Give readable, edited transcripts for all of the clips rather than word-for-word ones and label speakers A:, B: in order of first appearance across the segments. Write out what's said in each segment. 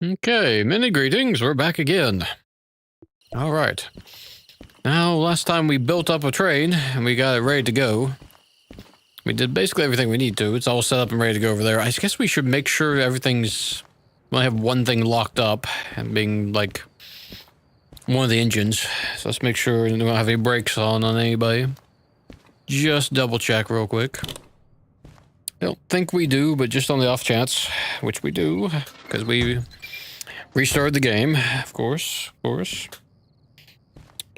A: Okay, many greetings, we're back again. Alright. Now, last time we built up a train, and we got it ready to go. We did basically everything we need to. It's all set up and ready to go over there. I guess we should make sure everything's... We only have one thing locked up, and being, like, one of the engines. So let's make sure we don't have any brakes on anybody. Just double check real quick. I don't think we do, but just on the off chance, which we do, because we restarted the game, of course. Your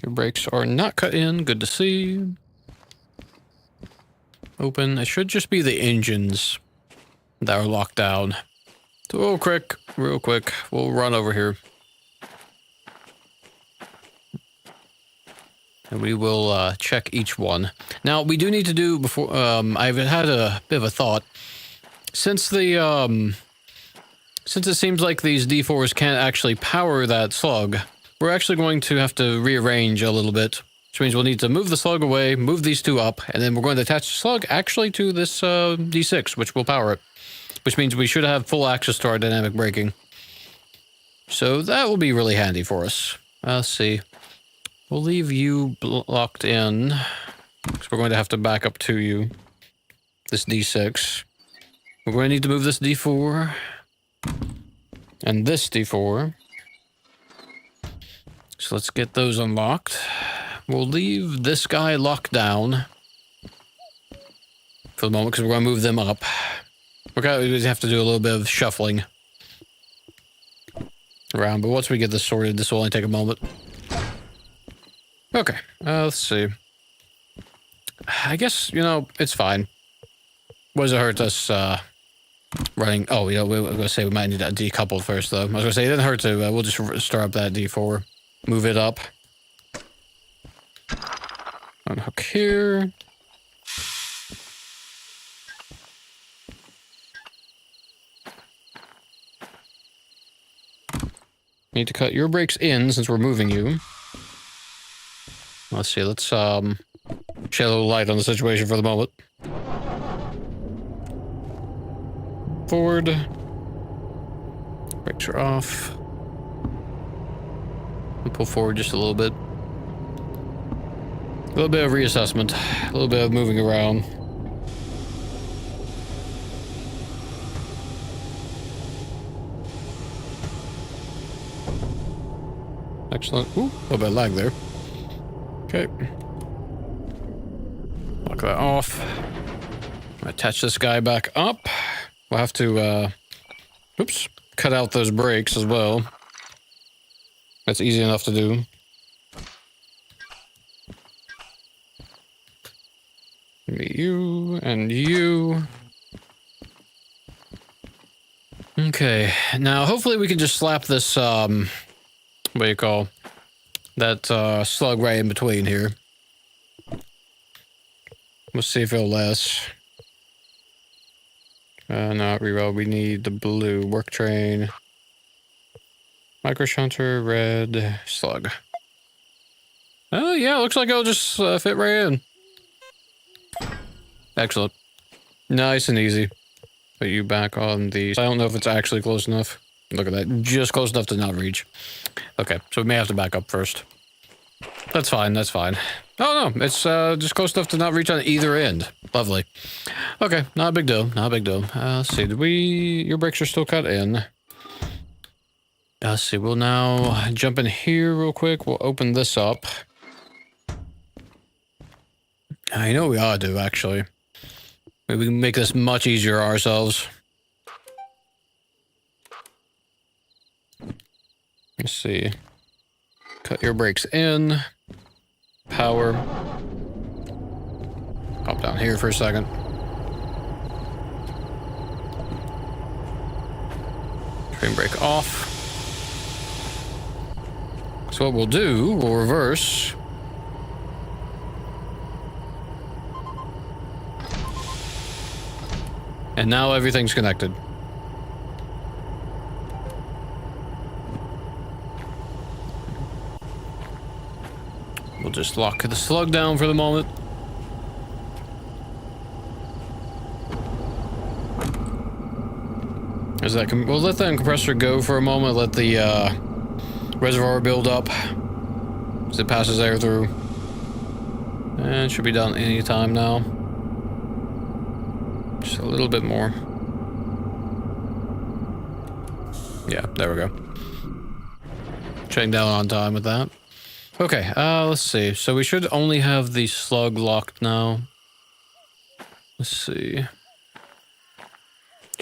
A: brakes are not cut in, good to see. Open, it should just be the engines that are locked down. So real quick, we'll run over here. And we will check each one. Now, we do need to do before, I've had a bit of a thought. Since it seems like these D4s can't actually power that slug, we're actually going to have to rearrange a little bit. Which means we'll need to move the slug away, move these two up, and then we're going to attach the slug actually to this D6, which will power it. Which means we should have full access to our dynamic braking. So that will be really handy for us. Let's see. We'll leave you locked in, because we're going to have to back up to you. This D6. We're going to need to move this D4. And this D4. So let's get those unlocked. We'll leave this guy locked down. For the moment, because we're going to move them up. We have to do a little bit of shuffling around, but once we get this sorted, this will only take a moment. Okay, let's see. I guess, it's fine. What does it hurt us, running? Oh, we were going to say we might need that decoupled first, though. I was going to say, it didn't hurt to, we'll just start up that D4. Move it up. Unhook here. Need to cut your brakes in, since we're moving you. Let's see, let's, shed a little light on the situation for the moment. Forward. Brakes are off. And pull forward just a little bit. A little bit of reassessment. A little bit of moving around. Excellent. Ooh, a little bit of lag there. Okay. Lock that off. Attach this guy back up. We'll have to, oops, cut out those brakes as well. That's easy enough to do. You and you. Okay, now hopefully we can just slap this, what do you call that slug right in between here. Let's see if it'll last. Not reroll. We need the blue work train. Micro shunter, red slug. Oh yeah, looks like it'll just fit right in. Excellent. Nice and easy. Put you back on the... I don't know if it's actually close enough. Look at that. Just close enough to not reach. Okay, so we may have to back up first. That's fine, that's fine. Oh no, it's just close enough to not reach on either end. Lovely. Okay, not a big deal, not a big deal. Let's see, your brakes are still cut in. Let's see, we'll now jump in here real quick. We'll open this up. I know we ought to do, actually. Maybe we can make this much easier ourselves. Let's see. Cut your brakes in. Power. Hop down here for a second. Train brake off. So what we'll do, we'll reverse. And now everything's connected. We'll just lock the slug down for the moment. Is that we'll let that compressor go for a moment, let the reservoir build up as it passes air through. And it should be done any time now. Just a little bit more. Yeah, there we go. Shutting down on time with that. Okay, let's see. So we should only have the slug locked now. Let's see.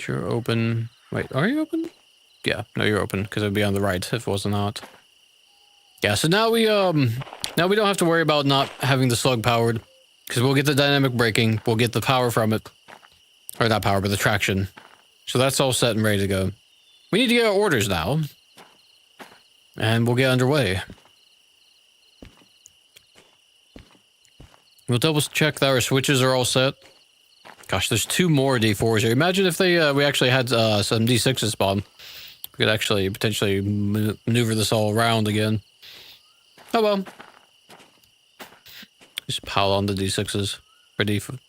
A: You're open. Wait, are you open? Yeah, no, you're open, because it'd be on the right if it was not. Yeah, so now we don't have to worry about not having the slug powered, because we'll get the dynamic braking, we'll get the power from it. Or not power, but the traction. So that's all set and ready to go. We need to get our orders now. And we'll get underway. We'll double check that our switches are all set. Gosh, there's 2 more D4s here. Imagine if they we actually had some D6s spawn. We could actually potentially maneuver this all around again. Oh well. Just pile on the D6s. Ready for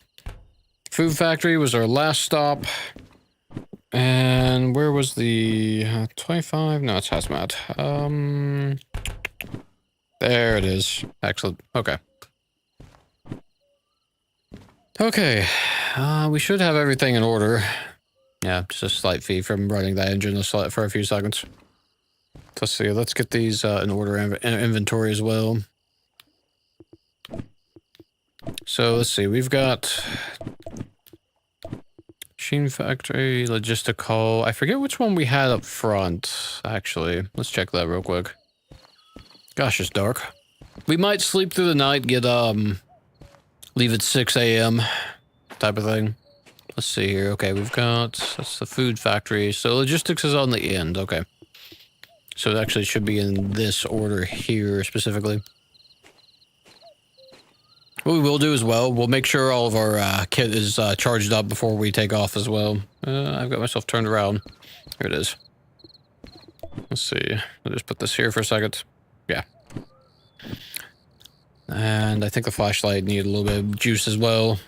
A: Food Factory was our last stop. And where was the 25? No, it's hazmat. There it is. Excellent. Okay. Okay. We should have everything in order. Yeah, just a slight fee from running that engine for a few seconds. Let's see. Let's get these in order in inventory as well. So let's see. We've got Machine Factory, Logistical. I forget which one we had up front, actually. Let's check that real quick. Gosh, it's dark. We might sleep through the night, get, leave at 6 a.m. type of thing. Let's see here. Okay, we've got, that's the Food Factory. So logistics is on the end. Okay. So it actually should be in this order here specifically. What we will do as well, we'll make sure all of our kit is charged up before we take off as well. I've got myself turned around. Here it is. Let's see. I'll just put this here for a second. Yeah. And I think the flashlight needed a little bit of juice as well.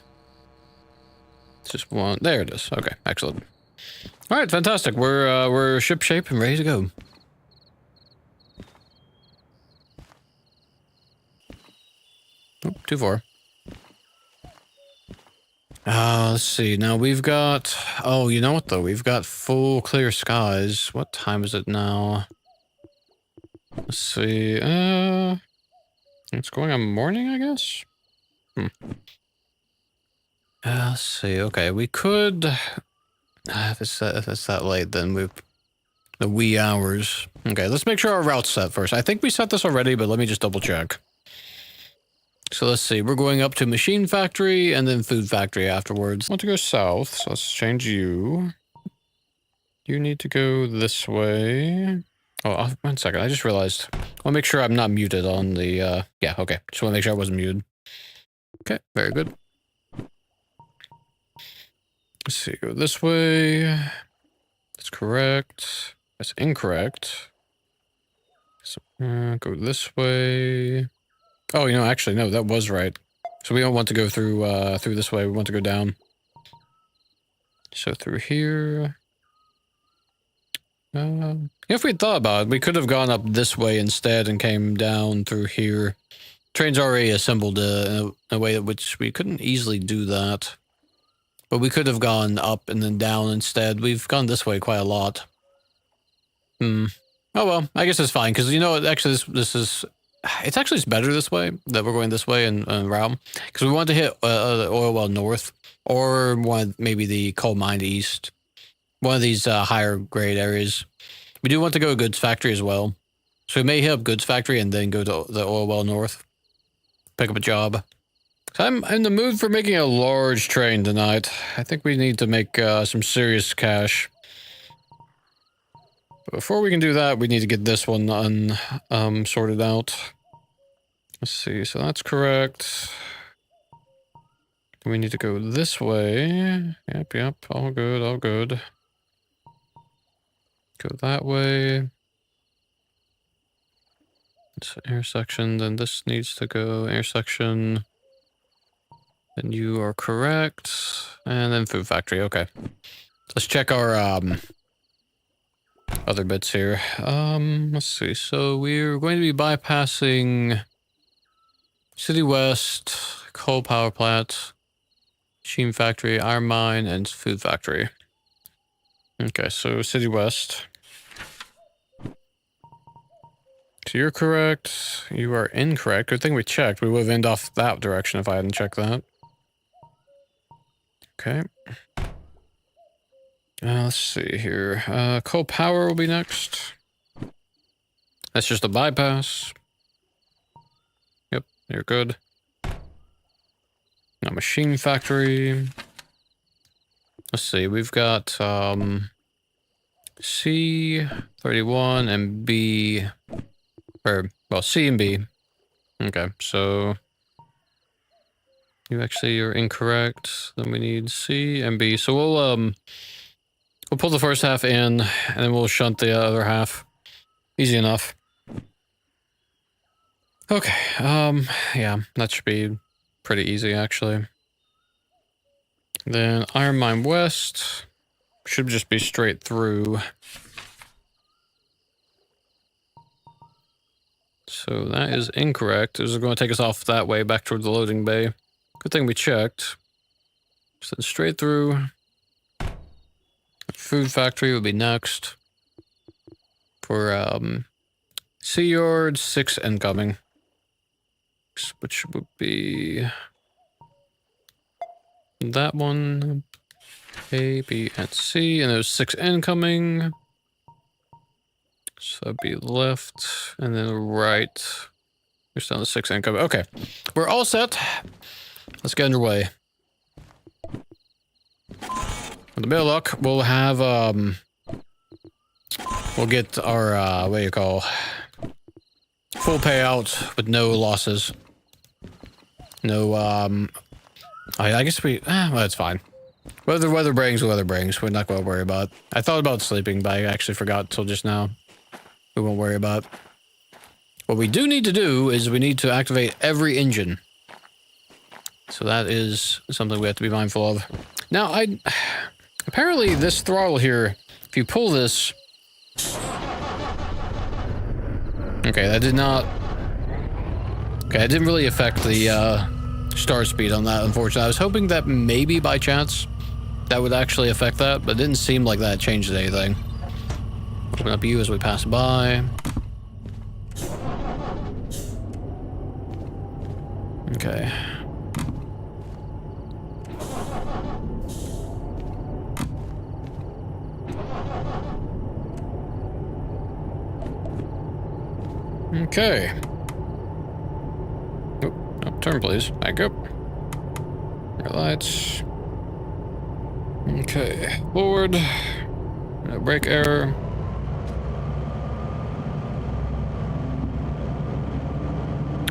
A: Just one. There it is. Okay, excellent. All right, fantastic. We're ship shape and ready to go. Oh, too far. Let's see. Now we've got. Oh, you know what though? We've got full clear skies. What time is it now? Let's see. It's going on morning, I guess. Let's see. Okay, we could. If it's that late, then the wee hours. Okay, let's make sure our route's set first. I think we set this already, but let me just double check. So let's see. We're going up to Machine Factory and then Food Factory afterwards. I want to go south, so let's change you. You need to go this way. Oh, 1 second. I just realized. I want to make sure I'm not muted on the. Yeah. Okay. Just want to make sure I wasn't muted. Okay. Very good. Let's see, go this way. That's correct. That's incorrect. So, go this way. Oh, you know, actually, no, that was right. So we don't want to go through this way. We want to go down. So through here. If we'd thought about it, we could have gone up this way instead and came down through here. Train's already assembled in a way in which we couldn't easily do that. But we could have gone up and then down instead. We've gone this way quite a lot. Oh well, I guess it's fine, because you know, actually this is... It's actually better this way, that we're going this way and around. Because we want to hit the oil well north, or maybe the coal mine east. One of these higher grade areas. We do want to go to Goods Factory as well. So we may hit up Goods Factory and then go to the oil well north. Pick up a job. I'm in the mood for making a large train tonight. I think we need to make some serious cash. But before we can do that, we need to get this one sorted out. Let's see, so that's correct. We need to go this way. Yep, all good, all good. Go that way. It's intersection, then this needs to go intersection. Then you are correct. And then Food Factory, okay. Let's check our other bits here. Let's see. So we're going to be bypassing City West, coal power plant, machine factory, iron mine, and food factory. Okay, so City West. So you're correct. You are incorrect. Good thing we checked. We would have ended off that direction if I hadn't checked that. Okay. Let's see here. Coal power will be next. That's just a bypass. Yep, you're good. Now machine factory. Let's see, we've got C31 and B, or well, C and B. Okay, so you're incorrect. Then we need C and B. So we'll pull the first half in, and then we'll shunt the other half. Easy enough. Okay, yeah, that should be pretty easy, actually. Then Iron Mine West should just be straight through. So that is incorrect. This is going to take us off that way, back toward the loading bay. Good thing we checked. So then straight through. Food factory would be next. For, Sea Yard, 6 incoming. Which would be that one, A, B, and C, and there's 6 incoming. So that'd be left, and then right. There's down to 6 incoming. Okay, we're all set. Let's get underway. With a bit of luck, we'll have, we'll get our, what do you call, full payout with no losses. No, I guess we, well, it's fine. Whether weather brings, weather brings. We're not going to worry about it. I thought about sleeping, but I actually forgot till just now. We won't worry about it. What we do need to do is we need to activate every engine. So that is something we have to be mindful of. Now, apparently this throttle here, if you pull this... Okay, that did not... Okay, it didn't really affect the, start speed on that, unfortunately. I was hoping that maybe by chance that would actually affect that, but it didn't seem like that changed anything. Open up you as we pass by. Okay. Okay. Turn, please. Back up. Red lights. Okay. Forward. Brake error.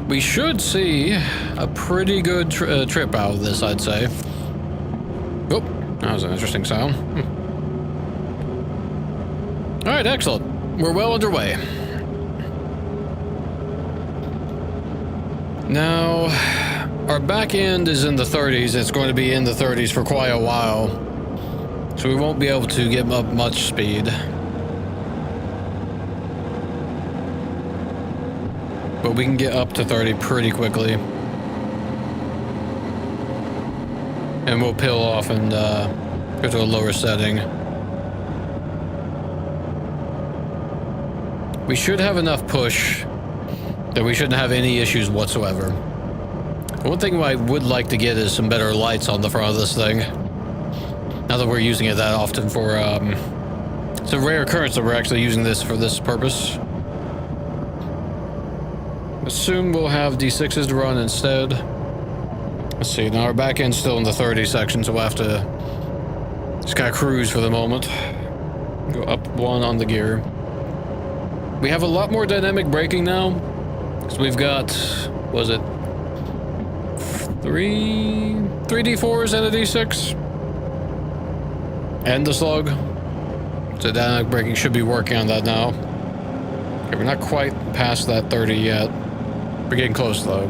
A: We should see a pretty good trip out of this, I'd say. Oh, that was an interesting sound. Alright, excellent. We're well underway. Now, our back end is in the 30s. It's going to be in the 30s for quite a while. So we won't be able to get up much speed. But we can get up to 30 pretty quickly. And we'll peel off and go to a lower setting. We should have enough push that we shouldn't have any issues whatsoever. One thing I would like to get is some better lights on the front of this thing. Now that we're using it that often for, it's a rare occurrence that we're actually using this for this purpose. Assume we'll have D6s to run instead. Let's see, now our back end's still in the 30 section, so we'll have to just kind of cruise for the moment. Go up 1 on the gear. We have a lot more dynamic braking now. So we've got, was it 3 D4s and a D6? And the slug. So dynamic braking should be working on that now. Okay, we're not quite past that 30 yet. We're getting close though.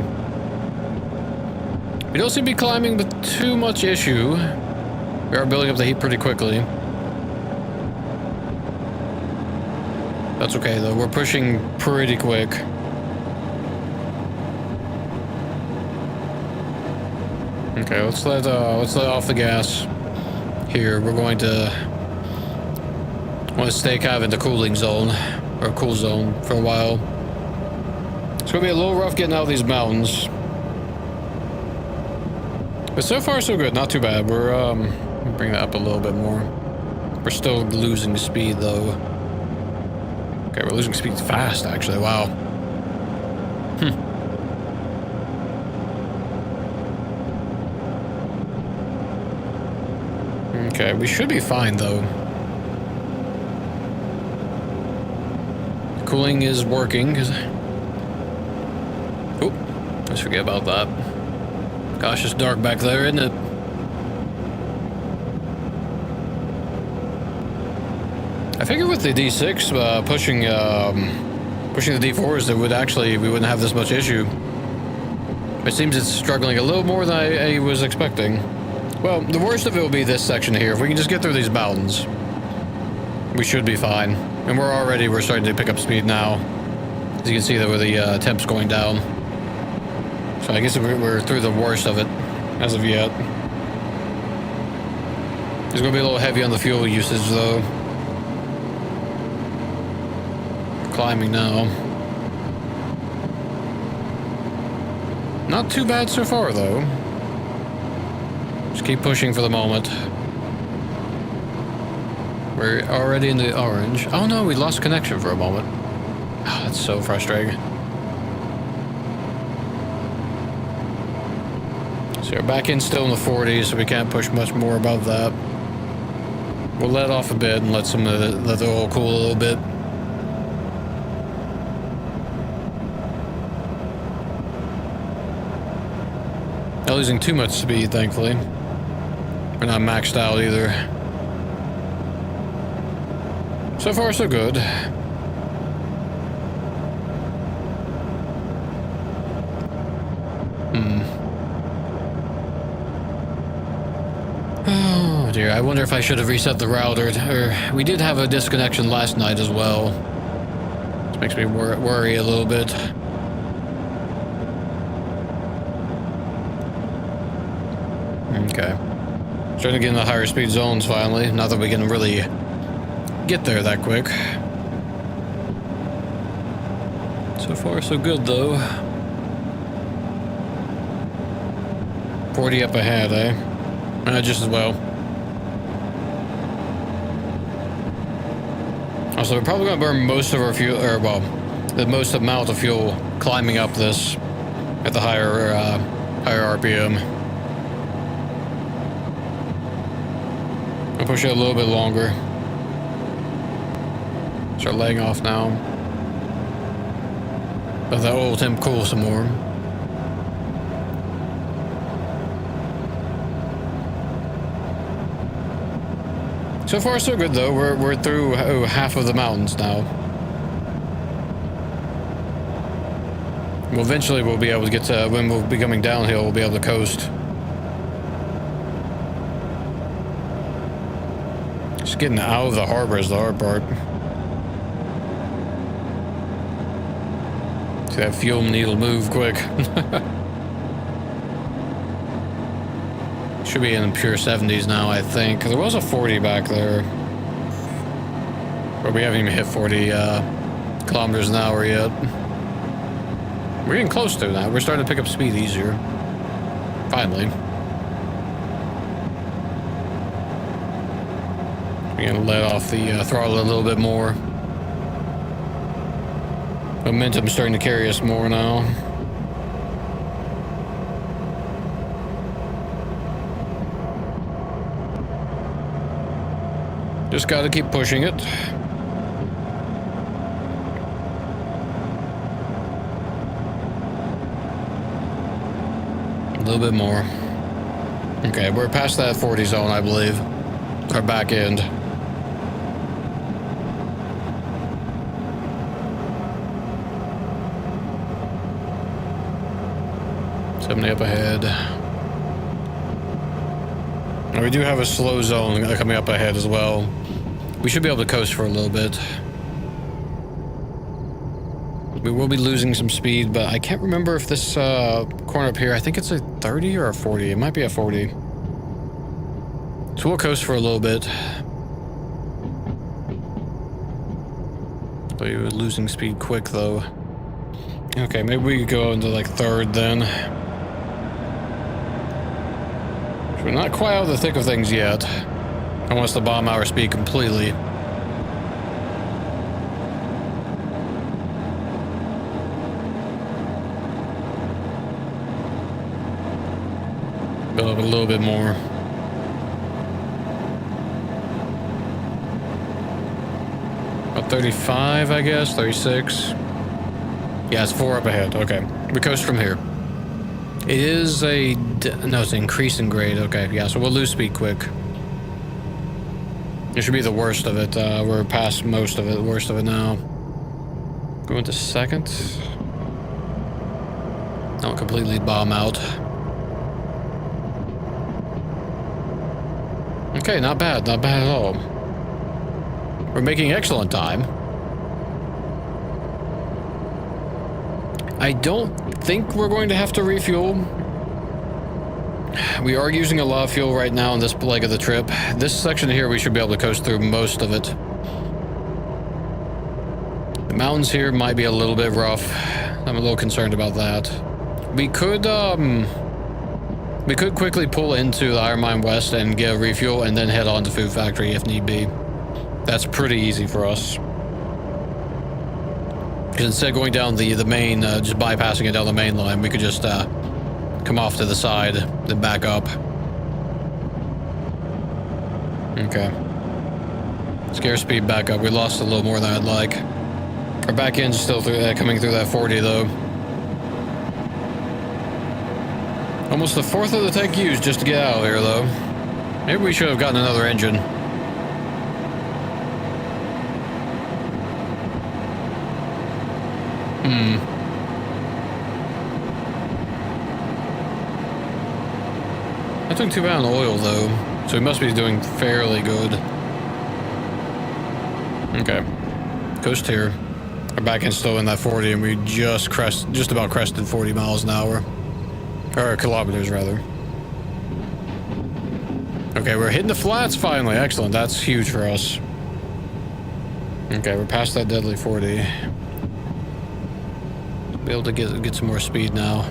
A: We don't seem to be climbing with too much issue. We are building up the heat pretty quickly. That's okay though. We're pushing pretty quick. Okay, let's let off the gas. Here, we're going to want to stay kind of in the cooling zone or cool zone for a while. It's gonna be a little rough getting out of these mountains, but so far so good. Not too bad. We're bring that up a little bit more. We're still losing speed though. Okay, we're losing speed fast actually. Wow. Okay, we should be fine though. Cooling is working. Oh, let's forget about that. Gosh, it's dark back there, isn't it? I figured with the D6 pushing the D4s, that we wouldn't have this much issue. It seems it's struggling a little more than I was expecting. Well, the worst of it will be this section here. If we can just get through these mountains, we should be fine. And we're starting to pick up speed now. As you can see, with the temps going down. So I guess we're through the worst of it as of yet. It's going to be a little heavy on the fuel usage though. Climbing now. Not too bad so far though. Just keep pushing for the moment. We're already in the orange. Oh no, we lost connection for a moment. Oh, that's so frustrating. So we're back in still in the 40s, so we can't push much more above that. We'll let off a bit and let the oil cool a little bit. Not losing too much speed, thankfully. We're not maxed out either. So far, so good. Oh dear, I wonder if I should have reset the router. We did have a disconnection last night as well. This makes me worry a little bit. Okay. Starting to get in the higher speed zones finally. Not that we can really get there that quick. So far, so good though. 40 up ahead, eh? Just as well. Also, we're probably going to burn most of our fuel, or well, the most amount of fuel climbing up this at the higher RPM. I'll push it a little bit longer. Start laying off now. Let that oil temp cool some more. So far, so good though. We're through half of the mountains now. Well, eventually we'll be able to get to, when we'll be coming downhill, we'll be able to coast. Just getting out of the harbor is the hard part. See that fuel needle move quick. Should be in the pure 70s now, I think. There was a 40 back there. But we haven't even hit 40 kilometers an hour yet. We're getting close to that. We're starting to pick up speed easier. Finally. We're gonna let off the throttle a little bit more. Momentum's starting to carry us more now. Just gotta keep pushing it. A little bit more. Okay, we're past that 40 zone, I believe. Our back end. Somebody up ahead. And we do have a slow zone coming up ahead as well. We should be able to coast for a little bit. We will be losing some speed, but I can't remember if this corner up here, I think it's a 30 or a 40. It might be a 40. So we'll coast for a little bit. But you're losing speed quick, though. Okay, maybe we could go into, like, third, then. We're not quite out of the thick of things yet. I want us to bomb our speed completely. Build up a little bit more. About 35, I guess, 36. Yeah, it's 4 up ahead. Okay, we coast from here. It is a... no, it's an increase in grade. Okay, yeah, so we'll lose speed quick. It should be the worst of it. We're past most of it, worst of it now. Go into second. Don't completely bomb out. Okay, not bad at all. We're making excellent time. I don't think we're going to have to refuel. We are using a lot of fuel right now on this leg of the trip. This section here, we should be able to coast through most of it. The mountains here might be a little bit rough. I'm a little concerned about that. We could quickly pull into the Iron Mine West and get a refuel and then head on to Food Factory if need be. That's pretty easy for us. Because instead of going down the main, just bypassing it down the main line, we could just come off to the side, then back up. Okay. Let's get our speed back up. We lost a little more than I'd like. Our back end's still coming through that 40 though. Almost a fourth of the tank used just to get out of here though. Maybe we should have gotten another engine. Not doing too bad on oil though, so we must be doing fairly good. Okay, coast here. Our back end's still in that 40, and we just about crested 40 miles an hour, or kilometers rather. Okay, we're hitting the flats finally. Excellent. That's huge for us. Okay, we're past that deadly 40. Be able to get some more speed now.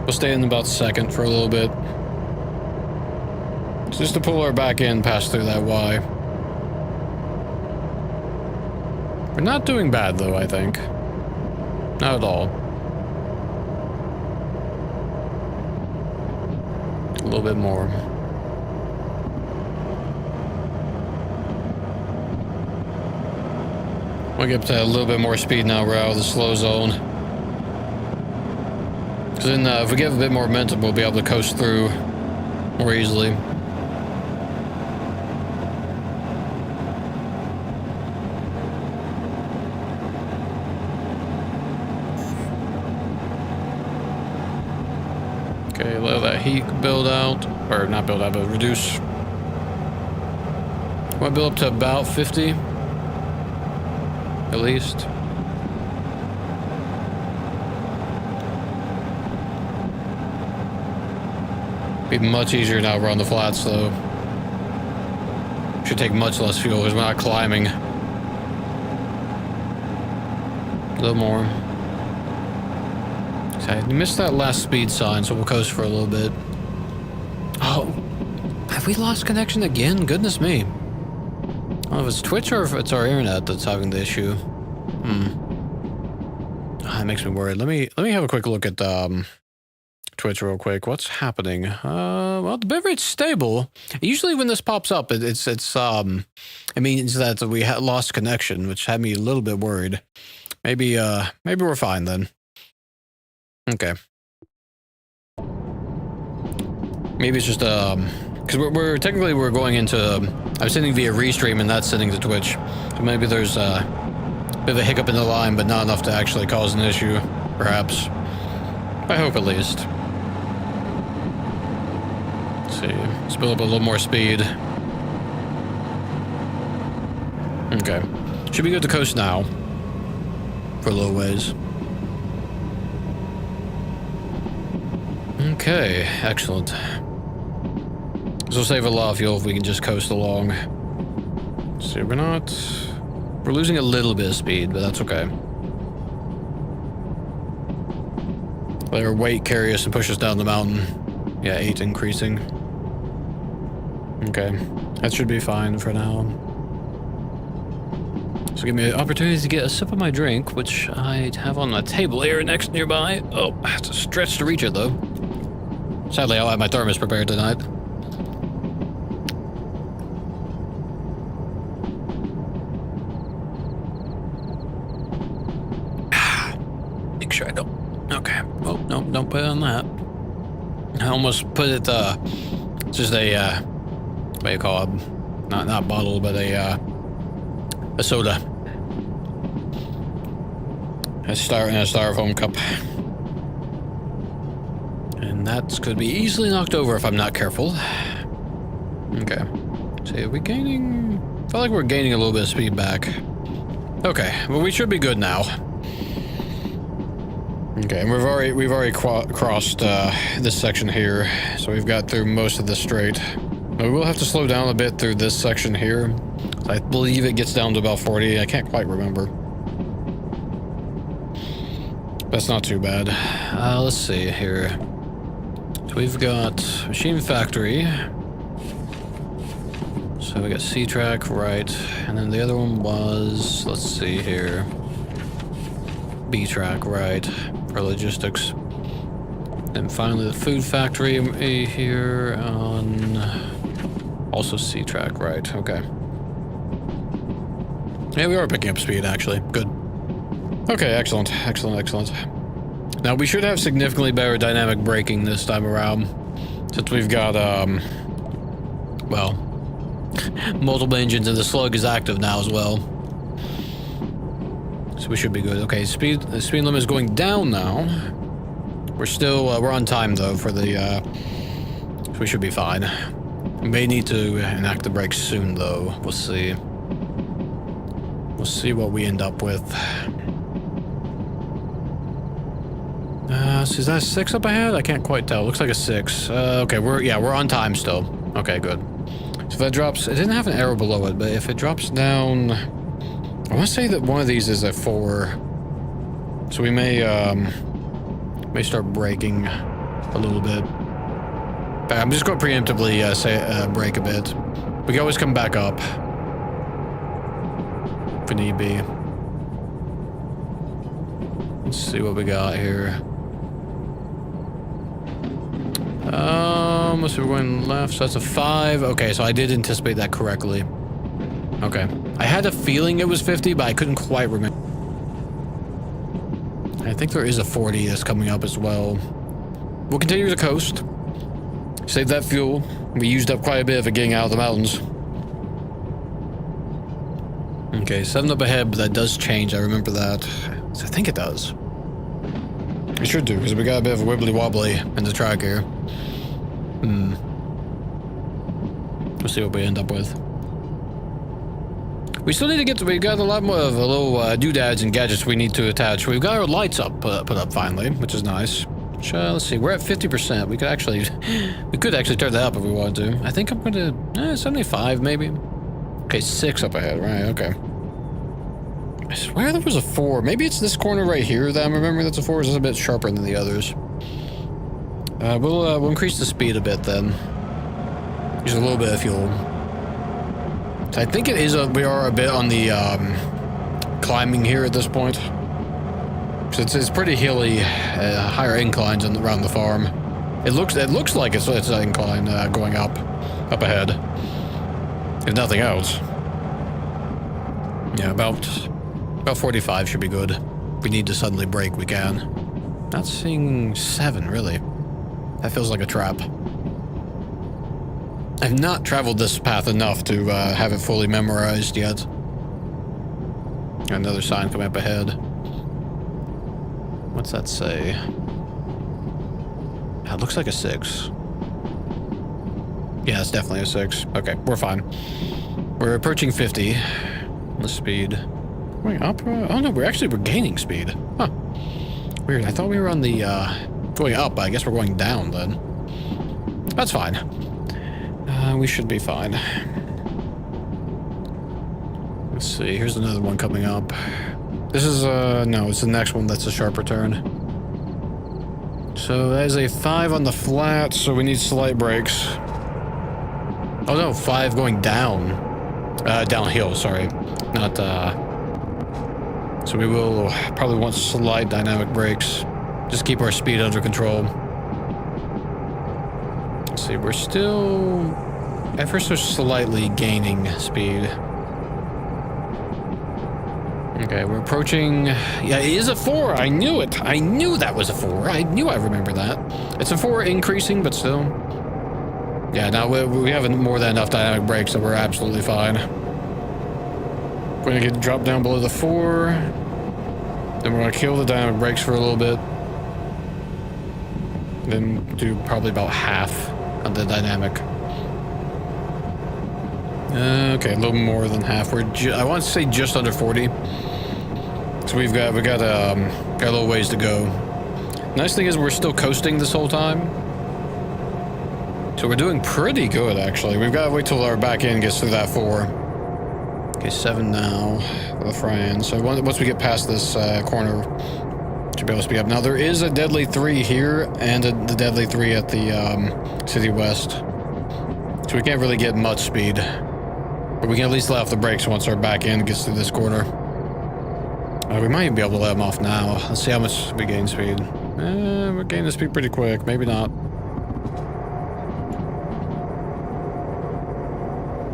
A: We'll stay in about second for a little bit. Just to pull our back end past through that Y. We're not doing bad though, I think. Not at all. A little bit more. We'll get up to a little bit more speed now. We're out of the slow zone. Because then if we get a bit more momentum, we'll be able to coast through more easily. Okay, let that heat build out. Or not build out, but reduce. Want to build up to about 50. At least. Be much easier now we're on the flats though. Should take much less fuel because we're not climbing. A little more. I missed that last speed sign, so we'll coast for a little bit. Oh, have we lost connection again? Goodness me. I don't know if it's Twitch or if it's our internet that's having the issue. That makes me worried. Let me have a quick look at Twitch real quick. What's happening? Well, the bit rate's stable. Usually when this pops up, it means that we lost connection, which had me a little bit worried. Maybe we're fine then. Okay. Maybe it's just because we're technically going into I'm sending via restream and that's sending to Twitch, so maybe there's a bit of a hiccup in the line, but not enough to actually cause an issue, perhaps. I hope at least. Let's see. Let's build up a little more speed. Okay. Should be good to coast now. For a little ways. Okay, excellent. This will save a lot of fuel if we can just coast along. See, we're losing a little bit of speed, but that's okay. Let our weight carry us and push us down the mountain. Yeah, 8 increasing. Okay, that should be fine for now. So give me an opportunity to get a sip of my drink, which I have on the table here nearby. Oh, I have to stretch to reach it though. Sadly, I'll have my thermos prepared tonight. Make sure I don't. Okay. Oh, no, don't put it on that. I almost put it, just a, what do you call it? Not bottle, but a soda. In a styrofoam cup. And that could be easily knocked over if I'm not careful. Okay. So are we gaining? I feel like we're gaining a little bit of speed back. Okay, well we should be good now. Okay, and we've already crossed this section here, so we've got through most of the strait. We will have to slow down a bit through this section here. I believe it gets down to about 40. I can't quite remember. That's not too bad. Let's see here. So we've got Machine Factory. So we got C-Track, right. And then the other one was, let's see here. B-Track, right. For logistics. Then finally the Food Factory here on also C-Track, right. Okay. Yeah, we are picking up speed, actually. Good. Okay, excellent. Now, we should have significantly better dynamic braking this time around. Since we've got, well, multiple engines and the slug is active now as well. So we should be good. Okay, the speed limit is going down now. We're still, we're on time, though, for the, so we should be fine. We may need to enact the brakes soon, though. We'll see. We'll see what we end up with. So is that a 6 up ahead? I can't quite tell. Looks like a 6. Okay, we're on time still. Okay, good. So if that drops, it didn't have an arrow below it, but if it drops down, I want to say that one of these is a 4. So we may start braking a little bit. But I'm just going to preemptively brake a bit. We can always come back up if need be. Let's see what we got here. Let's see, we're going left, so that's a 5. Okay, so I did anticipate that correctly. Okay. I had a feeling it was 50, but I couldn't quite remember. I think there is a 40 that's coming up as well. We'll continue to coast. Save that fuel. We used up quite a bit of it getting out of the mountains. Okay, 7 up ahead, but that does change. I remember that. So I think it does. It should do, because we got a bit of a wibbly-wobbly in the track here. We'll see what we end up with. We still need to get to, we got a lot more of a little doodads and gadgets we need to attach. We've got our lights up, put up finally, which is nice. Which, let's see, we're at 50%. We could actually turn that up if we wanted to. I think I'm gonna, 75 maybe. Okay, 6 up ahead, right, okay. I swear there was a 4. Maybe it's this corner right here that I'm remembering that's a 4. It's a bit sharper than the others. We'll increase the speed a bit then. Use a little bit of fuel. So I think it is we are a bit on the climbing here at this point. So it's pretty hilly, higher inclines around the farm. It looks like it's an incline going up ahead. If nothing else. Yeah, about 45 should be good. If we need to suddenly brake, we can. Not seeing 7, really. That feels like a trap. I've not traveled this path enough to have it fully memorized yet. Another sign coming up ahead. What's that say? It looks like a 6. Yeah, it's definitely a 6. Okay, we're fine. We're approaching 50. the speed. Going up? Oh no, we're gaining speed. Huh. Weird. I thought we were on the going up, but I guess we're going down then. That's fine. We should be fine. Let's see. Here's another one coming up. This is no, it's the next one that's a sharper turn. So that is a 5 on the flat, so we need slight brakes. Oh no, 5 going down. Downhill, sorry. Not, so we will probably want slight dynamic brakes. Just keep our speed under control. Let's see, we're still... At first we're slightly gaining speed. Okay, we're approaching... Yeah, it is a 4. I knew it. I knew that was a 4. I knew I remember that. It's a 4 increasing, but still. Yeah, now we have more than enough dynamic brakes, so we're absolutely fine. We're going to get dropped down below the 4. Then we're going to kill the dynamic brakes for a little bit. Then do probably about half on the dynamic. Okay, a little more than half. I want to say just under 40. So we got a little ways to go. Nice thing is we're still coasting this whole time. So we're doing pretty good, actually. We've got to wait till our back end gets through that 4. Okay, 7 now for the front end. So once we get past this corner, should be able to speed up. Now there is a deadly 3 here and the deadly 3 at the City West. So we can't really get much speed. But we can at least let off the brakes once our back end gets through this corner. We might even be able to let them off now. Let's see how much we gain speed. We're gaining speed pretty quick. Maybe not.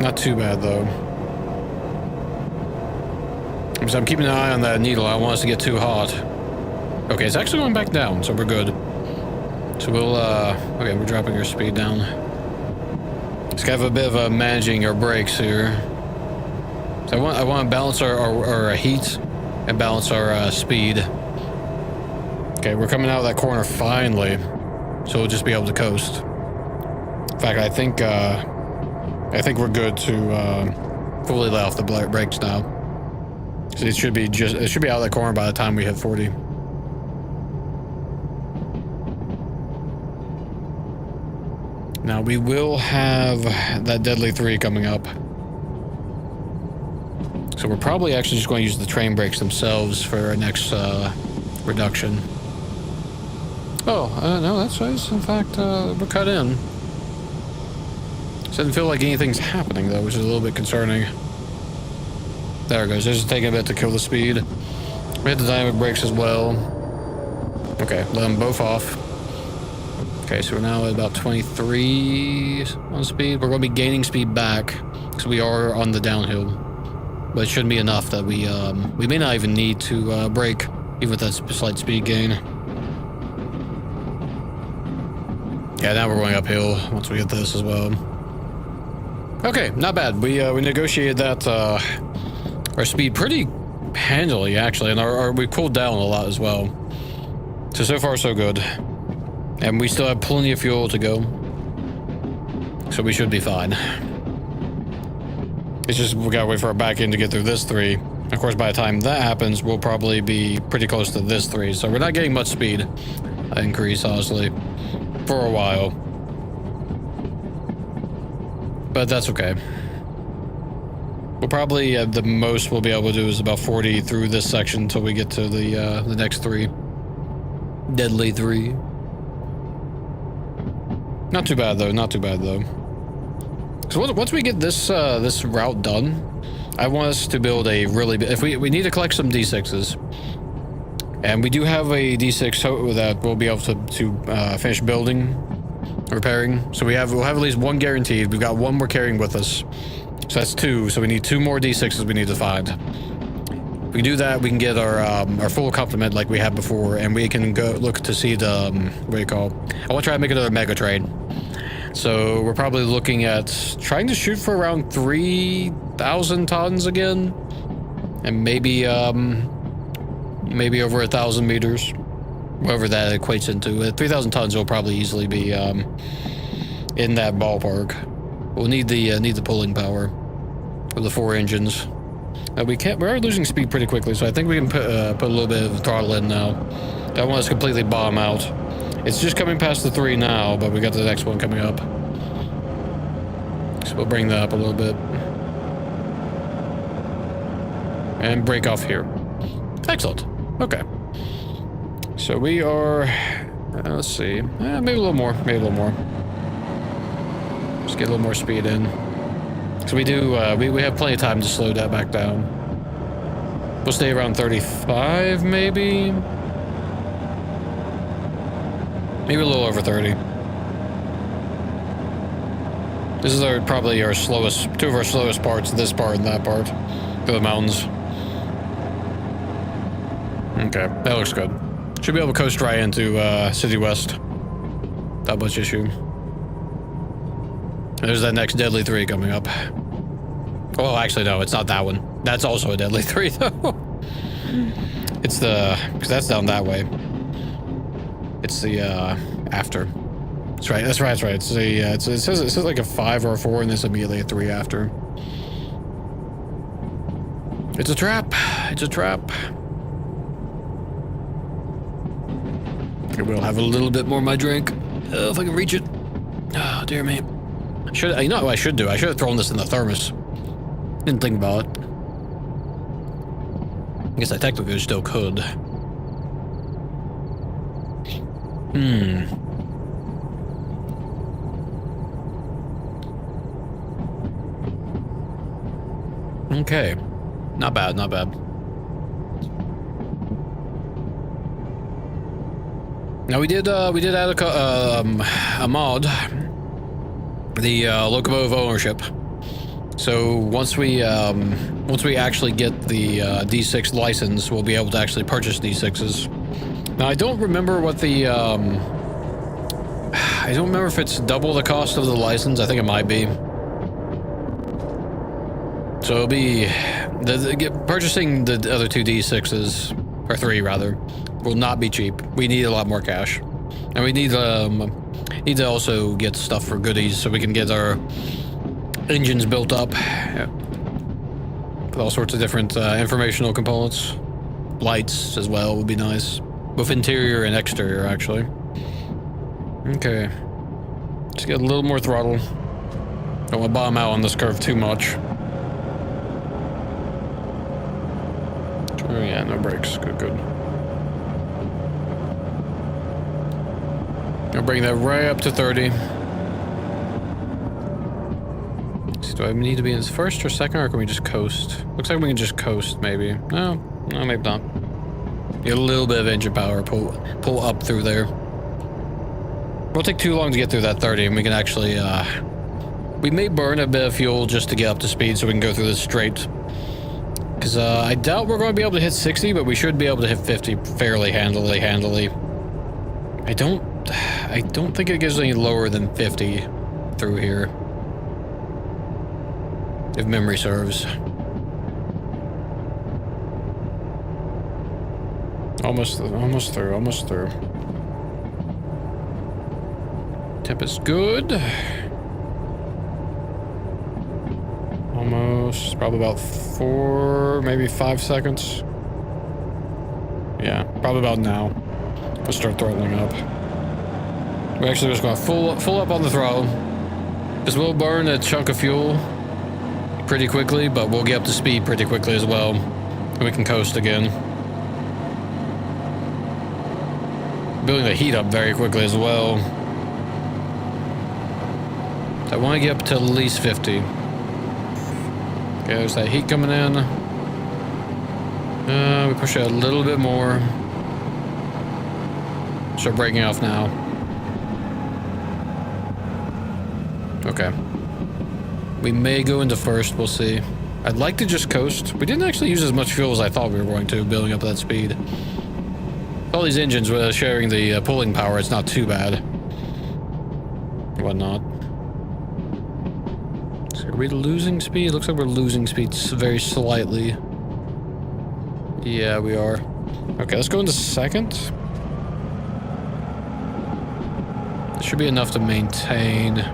A: Not too bad, though. So I'm keeping an eye on that needle. I don't want us to get too hot. Okay, it's actually going back down, so we're good. So we'll, okay, we're dropping our speed down. It's kind of a bit of managing our brakes here. So I want to balance our heat and balance our speed. Okay, we're coming out of that corner finally, so we'll just be able to coast. In fact, I think we're good to fully let off the brakes now. So it should be out of that corner by the time we hit 40. Now we will have that deadly 3 coming up. So we're probably actually just going to use the train brakes themselves for our next reduction. Oh, no, that's nice. In fact, we're cut in. Doesn't feel like anything's happening, though, which is a little bit concerning. There it goes. Just taking a bit to kill the speed. We hit the dynamic brakes as well. Okay, let them both off. Okay, so we're now at about 23 on speed. We're going to be gaining speed back, because we are on the downhill. But it shouldn't be enough that we may not even need to brake, even with that slight speed gain. Yeah, now we're going uphill once we get this as well. Okay, not bad. We negotiated that our speed pretty handily, actually, and we cooled down a lot as well. So far so good. And we still have plenty of fuel to go. So we should be fine. It's just we gotta wait for our back end to get through this 3. Of course, by the time that happens, we'll probably be pretty close to this 3. So we're not getting much speed increase, honestly, for a while. But that's okay. We'll probably, the most we'll be able to do is about 40 through this section until we get to the next 3. Deadly 3. Not too bad, though. Not too bad, though. So once we get this this route done, I want us to build a really big... If we need to collect some D6s. And we do have a D6 that we'll be able to finish building, repairing. So we'll have at least 1 guaranteed. We've got 1 we're carrying with us. So that's 2. So we need 2 more D6s we need to find. If we do that, we can get our full complement like we had before, and we can go look to see the what do you call? I want to try to make another mega train. So we're probably looking at trying to shoot for around 3,000 tons again, and maybe over 1,000 meters, whatever that equates into. 3,000 tons will probably easily be in that ballpark. We'll need the pulling power of the 4 engines. We are losing speed pretty quickly, so I think we can put a little bit of throttle in now. I don't want us to completely bomb out. It's just coming past the 3 now, but we got the next one coming up. So we'll bring that up a little bit. And break off here. Excellent. Okay. So we are... let's see. Maybe a little more. Maybe a little more. Just get a little more speed in. So we do, we have plenty of time to slow that back down. We'll stay around 35, maybe? Maybe a little over 30. This is probably our slowest, 2 of our slowest parts, this part and that part, for the mountains. Okay, that looks good. Should be able to coast right into City West. Not much issue. There's that next Deadly 3 coming up. Oh, actually, no, it's not that one. That's also a Deadly 3, though. It's the... because that's down that way. It's the, after. That's right, that's right, that's right. It's the, it says like a 5 or a 4, and there's immediately a 3 after. It's a trap. It's a trap. I will have a little bit more of my drink. If I can reach it. Oh, dear me. You know what I should do? I should have thrown this in the thermos. Didn't think about it. I guess I technically still could. Okay. Not bad, not bad. Now we did add a mod, the locomotive ownership. So once we actually get the D6 license, we'll be able to actually purchase D6s. Now I don't remember what the I don't remember if it's double the cost of the license. I think it might be. So it'll be purchasing the other 2 D6s, or 3 rather, will not be cheap. We need a lot more cash, and we need to also get stuff for goodies so we can get our engines built up with all sorts of different informational components. Lights as well would be nice, both interior and exterior actually. Okay, just get a little more throttle. Don't want to bomb out on this curve too much. Oh yeah, no brakes. Good, good. I'll bring that right up to 30. Do I need to be in first or second, or can we just coast? Looks like we can just coast, maybe. No, maybe not. Get a little bit of engine power, pull up through there. Won't take too long to get through that 30, and we can actually, we may burn a bit of fuel just to get up to speed so we can go through this straight. Because I doubt we're going to be able to hit 60, but we should be able to hit 50 fairly handily. I don't think it gives any lower than 50 through here, if memory serves. Almost through. Temp is good. Almost, probably about 4, maybe 5 seconds. Yeah, probably about now. We'll start throttling up. We're actually just going to full up on the throttle, because we'll burn a chunk of fuel pretty quickly, but we'll get up to speed pretty quickly as well, and we can coast again. Building the heat up very quickly as well. So I want to get up to at least 50. Okay, there's that heat coming in. We push it a little bit more. Start breaking off now. Okay. We may go into first, we'll see. I'd like to just coast. We didn't actually use as much fuel as I thought we were going to, building up that speed. All these engines sharing the pulling power, it's not too bad. Whatnot. So are we losing speed? Looks like we're losing speed very slightly. Yeah, we are. Okay, let's go into second. It should be enough to maintain.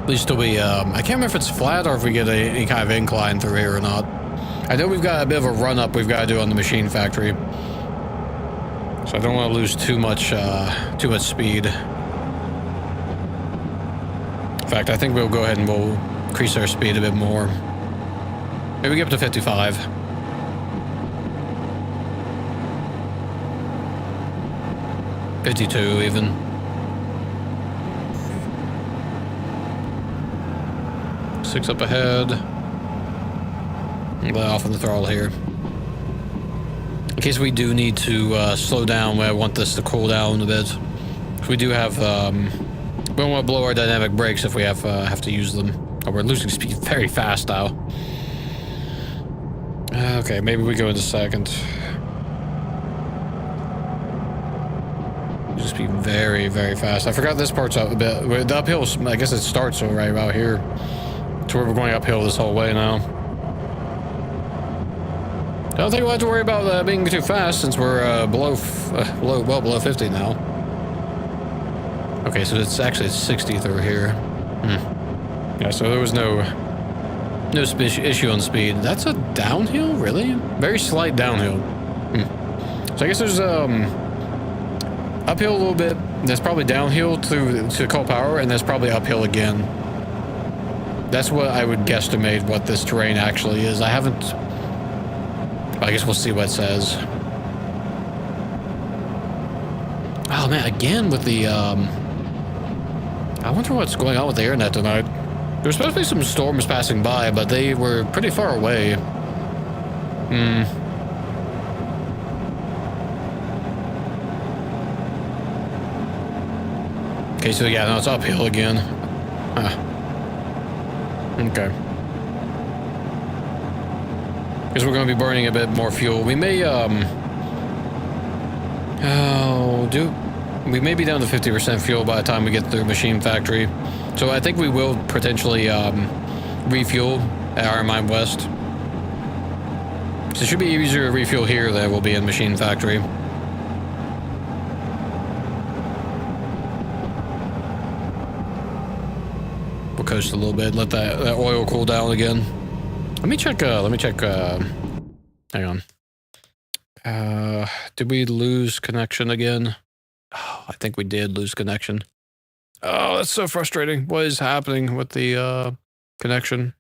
A: At least it'll be, I can't remember if it's flat or if we get any kind of incline through here or not. I know we've got a bit of a run up we've got to do on the machine factory. So I don't want to lose too much speed. In fact, I think we'll go ahead and we'll increase our speed a bit more. Maybe get up to 55. $52 even. Six up ahead. Let off on the throttle here. In case we do need to slow down, I want this to cool down a bit. We do have, we don't want to blow our dynamic brakes if we have to use them. Oh, we're losing speed very fast now. Okay, maybe we go into second. Just be very, very fast. I forgot this part's up a bit. The uphill, I guess it starts right about here. To where we're going uphill this whole way now. I don't think we'll have to worry about being too fast since we're well below 50 now. Okay, so it's actually 60 through here. Yeah, so there was no issue on speed. That's a downhill, really? Very slight downhill. So I guess there's uphill a little bit. There's probably downhill to Coal Power, and there's probably uphill again. That's what I would guesstimate what this terrain actually is. I haven't... I guess we'll see what it says. Oh man, again with the I wonder what's going on with the internet tonight. There's supposed to be some storms passing by, but they were pretty far away. Okay, so yeah, now it's uphill again. Huh. Okay. Because we're going to be burning a bit more fuel. We may, we may be down to 50% fuel by the time we get through Machine Factory. So I think we will potentially, refuel at Iron Mine West. So it should be easier to refuel here than it will be in Machine Factory. We'll coast a little bit, let that oil cool down again. Let me check, hang on. Did we lose connection again? Oh, I think we did lose connection. Oh, that's so frustrating. What is happening with the, connection?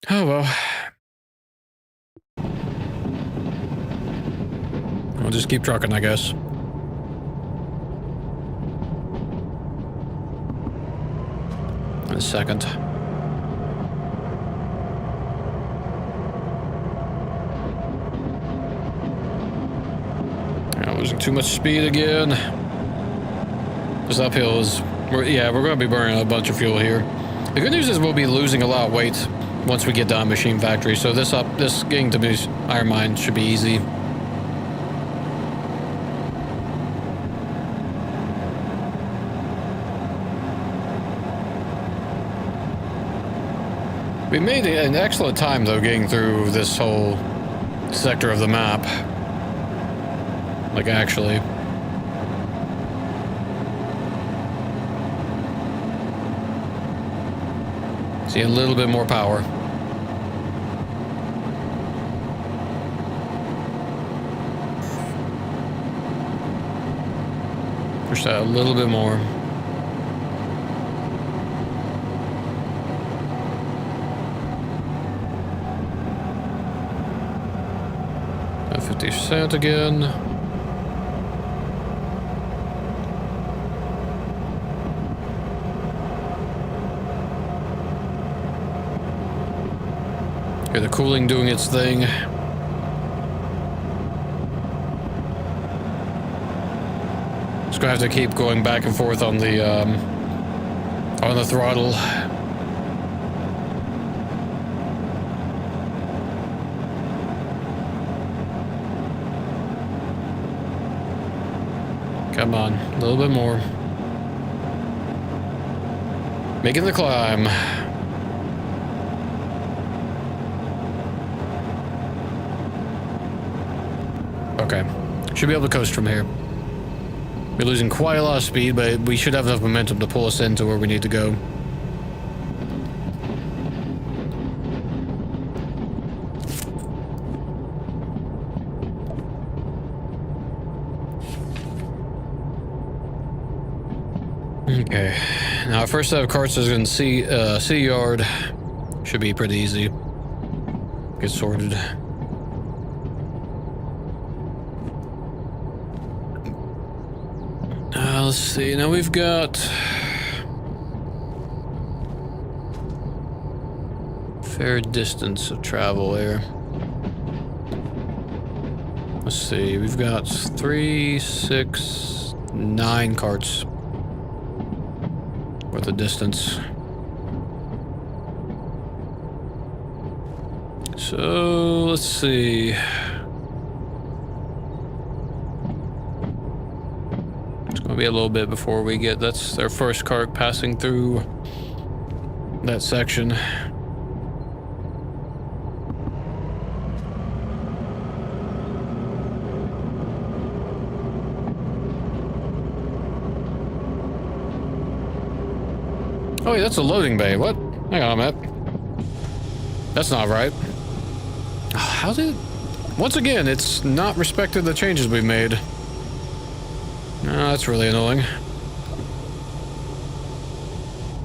A: Oh, well. We'll just keep trucking, I guess. In a second. Losing too much speed again. This uphill is... we're going to be burning a bunch of fuel here. The good news is we'll be losing a lot of weight once we get down Machine Factory, so this getting to Iron Mine should be easy. We made an excellent time, though, getting through this whole sector of the map. Like, actually. See a little bit more power. Push that a little bit more. At 50% again. Hear the cooling doing its thing. Just gonna have to keep going back and forth on the throttle. Come on, a little bit more. Making the climb. Okay, should be able to coast from here. We're losing quite a lot of speed, but we should have enough momentum to pull us into where we need to go. Okay, now our first set of carts is in Sea Yard. Should be pretty easy. Get sorted. Let's see, now we've got... fair distance of travel here. Let's see, we've got 3, 6, 9 carts worth of distance. So, let's see. It's going to be a little bit before we get... That's our first cart passing through that section. Oh, yeah, that's a loading bay. What? Hang on a minute. That's not right. How did... Once again, it's not respected the changes we've made. That's really annoying.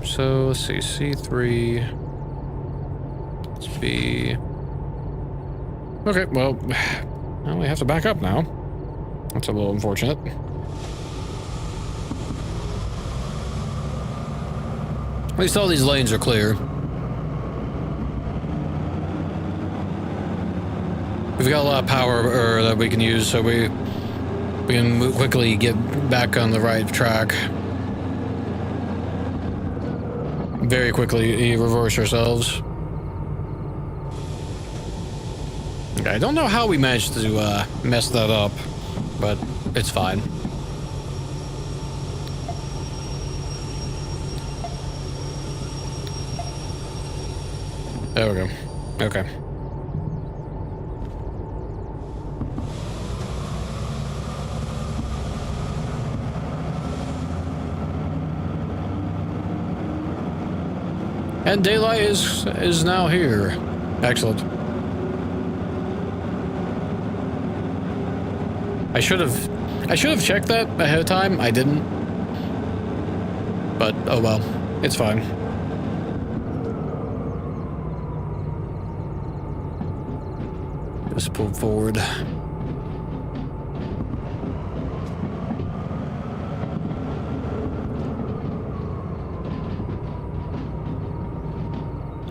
A: So, let's see. C3... Let's be... Okay, well, we have to back up now. That's a little unfortunate. At least all these lanes are clear. We've got a lot of power that we can use, so we can quickly get back on the right track. Very quickly reverse ourselves. Okay, I don't know how we managed to mess that up, but it's fine. There we go. Okay. And daylight is now here. Excellent. I should have checked that ahead of time. I didn't. But oh well. It's fine. Just pull forward.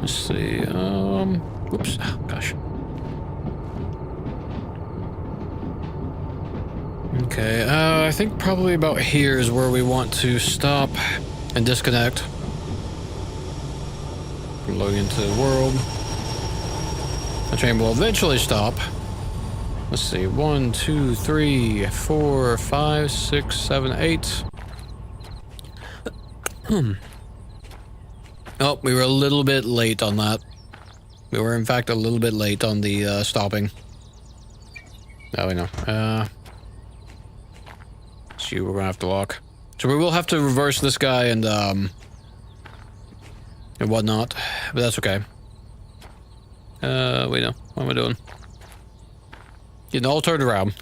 A: Let's see, oops, oh, gosh. Okay, I think probably about here is where we want to stop and disconnect. Log into the world. The train will eventually stop. Let's see, 1, 2, 3, 4, 5, 6, 7, 8. Oh, we were a little bit late on that. We were, in fact, a little bit late on the stopping. Now we know. See, we're gonna have to lock. So we will have to reverse this guy and whatnot, but that's okay. Wait, no. What am I doing? Getting all turned around.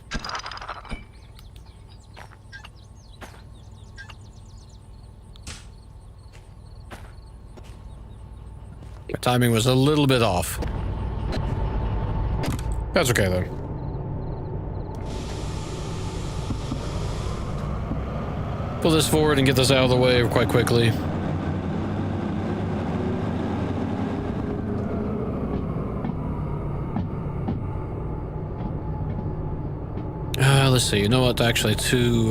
A: My timing was a little bit off. That's okay, though. Pull this forward and get this out of the way quite quickly. Let's see, you know what, actually,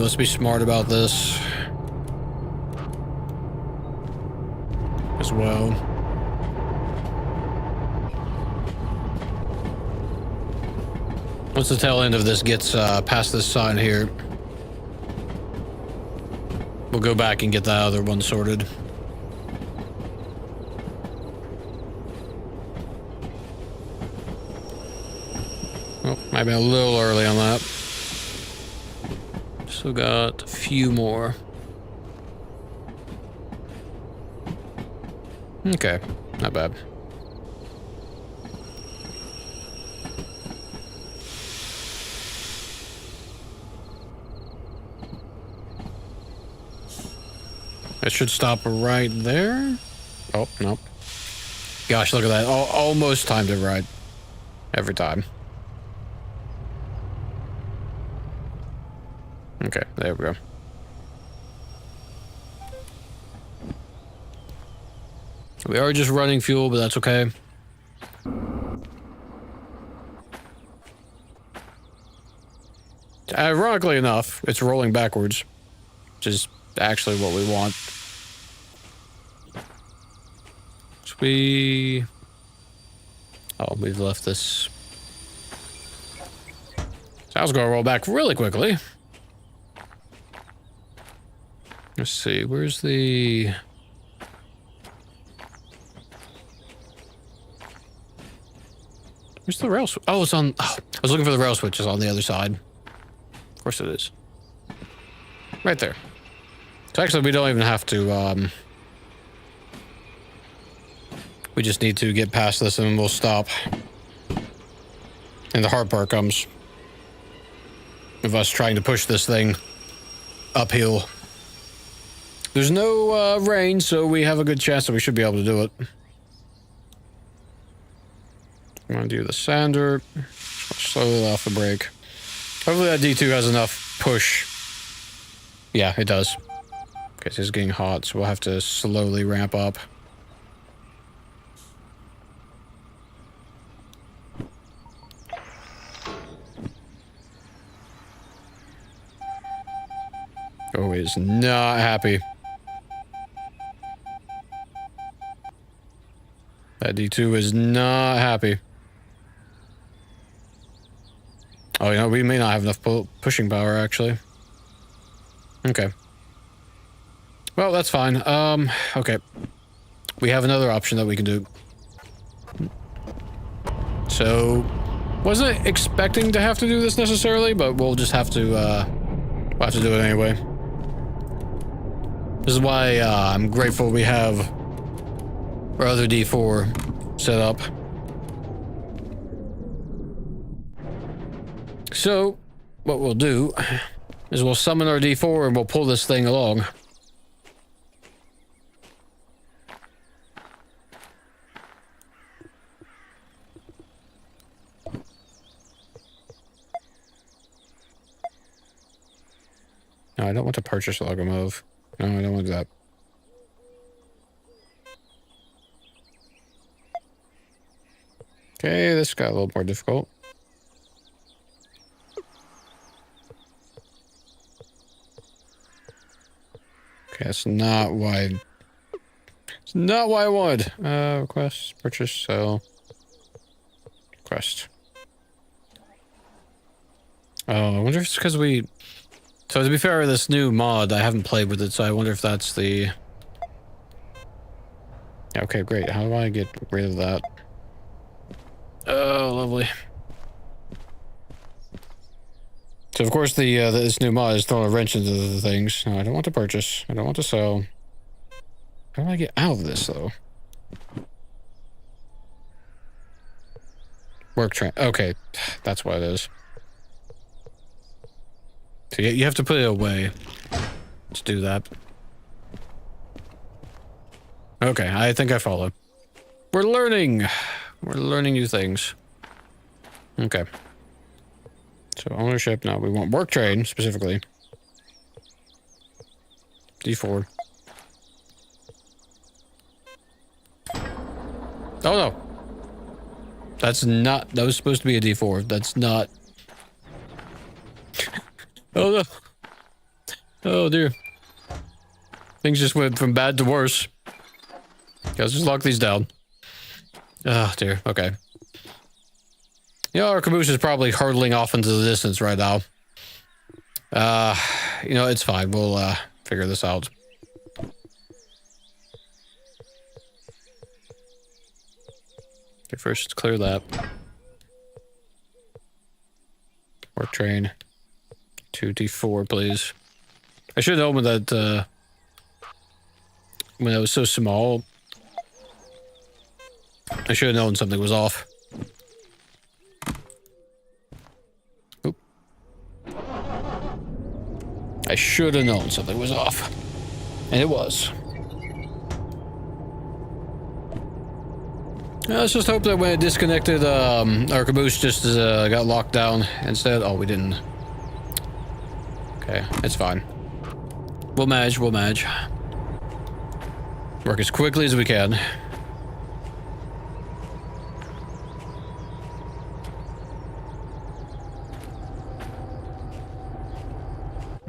A: let's be smart about this as well. Once the tail end of this gets past this sign here, we'll go back and get that other one sorted. Oh, might be a little early on that. Still got a few more. Okay, not bad. It should stop right there. Oh, nope. Gosh, look at that. Almost timed it right. Every time. Okay, there we go. We are just running fuel, but that's okay. Ironically enough, it's rolling backwards, which is actually what we want. So we've left this. So I was going to roll back really quickly. Let's see, where's the... Where's the rail switch? Oh, it's on... Oh, I was looking for the rail switch. It's on the other side. Of course it is. Right there. So actually, we don't even have to, we just need to get past this and we'll stop. And the hard part comes of us trying to push this thing uphill. There's no rain, so we have a good chance that we should be able to do it. I'm gonna do the sander. Slowly off the brake. Hopefully that D2 has enough push. Yeah, it does. Okay, so it's getting hot, so we'll have to slowly ramp up. Oh, he's not happy. That D2 is not happy. Oh, you know, we may not have enough pushing power, actually. Okay. Well, that's fine. Okay. We have another option that we can do. So, wasn't expecting to have to do this necessarily, but we'll just have to, we'll have to do it anyway. This is why, I'm grateful we have our other D4 set up. So, what we'll do is we'll summon our D4 and we'll pull this thing along. No, I don't want to purchase a locomotive. No, I don't want that. Okay, this got a little more difficult. Okay, that's not why... It's not why I wanted. Request, purchase, sell. Request. Oh, I wonder if it's because we... So to be fair, this new mod, I haven't played with it, so I wonder if that's the... Okay, great. How do I get rid of that? Oh, lovely. So of course this new mod is throwing a wrench into the things. No, I don't want to purchase. I don't want to sell. How do I get out of this though? Work train. Okay, that's what it is. So you have to put it away. Let's do that. Okay, I think I follow. We're learning. We're learning new things. Okay. So ownership, no, we want work train specifically. D4. Oh no. That was supposed to be a D4. That's not. Oh no. Oh dear. Things just went from bad to worse. Let's just lock these down. Oh dear, okay. You know, our caboose is probably hurtling off into the distance right now. You know, it's fine. We'll, figure this out. Okay, first clear that. Work train. 2d4, please. I should have known that, when it was so small. I should have known something was off. Oop. I should have known something was off. And it was. Let's just hope that when it disconnected, our caboose just got locked down instead. Oh, we didn't. Okay, it's fine. We'll manage, we'll manage. Work as quickly as we can.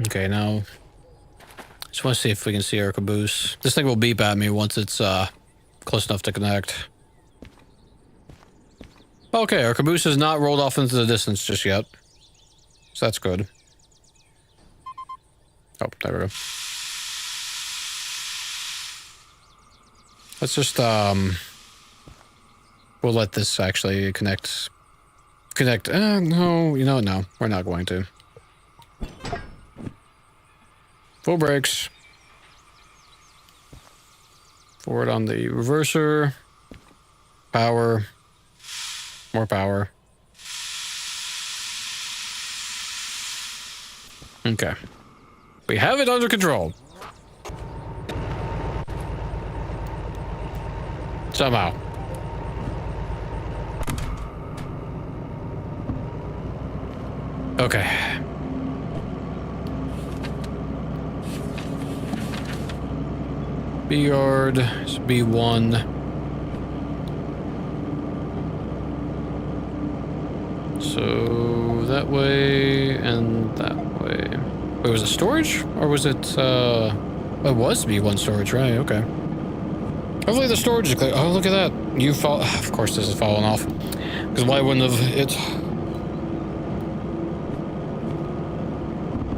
A: Okay, now... just want to see if we can see our caboose. This thing will beep at me once it's, close enough to connect. Okay, our caboose has not rolled off into the distance just yet. So that's good. Oh, there we go. Let's just, we'll let this actually connect. No, you know, no, we're not going to. Full brakes. Forward on the reverser. Power. More power. Okay. We have it under control. Somehow. Okay. B yard is B1. So that way and that way. Wait, was it storage? Or was it, it was B1 storage, right? Okay. Hopefully the storage is clear. Oh, look at that. You fall. Of course this is falling off. Because why wouldn't have it?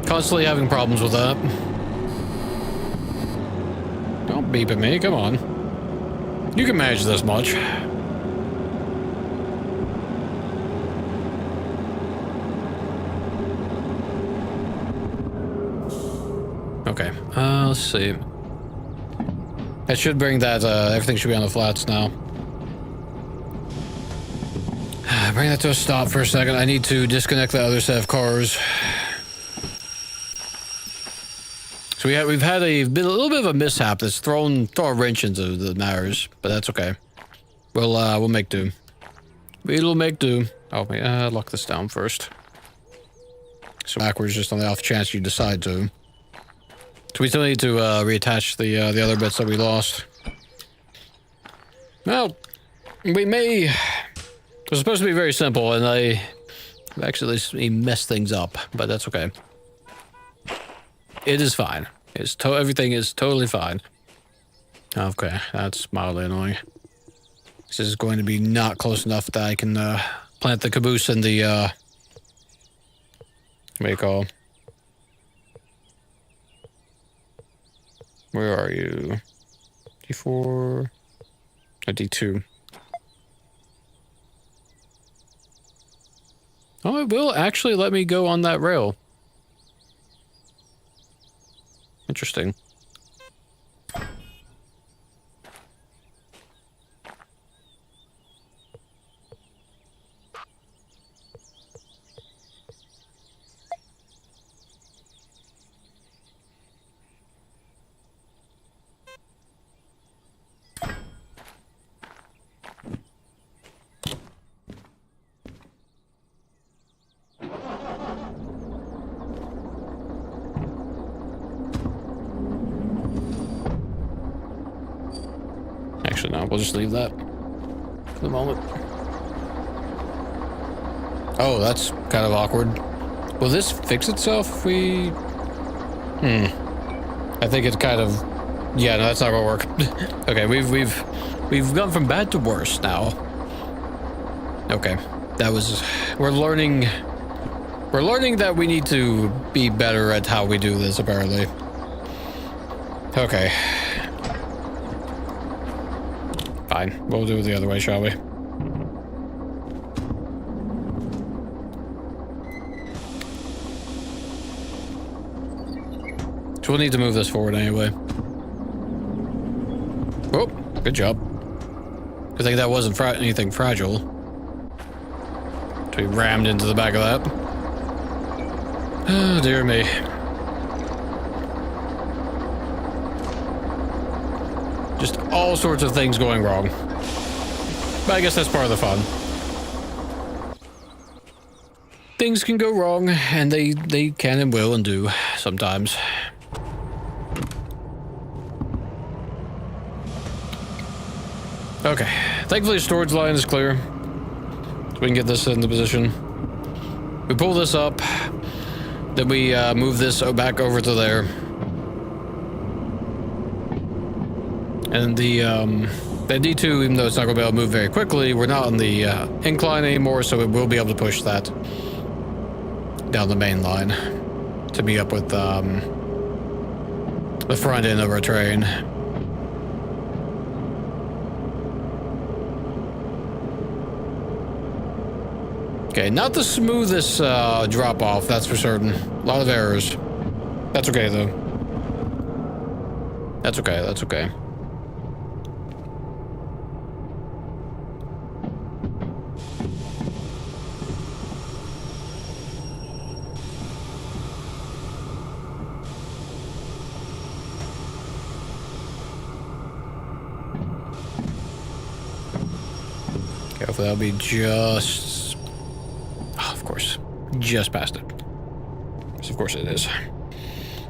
A: Constantly having problems with that. Don't beep at me, come on. You can manage this much. Okay, let's see. That should bring that, everything should be on the flats now. Bring that to a stop for a second. I need to disconnect the other set of cars. So we've had a little bit of a mishap that's thrown a wrench into the matters, but that's okay. We'll make do. We'll make do. Oh, wait, lock this down first. So backwards, just on the off chance you decide to. So we still need to reattach the other bits that we lost. Well, we may. It was supposed to be very simple, and I actually messed things up, but that's okay. It is fine. Everything is totally fine. Okay, that's mildly annoying. This is going to be not close enough that I can plant the caboose in the what do you call? Where are you? D4 or D2? Oh, it will actually let me go on that rail. Interesting. Actually, no, we'll just leave that for the moment. Oh, that's kind of awkward. Will this fix itself if we... I think it's kind of... Yeah, no, that's not gonna work. Okay, we've gone from bad to worse now. Okay, that was... We're learning that we need to be better at how we do this, apparently. Okay. Fine, we'll do it the other way, shall we? So we'll need to move this forward anyway. Oh, good job. I think that wasn't anything fragile. So we rammed into the back of that. Oh, dear me. Just all sorts of things going wrong. But I guess that's part of the fun. Things can go wrong, and they can and will and do sometimes. Okay, thankfully the storage line is clear. So we can get this into position. We pull this up, then we move this back over to there. And the D2, even though it's not going to be able to move very quickly, we're not on the incline anymore, so it will be able to push that down the main line to be up with the front end of our train. Okay, not the smoothest drop off, that's for certain. A lot of errors. That's okay, though. That's okay, that's okay. Okay, hopefully that'll be just... Oh, of course. Just past it. Yes, of course it is.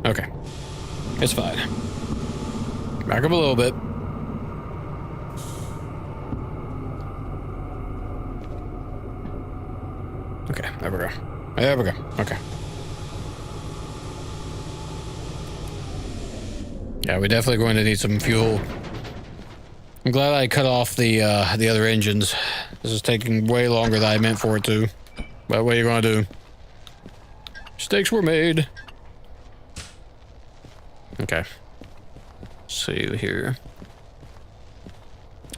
A: Okay. It's fine. Back up a little bit. Okay, there we go. There we go. Okay. Yeah, we're definitely going to need some fuel. I'm glad I cut off the other engines. This is taking way longer than I meant for it to. But what are you gonna do? Mistakes were made. Okay. See you here.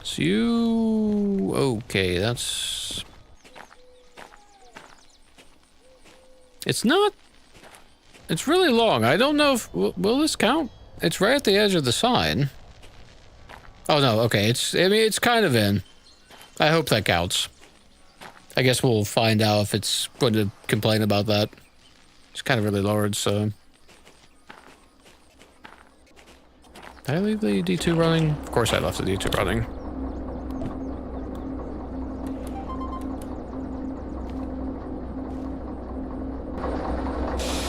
A: So you... Okay, that's... It's not... It's really long. I don't know if... Will this count? It's right at the edge of the sign. Oh, no, okay. I mean, it's kind of in. I hope that counts. I guess we'll find out if it's going to complain about that. It's kind of really large, so... Did I leave the D2 running? Of course I left the D2 running.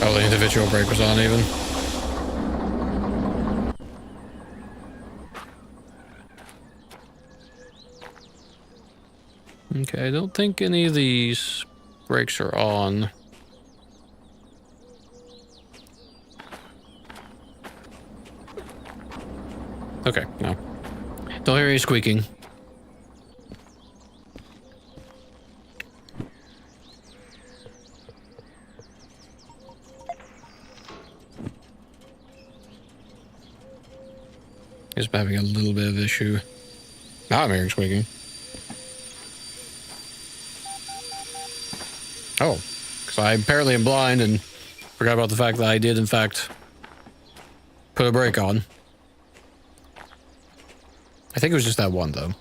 A: Oh, the individual brake was on even. Okay, I don't think any of these brakes are on. Okay, no. Don't hear any squeaking. Just having a little bit of issue. Now I'm hearing squeaking. Oh, because I apparently am blind and forgot about the fact that I did, in fact, put a brake on. I think it was just that one, though.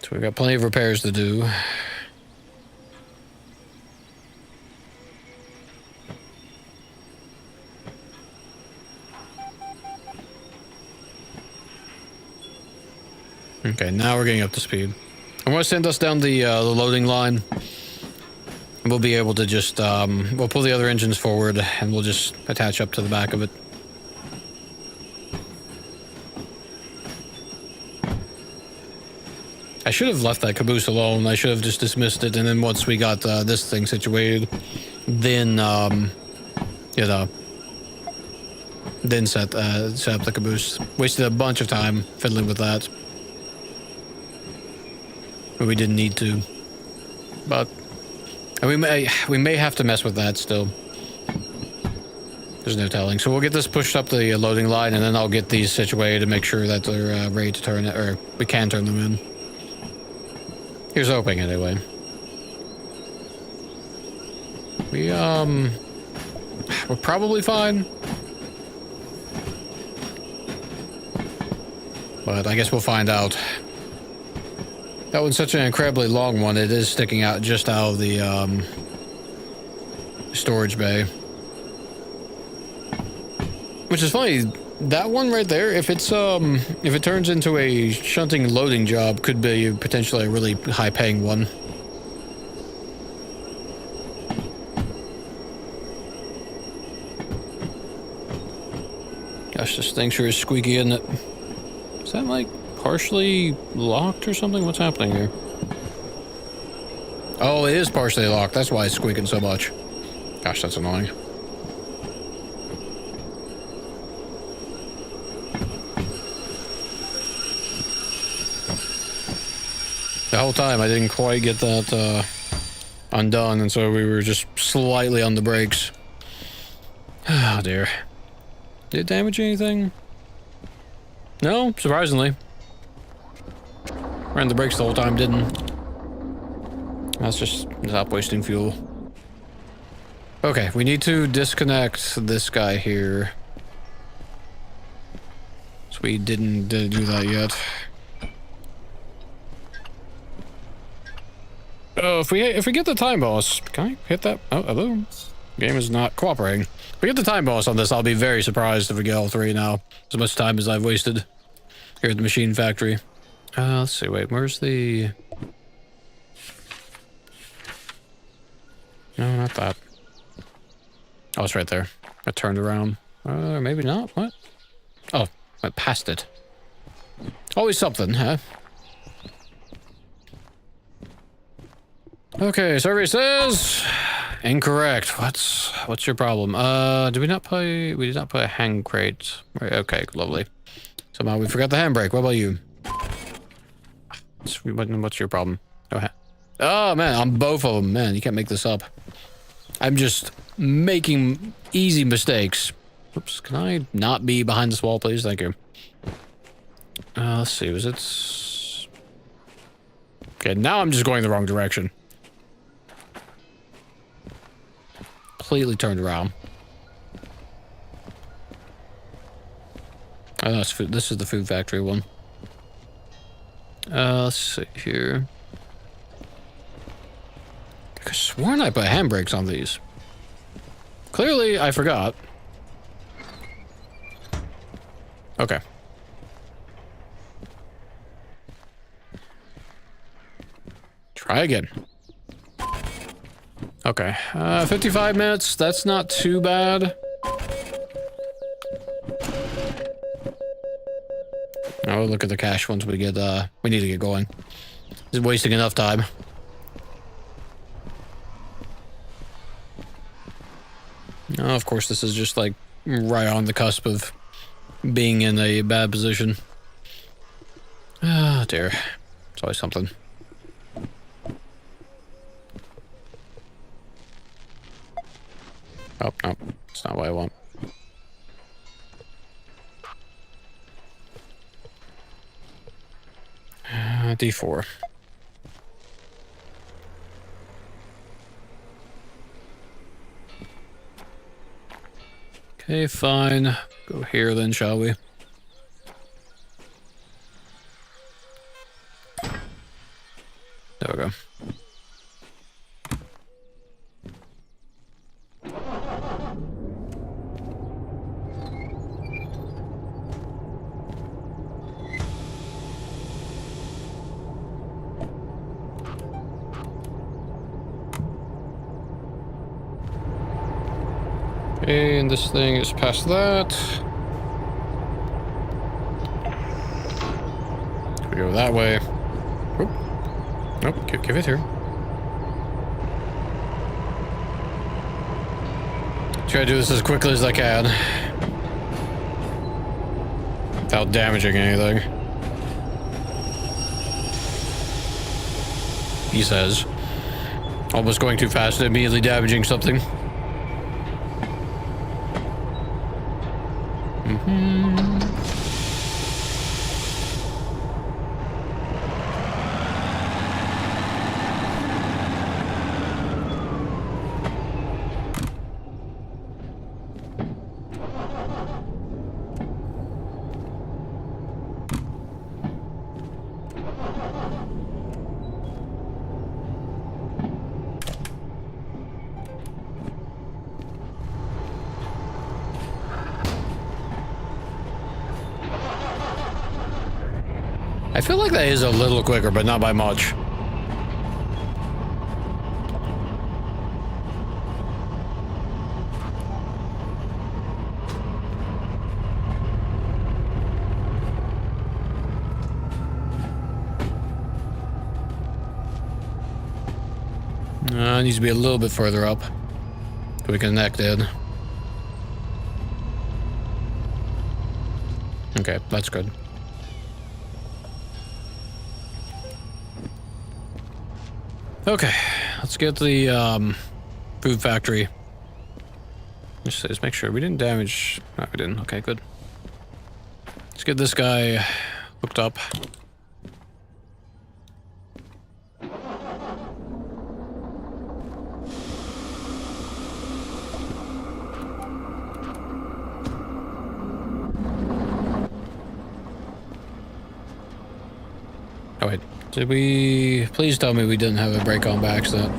A: So we've got plenty of repairs to do. Okay, now we're getting up to speed. I'm going to send us down the loading line. We'll be able to just, we'll pull the other engines forward and we'll just attach up to the back of it. I should have left that caboose alone. I should have just dismissed it, and then once we got this thing situated, then, you know, then set up the caboose. Wasted a bunch of time fiddling with that. But we didn't need to. But we may have to mess with that still. There's no telling. So we'll get this pushed up the loading line, and then I'll get these situated to make sure that they're ready to turn it, or we can turn them in. Here's hoping, anyway. We're probably fine. But I guess we'll find out. That one's such an incredibly long one, it is sticking out just out of the, storage bay. Which is funny, that one right there, if it turns into a shunting loading job, could be potentially a really high-paying one. Gosh, this thing sure is squeaky, isn't it? Is that, like, partially locked or something? What's happening here? Oh, it is partially locked. That's why it's squeaking so much. Gosh, that's annoying. The whole time I didn't quite get that undone, and so we were just slightly on the brakes. Oh dear. Did it damage anything? No, surprisingly. Ran the brakes the whole time, didn't. That's just stop wasting fuel. Okay, we need to disconnect this guy here. So we didn't do that yet. Oh, if we get the time boss, can I hit that? Oh, hello. Game is not cooperating. If we get the time boss on this, I'll be very surprised if we get all three now. As much time as I've wasted here at the machine factory. Let's see, wait, where's the... No, not that. Oh, it's right there. I turned around. Maybe not. What? Oh, went past it. Always something, huh? Okay, survey says... Incorrect. What's your problem? Did we not play... We did not play a hand crate. Right, okay, lovely. Somehow we forgot the handbrake. What about you? What's your problem? Oh, man, on both of them. Man, you can't make this up. I'm just making easy mistakes. Oops, can I not be behind this wall, please? Thank you. Let's see, was it... Okay, now I'm just going the wrong direction. Completely turned around. Oh, that's food. This is the food factory one. Let's see here. I could have sworn I put handbrakes on these. Clearly, I forgot. Okay. Try again. Okay. 55 minutes. That's not too bad. Oh, look at the cash once we get, we need to get going. This is wasting enough time. Oh, of course, this is just, like, right on the cusp of being in a bad position. Ah, dear. It's always something. Oh, no. It's not what I want. D4. Okay, fine. Go here then, shall we? There we go. Okay, and this thing is past that. We go that way. Oop. Nope, give it here. Try to do this as quickly as I can. Without damaging anything. He says. Almost going too fast and immediately damaging something. I feel like that is a little quicker, but not by much. It needs to be a little bit further up so we can connect in. Okay, that's good. Okay, let's get the food factory. Let's make sure we didn't damage. No, we didn't. Okay, good. Let's get this guy hooked up. Oh wait, did we... Please tell me we didn't have a break on by accident.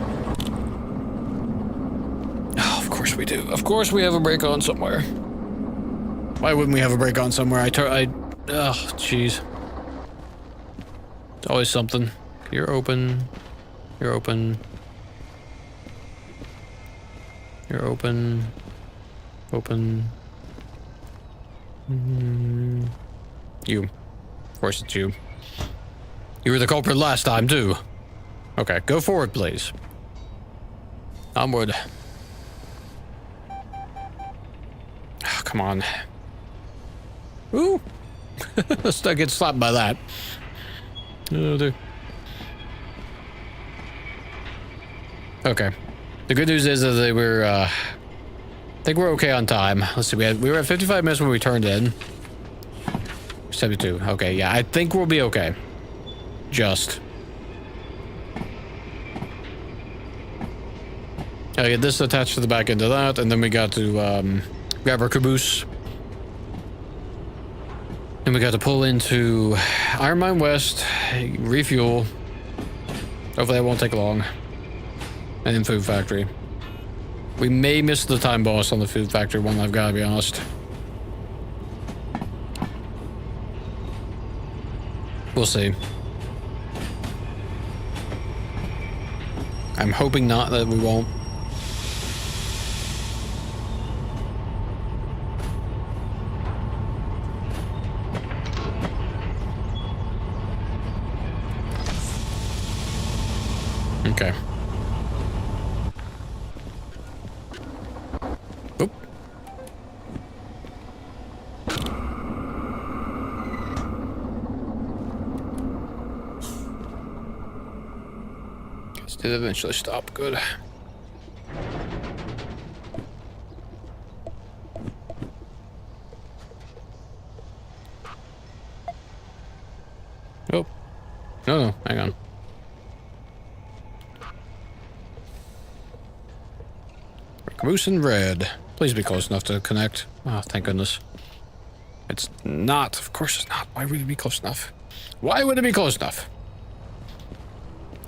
A: Oh, of course we do. Of course we have a break on somewhere. Why wouldn't we have a break on somewhere? Oh, jeez. It's always something. You're open. You're open. You're open. Open. You. Of course it's you. You were the culprit last time, too. Okay, go forward, please. Onward. Oh, come on. Ooh! Let's not get slapped by that. Oh, dear. Okay. The good news is that they were, I think we're okay on time. Let's see, we were at 55 minutes when we turned in. 72. Okay, yeah, I think we'll be okay. Just. I get this attached to the back end of that, and then we got to grab our caboose. And we got to pull into Iron Mine West, refuel. Hopefully that won't take long. And then Food Factory. We may miss the time boss on the Food Factory one, I've got to be honest. We'll see. I'm hoping not that we won't. Okay. Oop. Did eventually stop. Good. Oh. No, hang on. Caboose in red. Please be close enough to connect. Oh, thank goodness. It's not. Of course it's not. Why would it be close enough? Why would it be close enough?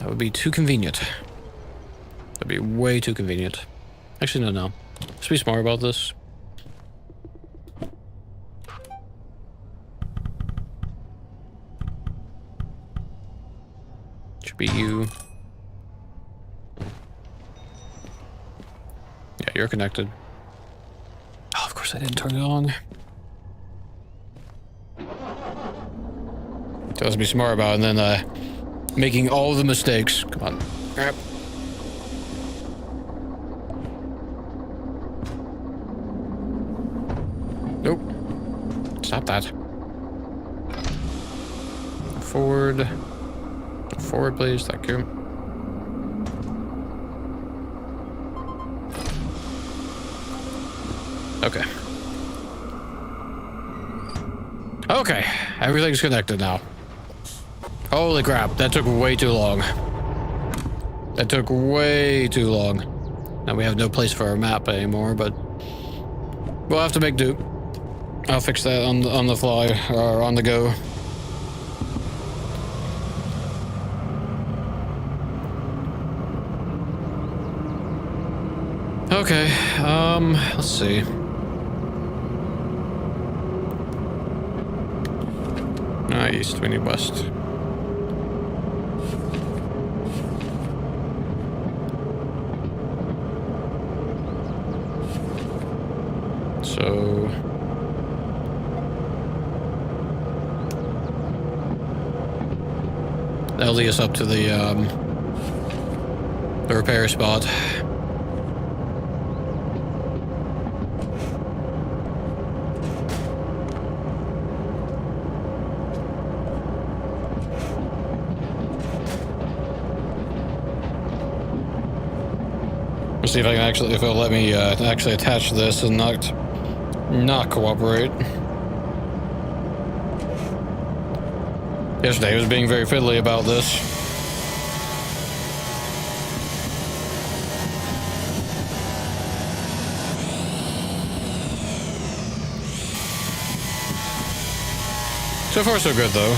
A: That would be too convenient. That'd be way too convenient. Actually, no. Let's be smart about this. Should be you. Yeah, you're connected. Oh, of course I didn't turn it on. So let's be smart about it, and then making all the mistakes. Come on. Crap. Nope. Stop that. Forward. Forward, please. Thank you. Okay. Okay. Everything's connected now. Holy crap. That took way too long. That took way too long. Now we have no place for our map anymore, but we'll have to make do. I'll fix that on the fly, or on the go. Okay, let's see. East, we need west. So... that'll lead us up to the repair spot. Let's see if I can actually, if it'll let me actually attach this and not cooperate. Yesterday he was being very fiddly about this. So far so good though.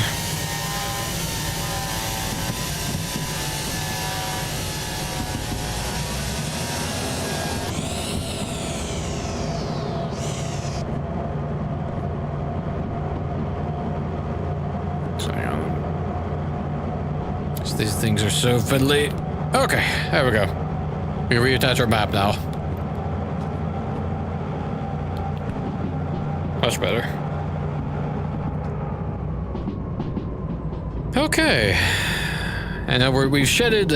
A: These things are so fiddly. Okay, there we go. We can reattach our map now. Much better. Okay. And now we've shedded,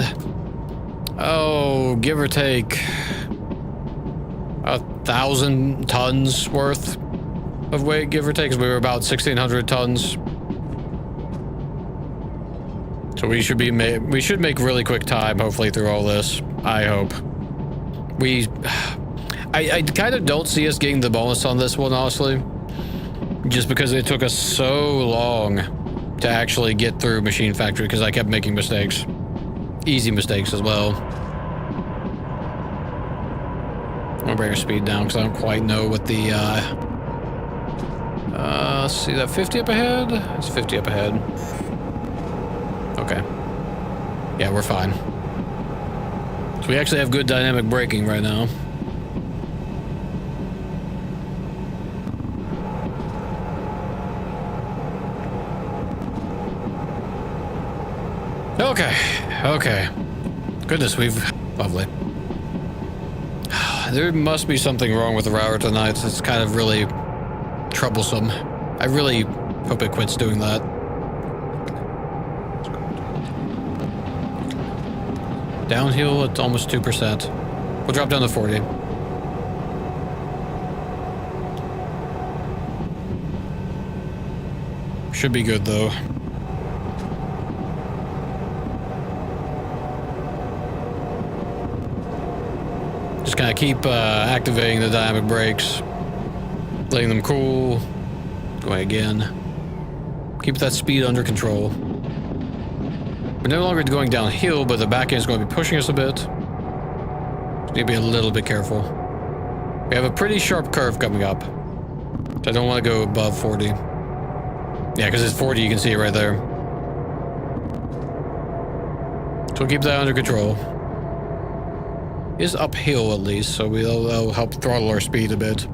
A: oh, give or take 1,000 tons worth of weight, give or take, because we were about 1,600 tons. So we should make really quick time, hopefully, through all this. I hope. I kind of don't see us getting the bonus on this one, honestly. Just because it took us so long to actually get through Machine Factory, because I kept making mistakes. Easy mistakes as well. I'm gonna bring our speed down, because I don't quite know what the, let's see, that 50 up ahead? It's 50 up ahead. Okay. Yeah, we're fine. So we actually have good dynamic braking right now. Okay. Okay. Goodness, lovely. There must be something wrong with the router tonight. It's kind of really troublesome. I really hope it quits doing that. Downhill at almost 2%. We'll drop down to 40. Should be good though. Just kind of keep activating the dynamic brakes, letting them cool. Going again. Keep that speed under control. We're no longer going downhill, but the back end is going to be pushing us a bit. So need to be a little bit careful. We have a pretty sharp curve coming up. So I don't want to go above 40. Yeah, because it's 40, you can see it right there. So we'll keep that under control. It is uphill at least, so that'll help throttle our speed a bit.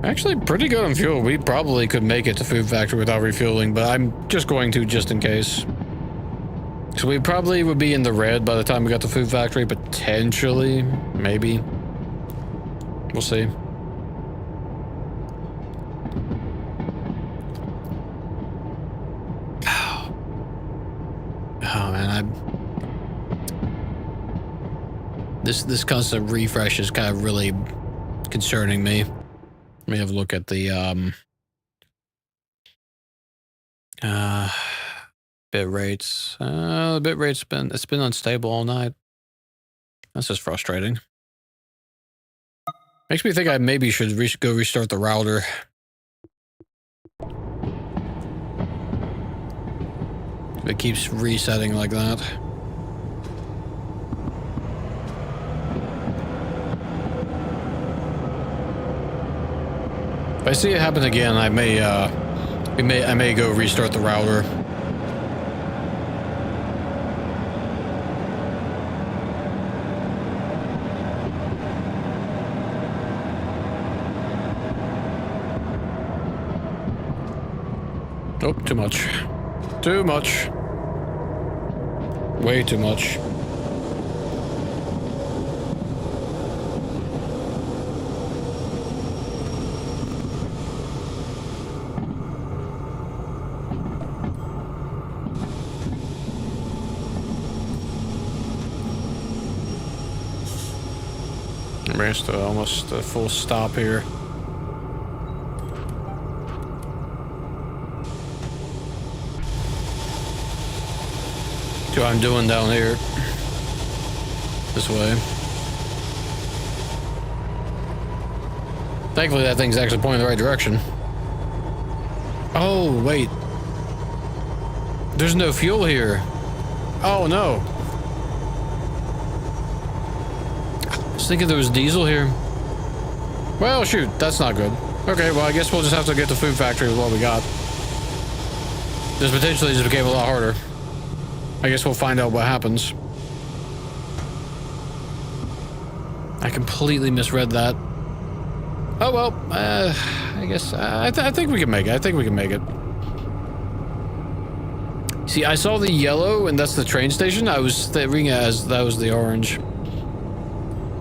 A: Actually, pretty good on fuel. We probably could make it to Food Factory without refueling, but I'm just going to just in case. So we probably would be in the red by the time we got to Food Factory, potentially, maybe. We'll see. Oh man, this constant refresh is kind of really concerning me. Let me have a look at the bit rates. The bit rate's been unstable all night. That's just frustrating. Makes me think I maybe should go restart the router. It keeps resetting like that. If I see it happen again, I may go restart the router. Oh, too much. Too much. Way too much. Bring us to almost a full stop here. See what I'm doing down here. This way. Thankfully that thing's actually pointing in the right direction. Oh, wait. There's no fuel here. Oh, no. I was thinking there was diesel here. Well, shoot, that's not good. Okay, well, I guess we'll just have to get the food factory with what we got. This potentially just became a lot harder. I guess we'll find out what happens. I completely misread that. Oh, well, I guess, I think we can make it. I think we can make it. See, I saw the yellow, and that's the train station. I was thinking as that was the orange.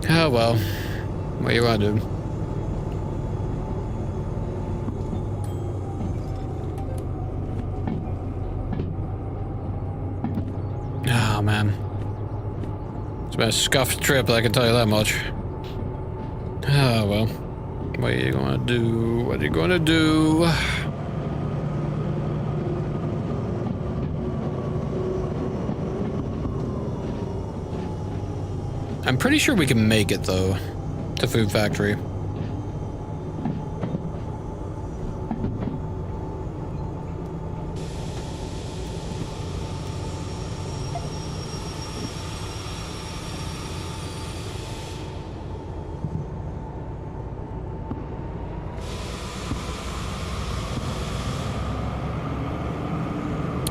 A: Oh, well. What do you want to do? Oh, man. It's been a scuffed trip, I can tell you that much. Oh, well. What are you gonna do? What are you gonna do? I'm pretty sure we can make it, though, to Food Factory.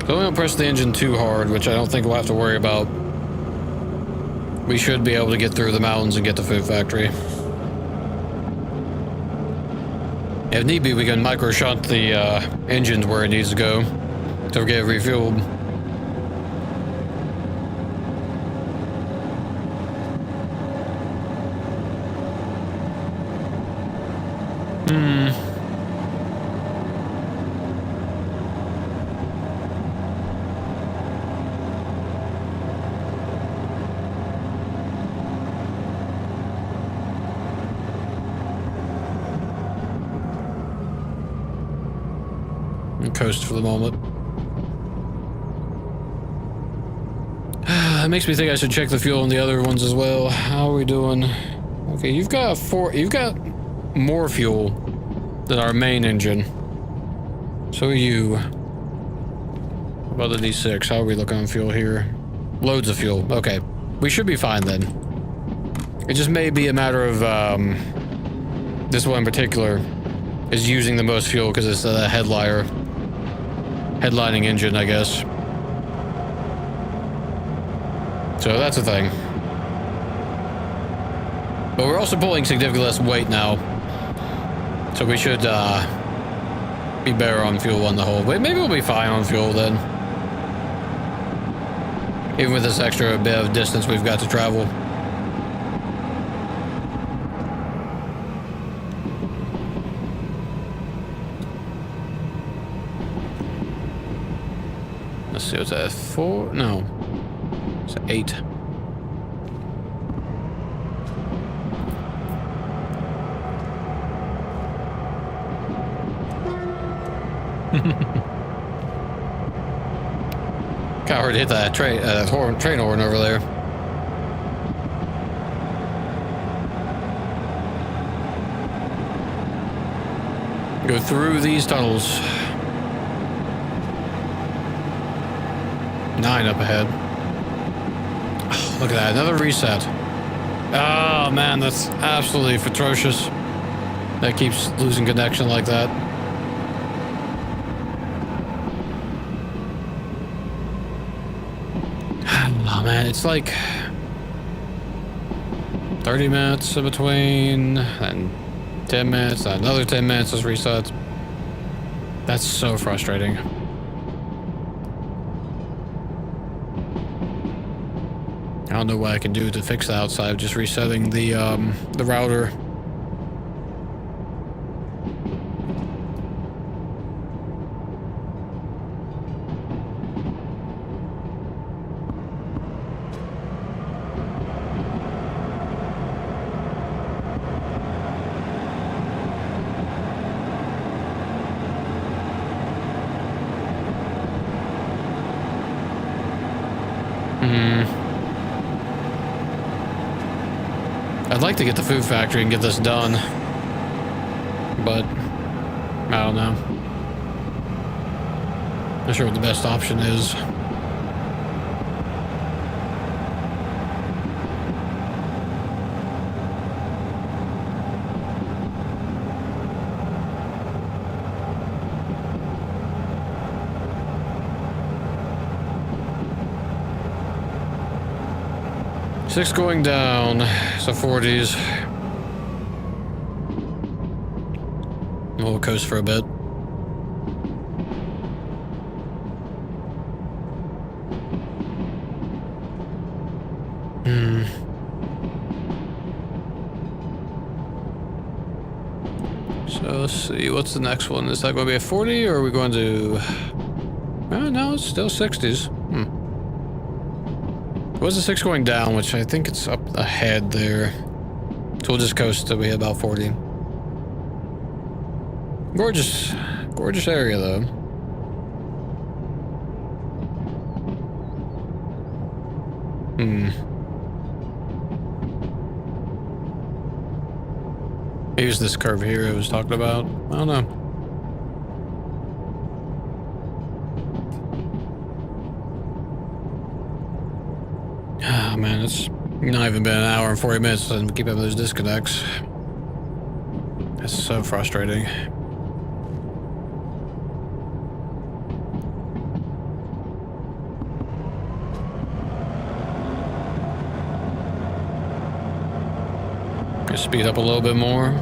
A: So we don't press the engine too hard, which I don't think we'll have to worry about. We should be able to get through the mountains and get to Food Factory. If need be, we can micro shunt the engines where it needs to go to get refueled. Coast for the moment. That makes me think I should check the fuel on the other ones as well. How are we doing? Okay, you've got more fuel than our main engine. So are you. What about the D6? How are we looking on fuel here? Loads of fuel. Okay. We should be fine then. It just may be a matter of this one in particular is using the most fuel because it's a headlining engine, I guess. So that's a thing. But we're also pulling significantly less weight now. So we should be better on fuel on the whole. But maybe we'll be fine on fuel then. Even with this extra bit of distance we've got to travel. Let's see, what's that? 4? No. It's 8. Kinda hard to hit that train horn over there. Go through these tunnels. 9 up ahead. Oh, look at that, another reset. Oh man, that's absolutely atrocious. That keeps losing connection like that. Oh man, it's like 30 minutes in between, and 10 minutes, and another 10 minutes is reset. That's so frustrating. I don't know what I can do to fix that outside of just resetting the router. I'd like to get the food factory and get this done, but I don't know. Not sure what the best option is. Six going down, so 40s. We'll coast for a bit. So let's see, what's the next one? Is that going to be a 40 or are we going to... Oh, no, it's still 60s. Was the 6 going down, which I think it's up ahead there. So we'll just coast till we hit about 40. Gorgeous, gorgeous area though. Here's this curve here I was talking about. I don't know. Oh man, it's not even been an hour and 40 minutes and keep having those disconnects. That's so frustrating. Just speed up a little bit more.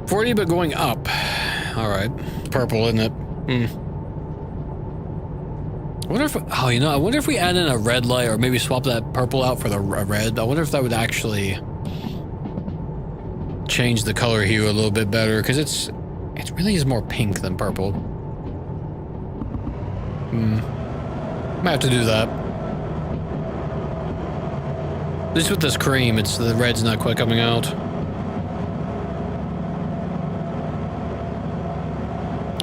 A: 40, but going up. All right, purple, isn't it? I wonder if, oh, you know, I wonder if we add in a red light or maybe swap that purple out for the red. I wonder if that would actually change the color hue a little bit better, because it really is more pink than purple. Might have to do that. At least with this cream, the red's not quite coming out.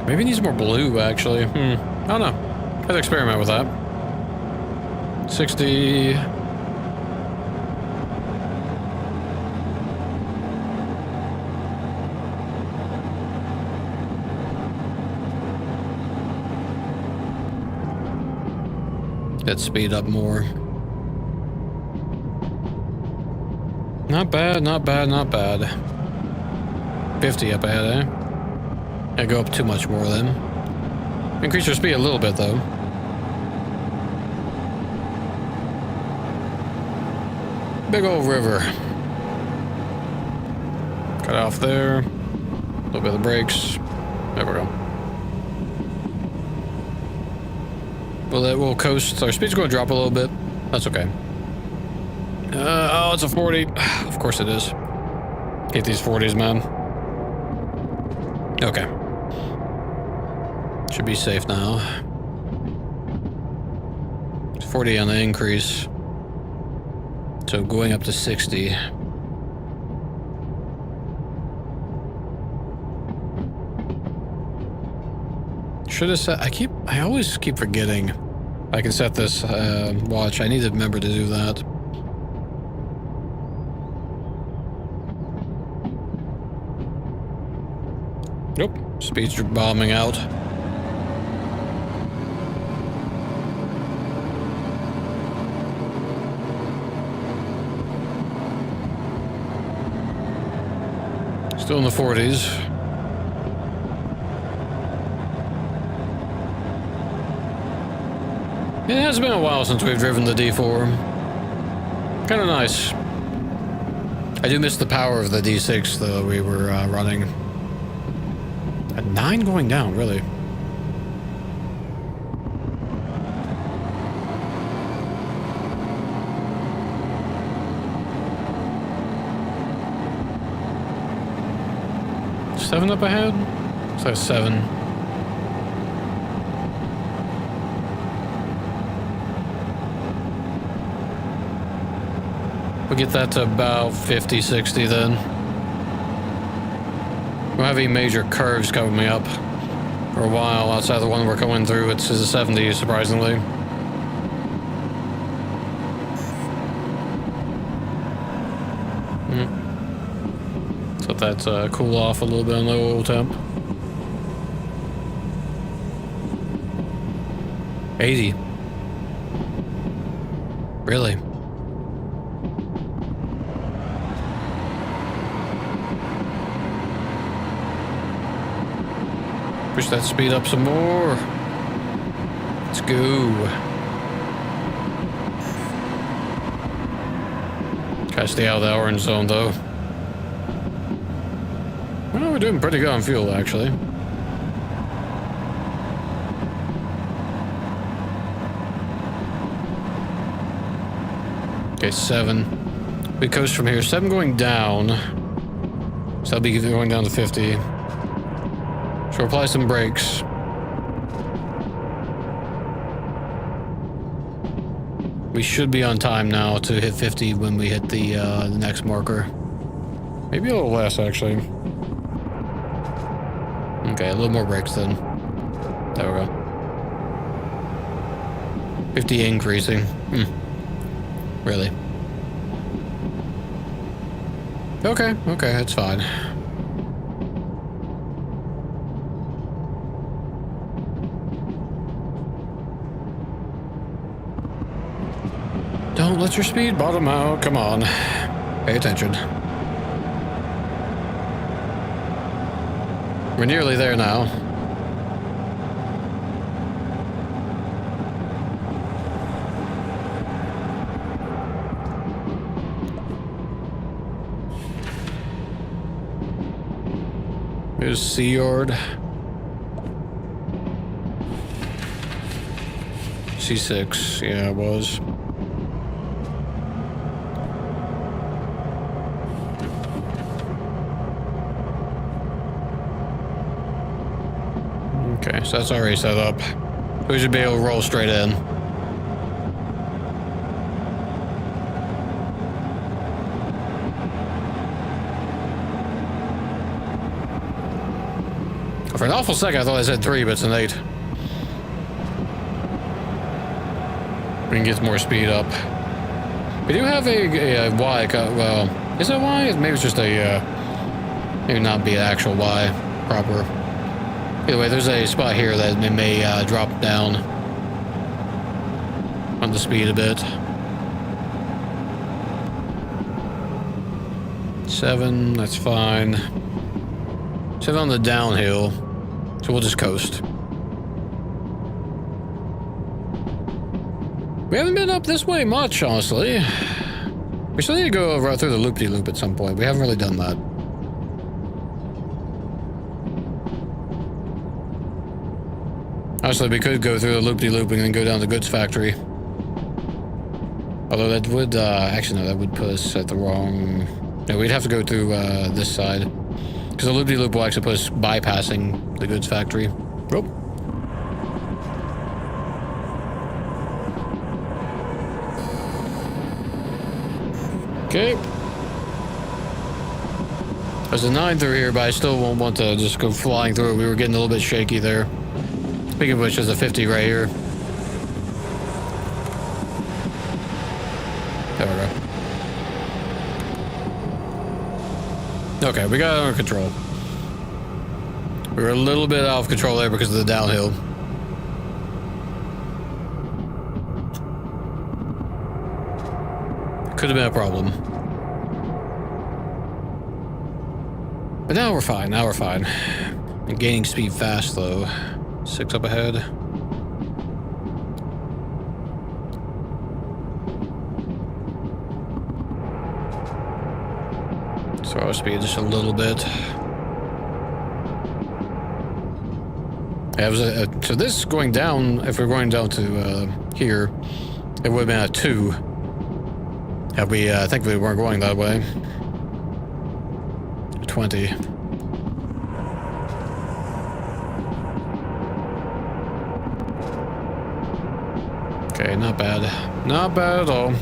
A: Maybe it needs more blue, actually. I don't know. Let's experiment with that. 60. Let's speed up more. Not bad, not bad, not bad. 50 up ahead, eh? I go up too much more then. Increase your speed a little bit though. Big old river. Cut off there. A little bit of the brakes. There we go. We'll coast. Our speed's going to drop a little bit. That's okay. Oh, it's a 40. Of course it is. Hate these 40s, man. Okay. Should be safe now. It's 40 on the increase. So going up to 60. Should have set, I always keep forgetting I can set this watch. I need to remember to do that. Nope, speeds are bombing out. Still in the 40s. It has been a while since we've driven the D4. Kind of nice. I do miss the power of the D6 though we were running. At 9 going down, really. Seven up ahead? So 7. We'll get that to about 50, 60 then. We're having major curves coming up for a while. Outside the one we're going through, it's the 70s, surprisingly. let that cool off a little bit on low oil temp. 80. Really? Push that speed up some more. Let's go. Try to stay out of the orange zone though. Well, we're doing pretty good on fuel actually. Okay, 7. We coast from here. 7 going down. So that'll be going down to 50. So apply some brakes. We should be on time now to hit 50 when we hit the next marker. Maybe a little less, actually. Okay, a little more brakes then. There we go. 50 increasing. Really? Okay, that's fine. Don't let your speed bottom out. Come on. Pay attention. We're nearly there now. Here's Sea Yard. C6, yeah, it was. Okay, so that's already set up. We should be able to roll straight in. For an awful second, I thought I said 3, but it's an 8. We can get more speed up. We do have a Y. Well, is that Y? Maybe it's just a. Maybe not be an actual Y proper. Either way, there's a spot here that it may drop down on the speed a bit. 7, that's fine. 7 on the downhill, so we'll just coast. We haven't been up this way much, honestly. We still need to go right through the loop-de-loop at some point. We haven't really done that. Honestly, we could go through the loop-de-loop and then go down to Goods Factory. Although that would, actually no, that would put us at the wrong... No, we'd have to go through this side. Because the loop-de-loop will actually put us bypassing the Goods Factory. Oh. Okay. There's a 9 through here, but I still won't want to just go flying through it. We were getting a little bit shaky there. Speaking of which, there's a 50 right here. There we go. Okay, we got it under control. We were a little bit out of control there because of the downhill. Could have been a problem. But now we're fine, now we're fine. And gaining speed fast though. 6 up ahead. Throw our speed just a little bit. Yeah, so this going down, if we're going down to here, it would have been a 2. Had we, I think we weren't going that way. 20. Okay, not bad. Not bad at all.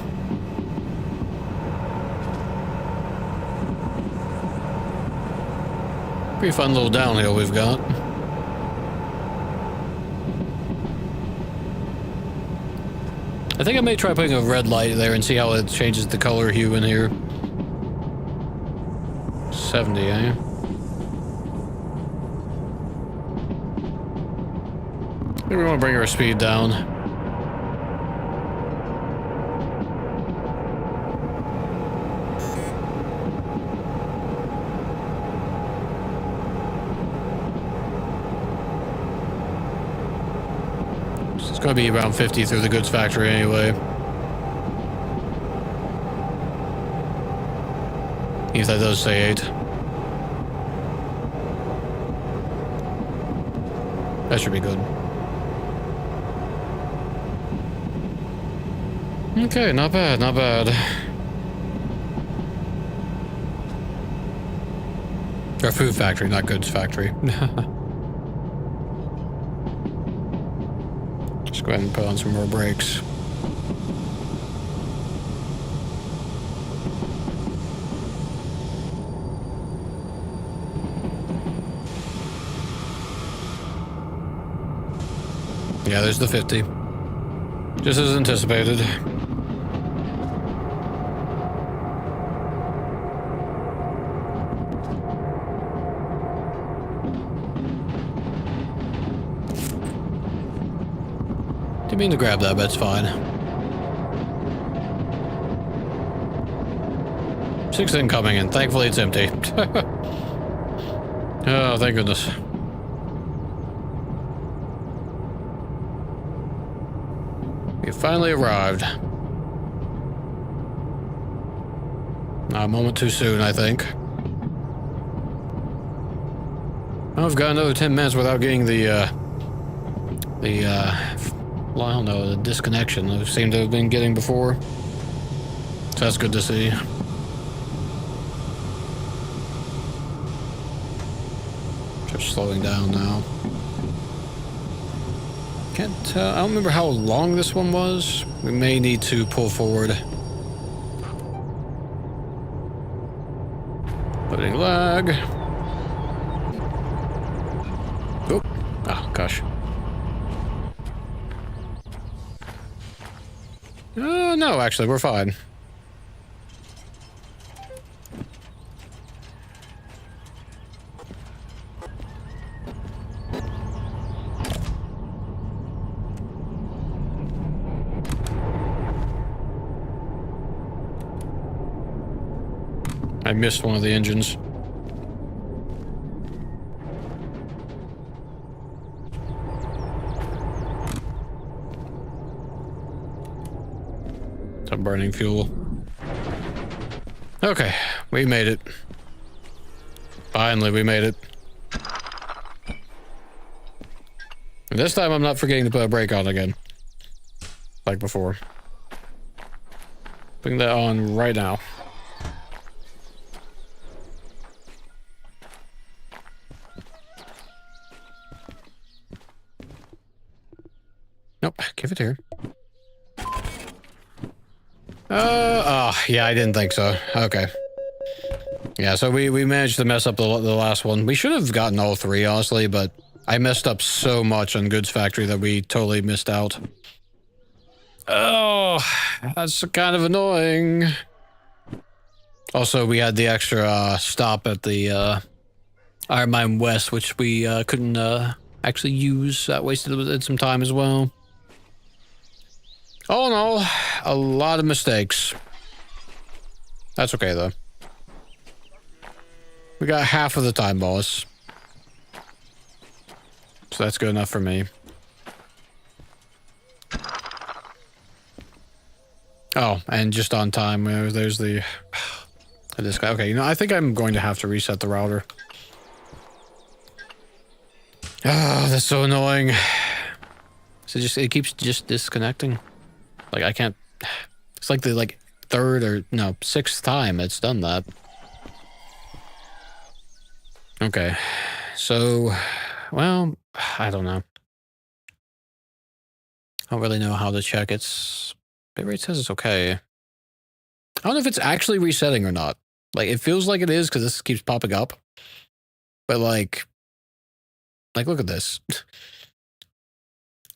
A: Pretty fun little downhill we've got. I think I may try putting a red light there and see how it changes the color hue in here. 70, eh? Maybe we want to bring our speed down. So it's going to be around 50 through the goods factory anyway. If that does say 8. That should be good. Okay, not bad, not bad. Our food factory, not goods factory. Just go ahead and put on some more brakes. Yeah, there's the 50. Just as anticipated. Didn't mean to grab that, but it's fine. 6 incoming, and thankfully it's empty. Oh, thank goodness. We finally arrived. A moment too soon, I think. I've got another 10 minutes without getting well, I don't know, the disconnection I seem to have been getting before. So that's good to see. Just slowing down now. Can't tell. I don't remember how long this one was. We may need to pull forward. Loading lag. Oh, gosh. No, actually, we're fine. I missed one of the engines. Some burning fuel. Okay, we made it. Finally, we made it. And this time I'm not forgetting to put a brake on again. Like before. Putting that on right now. Nope, give it here. Yeah, I didn't think so. Okay. Yeah, so we managed to mess up the last one. We should have gotten all 3, honestly, but I messed up so much on Goods Factory that we totally missed out. Oh, that's kind of annoying. Also, we had the extra stop at the Iron Mine West, which we couldn't actually use. That wasted some time as well. All in all, a lot of mistakes. That's okay, though. We got half of the time, boss. So that's good enough for me. Oh, and just on time, there's the... this guy. Okay, you know, I think I'm going to have to reset the router. Oh, that's so annoying. So it keeps just disconnecting. Like, I can't... It's like the, 3rd or, no, 6th time it's done that. Okay. So, well, I don't know. I don't really know how to check its... Bitrate says it's okay. I don't know if it's actually resetting or not. Like, it feels like it is because this keeps popping up. But, like, look at this.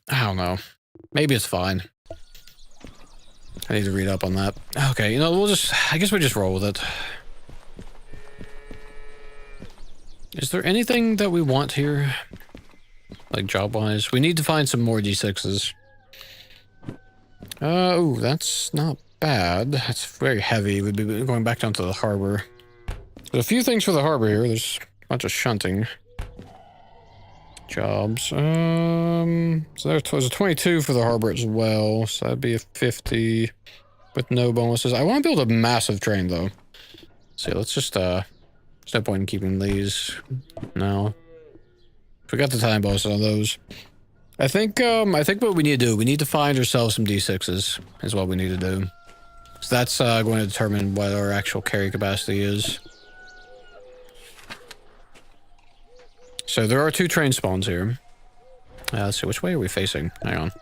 A: I don't know. Maybe it's fine. I need to read up on that. Okay, you know, I guess we'll just roll with it. Is there anything that we want here? Like job-wise? We need to find some more D6s. Oh, that's not bad. That's very heavy. We'd be going back down to the harbor. There's a few things for the harbor here. There's a bunch of shunting jobs. So there was a 22 for the harbor as well. So that'd be a 50 with no bonuses. I want to build a massive train though. So let's just there's no point in keeping these. No. Forgot the time bonuses on those. I think what we need to do, we need to find ourselves some D6s is what we need to do. So that's going to determine what our actual carry capacity is. So there are 2 train spawns here. Let's see, which way are we facing? Hang on.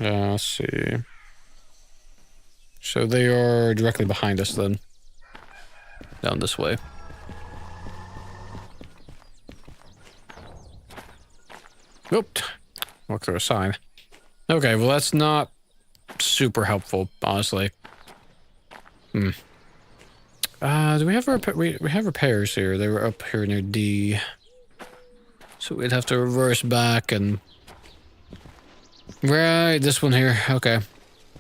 A: Let's see. So they are directly behind us then. Down this way. Oop. Walk through a sign. Okay, well that's not super helpful, honestly. Do we have we have repairs here? They were up here near D. So we'd have to reverse back and... Right, this one here. Okay.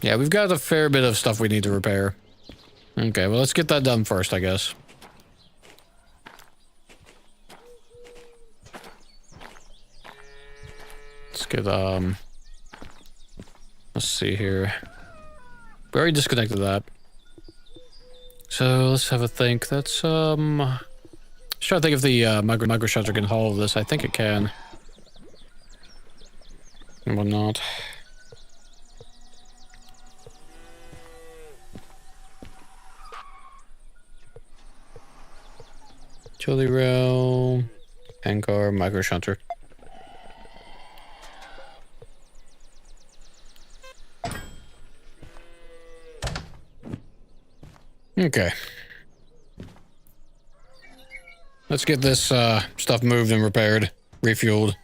A: Yeah, we've got a fair bit of stuff we need to repair. Okay, well let's get that done first, I guess. Let's get, let's see here. We already disconnected that. So, let's have a think. That's, let's try to think if the, micro shelter can haul this. I think it can. And whatnot. Chili rail, Anchor, micro shunter. Okay. Let's get this stuff moved and repaired, refueled.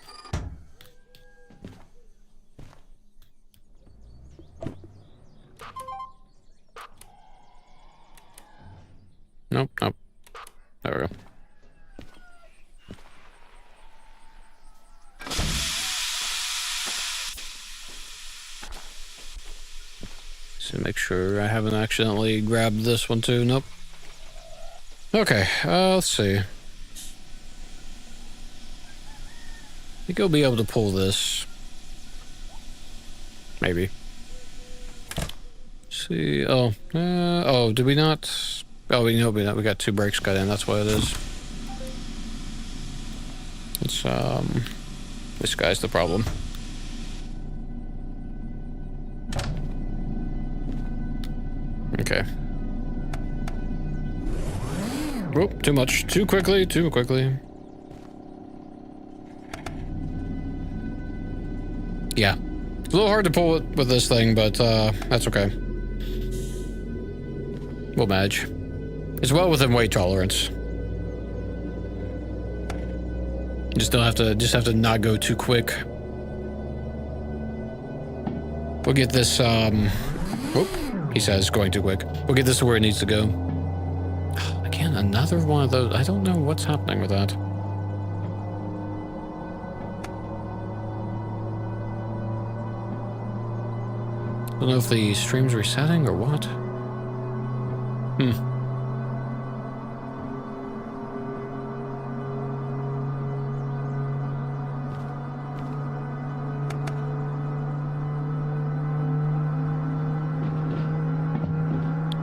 A: Nope, nope. There we go. So make sure I haven't accidentally grabbed this one too. Nope. Okay, let's see. I think I'll be able to pull this. Maybe. See, oh, did we not? Oh, we know we got 2 brakes cut in, that's what it is. It's, this guy's the problem. Okay. Whoop, too much. Too quickly, too quickly. Yeah. It's a little hard to pull it with this thing, but, that's okay. We'll manage. It's well within weight tolerance. You just have to not go too quick. We'll get this, whoop. He says going too quick. We'll get this to where it needs to go. Again, another one of those. I don't know what's happening with that. I don't know if the stream's resetting or what.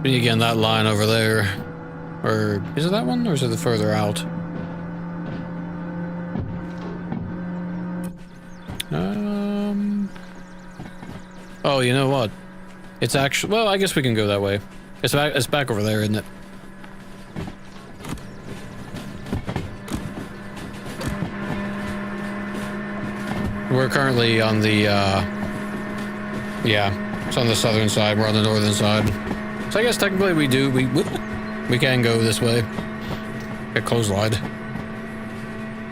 A: Again, that line over there. Or is it that one, or is it the further out? Oh, you know what? It's actually, well, I guess we can go that way. It's back over there, isn't it? We're currently on the, yeah, it's on the southern side, we're on the northern side. So I guess technically we can go this way. Get clotheslined.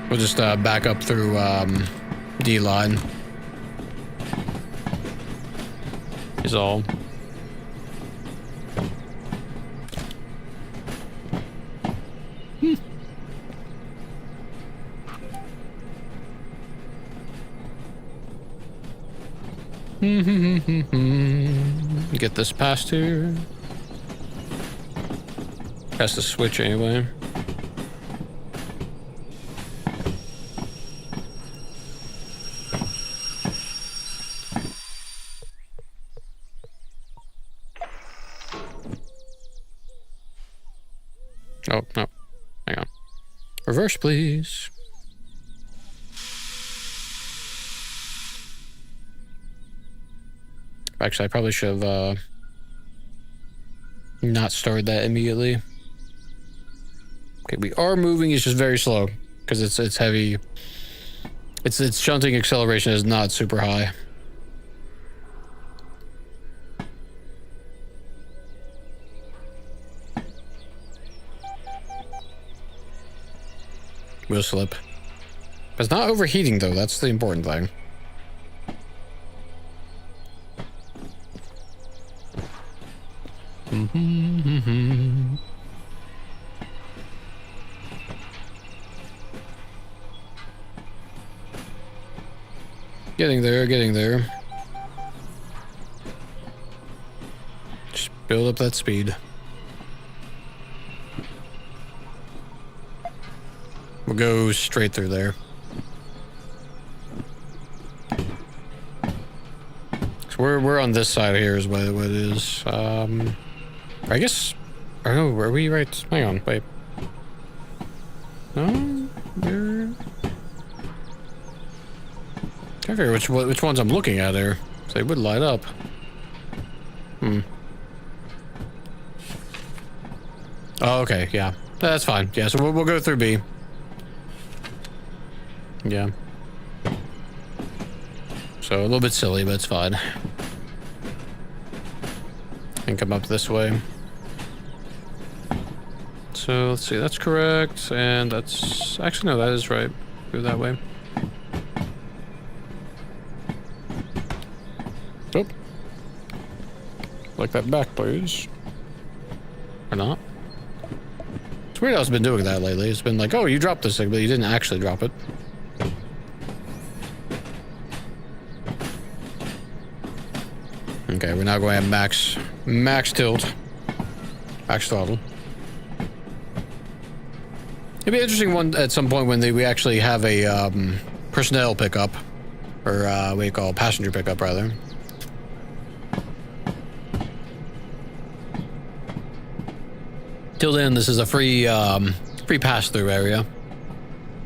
A: We'll just back up through D line. Is all. Get this past here. Press the switch anyway. Oh, no. Hang on. Reverse, please. Actually, I probably should have not started that immediately. Okay, we are moving. It's just very slow because it's heavy. Its shunting acceleration is not super high. Wheel slip. But it's not overheating though. That's the important thing. Getting there, getting there. Just build up that speed. We'll go straight through there. So we're on this side here is what it is. I guess. I don't know. Are we right? Hang on. Wait. No. We're. I can't figure which ones I'm looking at here. So they would light up. Oh, okay. Yeah. That's fine. Yeah. So we'll go through B. Yeah. So a little bit silly, but it's fine. And come up this way. So let's see, that's correct, and that's actually no, that is right. Go that way. Oh. Like that back, please. Or not. It's weird how it's been doing that lately. It's been like, oh, you dropped this thing, but you didn't actually drop it. Okay, we're now going to have max tilt. Max throttle. It'd be an interesting one at some point when we actually have a personnel pickup. Or what do you call it? Passenger pickup, rather. Till then, this is a free pass-through area.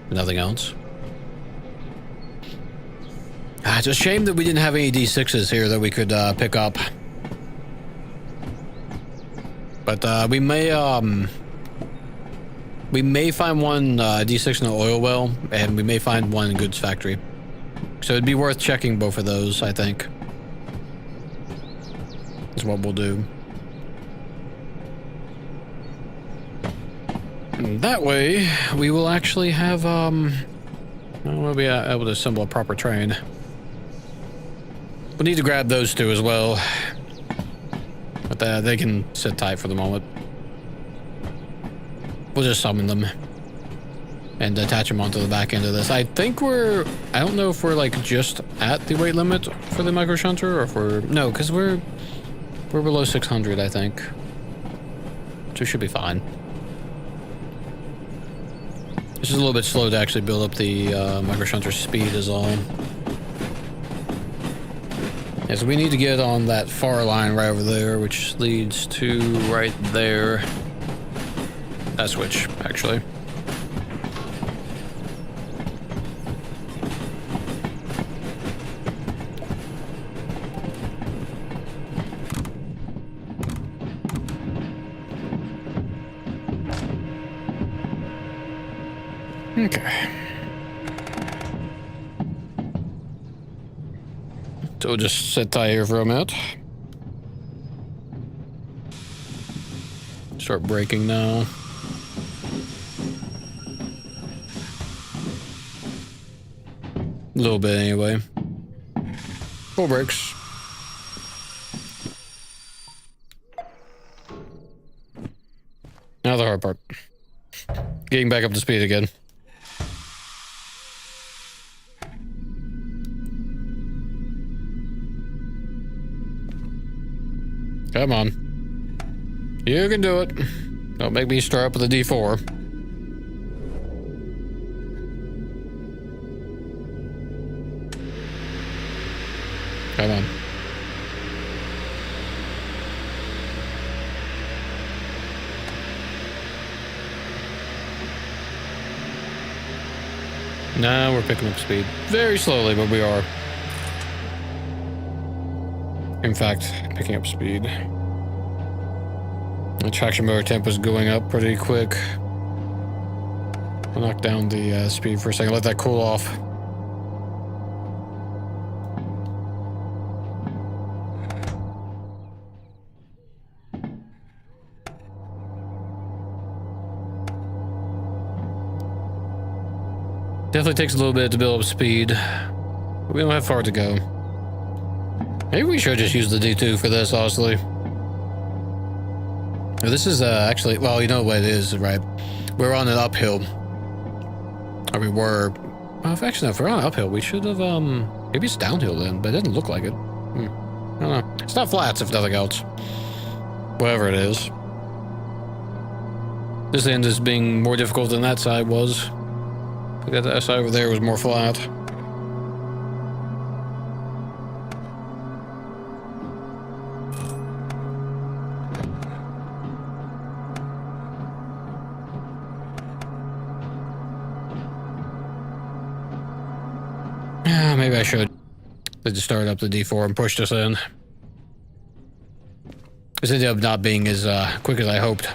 A: Nothing else. It's a shame that we didn't have any D6s here that we could pick up. But we may find one D6 in the oil well, and we may find one in goods factory. So it'd be worth checking both of those, I think. Is what we'll do. And that way, we will actually have we'll be able to assemble a proper train. We'll need to grab those two as well. But they can sit tight for the moment. We'll just summon them. And attach them onto the back end of this. I think I don't know if we're like just at the weight limit for the micro shunter or if we're, no, because we're below 600, I think. So we should be fine. This is a little bit slow to actually build up the micro shunter speed is all. Yeah, so we need to get on that far line right over there, which leads to right there. That switch, actually. Okay. So we'll just sit tight here for a minute. Start braking now. A little bit anyway. Full brakes. Now the hard part. Getting back up to speed again. Come on. You can do it. Don't make me start up with a D4. Come on. Now we're picking up speed. Very slowly, but we are. In fact, picking up speed. The traction motor temp is going up pretty quick. I'll knock down the speed for a second, let that cool off. Definitely takes a little bit to build up speed. We don't have far to go. Maybe we should just use the D2 for this, honestly. This is actually, well, you know what it is, right? We're on an uphill. Or we were. Well, actually, no, if we're on an uphill, we should have, maybe it's downhill then, but it didn't look like it. I don't know. It's not flats, if nothing else. Whatever it is. This end is being more difficult than that side was. That side over there was more flat. Maybe I should. They just started up the D4 and pushed us in. This ended up not being as quick as I hoped.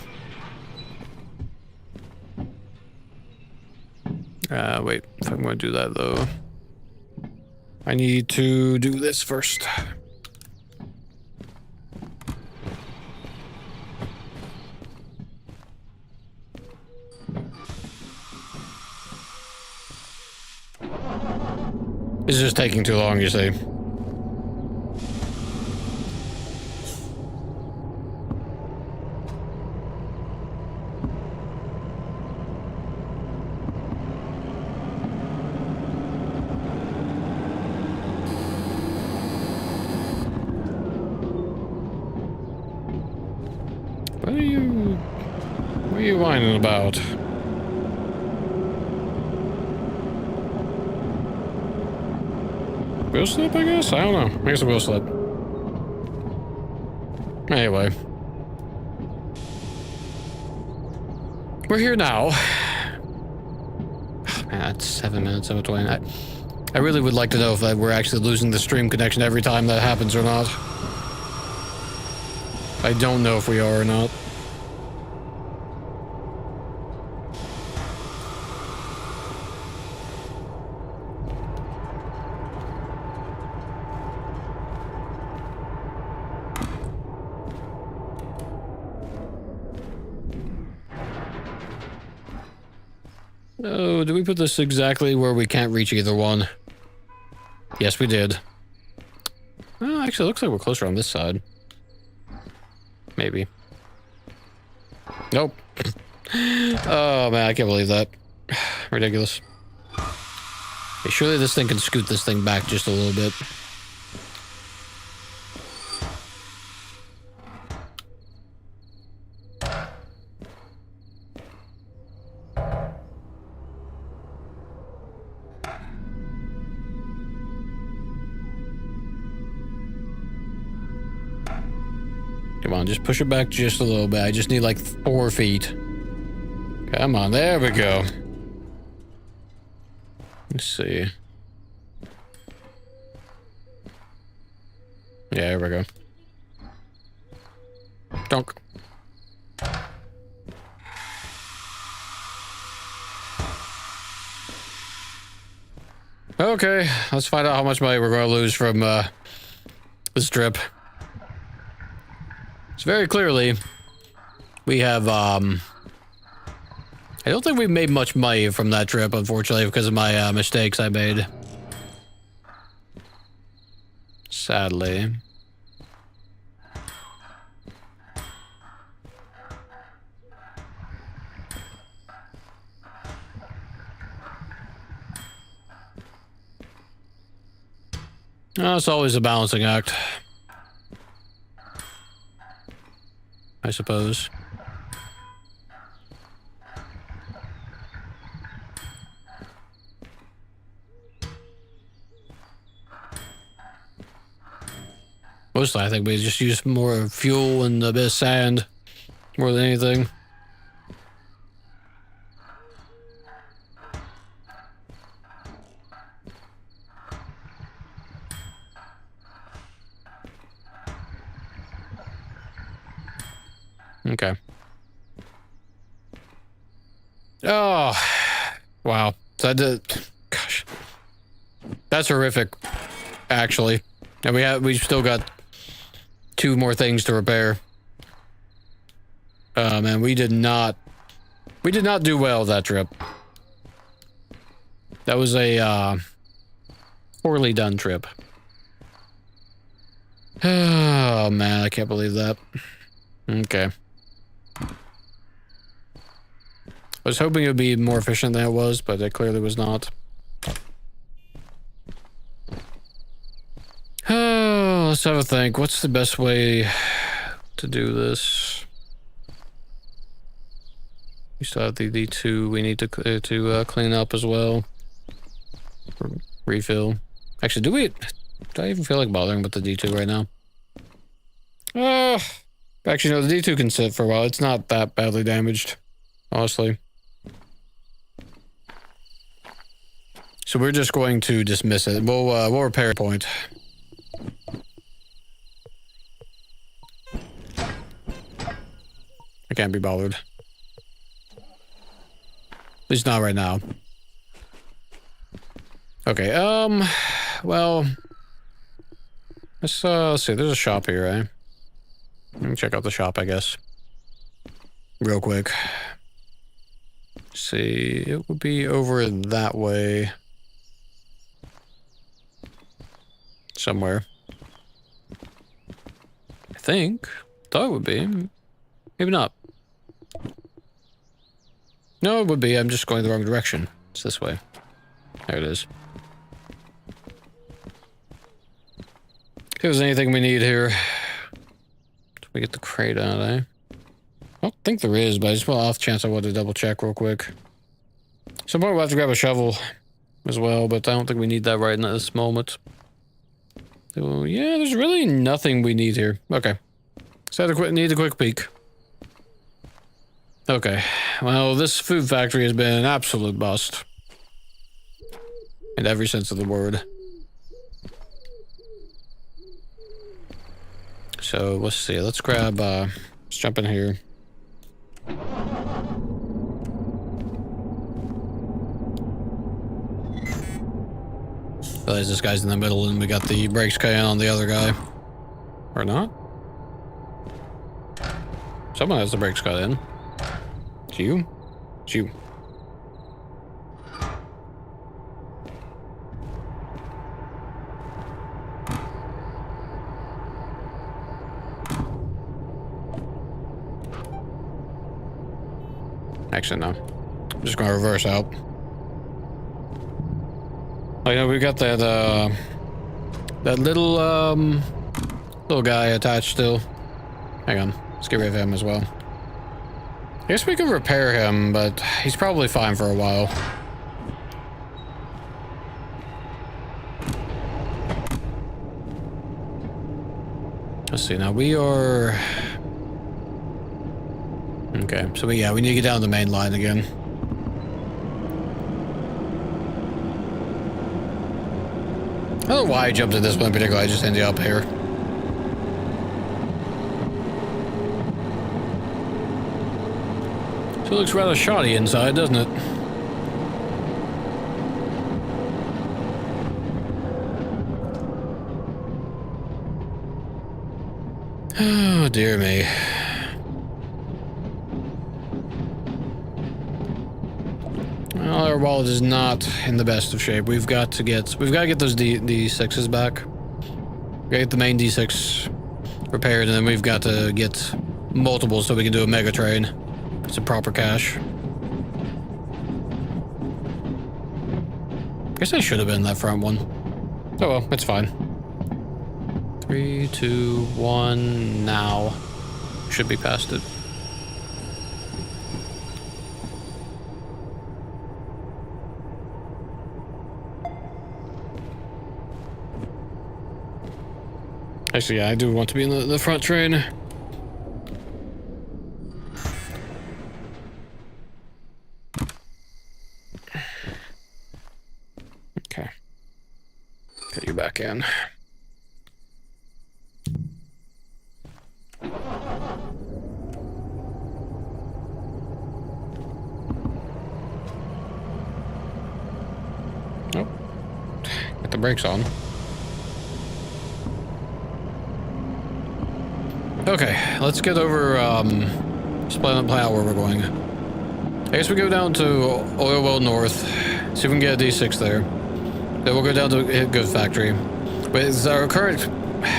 A: Wait, if I'm going to do that though, I need to do this first. It's just taking too long, you see. What are you whining about? Wheel slip, I guess? I don't know. I guess a wheel slip. Anyway. We're here now. Man, it's 7 minutes, 7:20. I really would like to know if we're actually losing the stream connection every time that happens or not. I don't know if we are or not. Oh, did we put this exactly where we can't reach either one? Yes, we did. Oh, actually, it looks like we're closer on this side. Maybe. Nope. Oh, man, I can't believe that. Ridiculous. Okay, surely this thing can scoot this thing back just a little bit. Come on, just push it back just a little bit. I just need like 4 feet. Come on, there we go. Let's see. Yeah, here we go. Donk. Okay, let's find out how much money we're going to lose from this trip. So very clearly, we have, I don't think we've made much money from that trip, unfortunately, because of my mistakes I made. Sadly. Oh, it's always a balancing act. I suppose. Mostly, I think we just use more fuel and a bit of sand more than anything. Okay. Oh, wow. Gosh. That's horrific, actually. And we've still got 2 more things to repair. Man, we did not do well that trip. That was a, poorly done trip. Oh, man, I can't believe that. Okay. I was hoping it would be more efficient than it was, but it clearly was not. Oh, let's have a think. What's the best way to do this? We still have the D2 we need to clean up as well. Refill. Actually, do I even feel like bothering with the D2 right now? Actually, no, the D2 can sit for a while. It's not that badly damaged, honestly. So we're just going to dismiss it. We'll repair a point. I can't be bothered. At least not right now. Okay, well... Let's see, there's a shop here, right? Let me check out the shop, I guess. Real quick. See, it would be over that way. Somewhere. I think. Thought it would be. Maybe not. No, it would be. I'm just going the wrong direction. It's this way. There it is. If there's anything we need here. Did we get the crate out, eh? I don't think there is, but I just want off chance I want to double check real quick. Some point we'll have to grab a shovel as well, but I don't think we need that right in this moment. So, yeah, there's really nothing we need here. Okay. So need a quick peek. Okay. Well, this food factory has been an absolute bust. In every sense of the word. So, let's see. Let's grab, let's jump in here. Realize this guy's in the middle and we got the brakes cut in on the other guy. Or not? Someone has the brakes cut in. It's you? It's you. Actually, no. I'm just gonna reverse out. Oh yeah, we got that that little guy attached still. Hang on, let's get rid of him as well. I guess we could repair him, but he's probably fine for a while. Let's see, now we are... Okay, so we need to get down the main line again. I don't know why I jumped at this one in particular, I just ended up here. So it looks rather shoddy inside, doesn't it? Oh, dear me. Well, our wallet is not in the best of shape. We've got to get those D6s back. We gotta get the main D6 repaired, and then we've got to get multiple so we can do a mega train. It's a proper cache. Guess I should have been that front one. Oh well, it's fine. 3, 2, 1, now. should be past it. Actually, yeah, I do want to be in the front train. Okay. Get you back in. Oh. Get the brakes on. Okay, let's get over, just plan out where we're going. I guess we go down to Oil Well North, see if we can get a D6 there. Then we'll go down to Good Factory. With our current,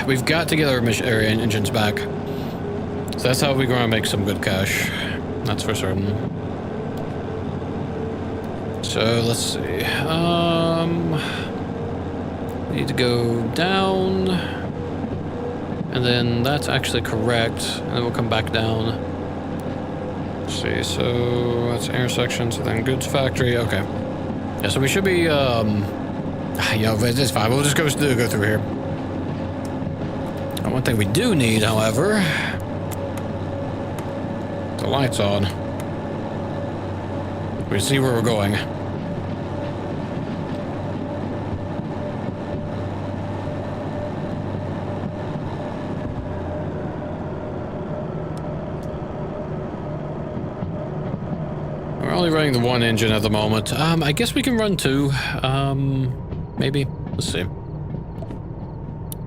A: we've got to get our engines back. So that's how we're going to make some good cash. That's for certain. So let's see. Need to go down. And then that's actually correct. And then we'll come back down. Let's see, so that's intersection, so then Goods Factory. Okay. Yeah, so we should be, yeah, it's fine. We'll just go through here. One thing we do need, however, the lights on. We see where we're going. We're only running the one engine at the moment. I guess we can run two. Maybe. Let's see.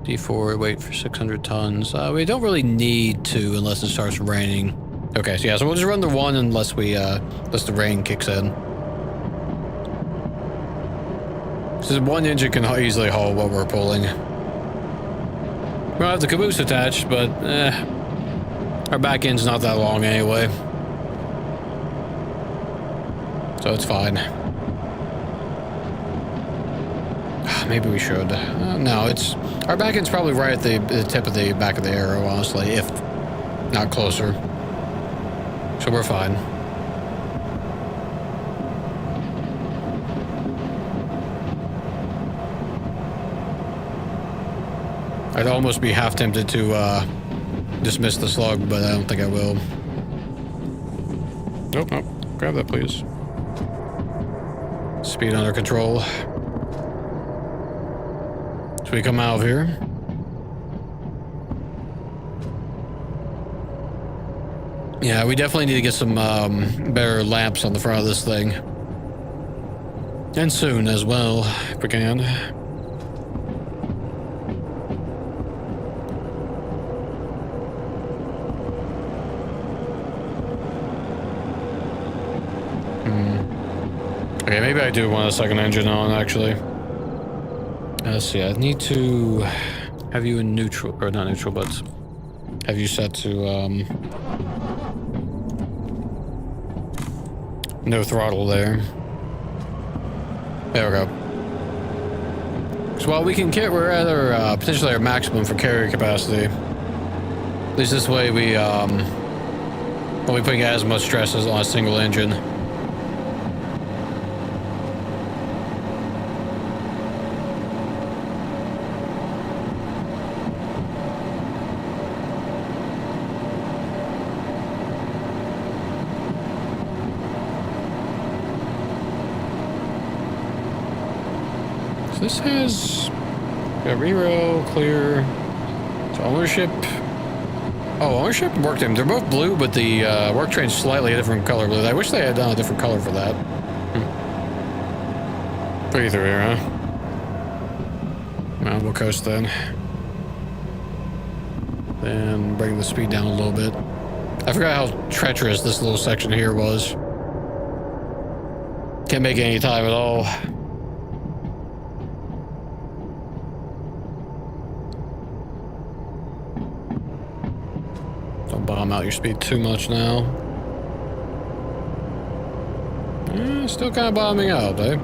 A: D4, wait for 600 tons. We don't really need to unless it starts raining. Okay, so yeah, so we'll just run the one unless the rain kicks in. So one engine can easily haul what we're pulling. We don't have the caboose attached, but our back end's not that long anyway. So it's fine. Maybe we should. No, our back end's probably right at the tip of the back of the arrow, honestly, if not closer. So we're fine. I'd almost be half tempted to dismiss the slug, but I don't think I will. Nope, nope. Grab that, please. Speed under control. So we come out of here. Yeah, we definitely need to get some better lamps on the front of this thing. And soon as well, if we can. Okay, maybe I do want a second engine on, actually. Let's see, I need to have you in neutral, or not neutral, but have you set to, no throttle there. There we go. So while we can we're at our, potentially our maximum for carrier capacity. At least this way we, won't be putting as much stress as on a single engine. This has a re-rail, clear, so ownership. Oh, ownership and work time. They're both blue, but the work train's slightly a different color blue. I wish they had done a different color for that. Put you through here, huh? Well, we'll coast then. Then bring the speed down a little bit. I forgot how treacherous this little section here was. Can't make any time at all. Bomb out your speed too much now. Still kind of bombing out, eh?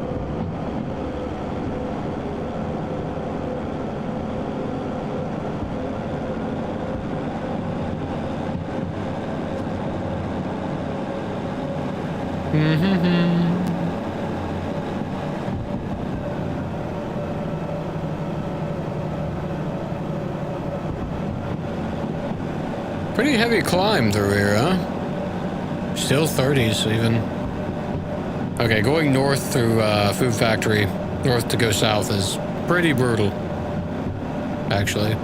A: Pretty heavy climb through here, huh? Still 30s, even. Okay, going north through Food Factory, north to go south is pretty brutal, actually.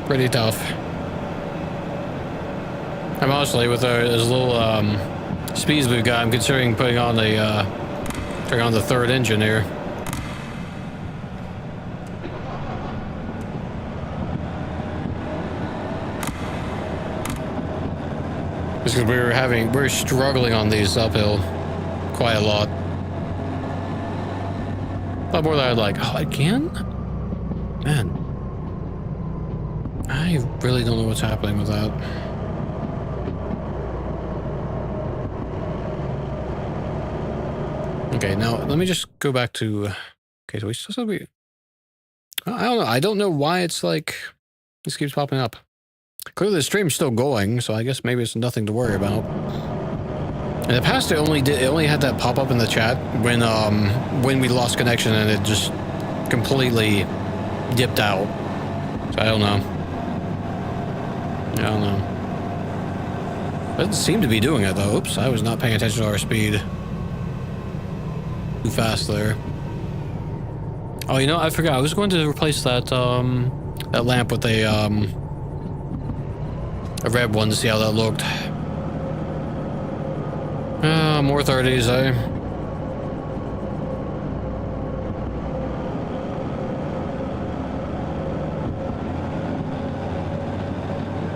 A: Pretty tough. I'm honestly, with as little speeds we've got, I'm considering putting on the third engine here. Just because we're struggling on these uphill quite a lot. A lot more than I'd like. Oh, again? Man. I really don't know what's happening with that. Okay, now let me just go back to... Okay, so we still be... I don't know. I don't know why it's like... This keeps popping up. Clearly the stream's still going, so I guess maybe it's nothing to worry about. In the past, it only had that pop up in the chat when we lost connection and it just completely dipped out. So I don't know. I don't know. It doesn't seem to be doing it though. Oops, I was not paying attention to our speed. Too fast there. Oh, you know, I forgot. I was going to replace that that lamp with a red one to see how that looked. More 30s, eh?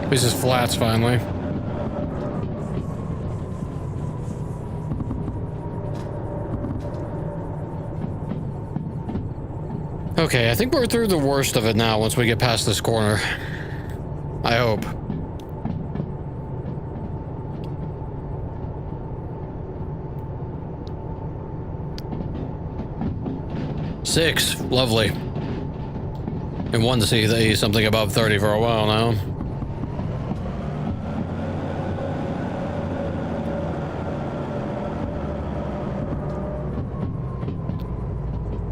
A: This is flats finally. Okay, I think we're through the worst of it now once we get past this corner. I hope. Six, lovely. And one to see something above 30 for a while now.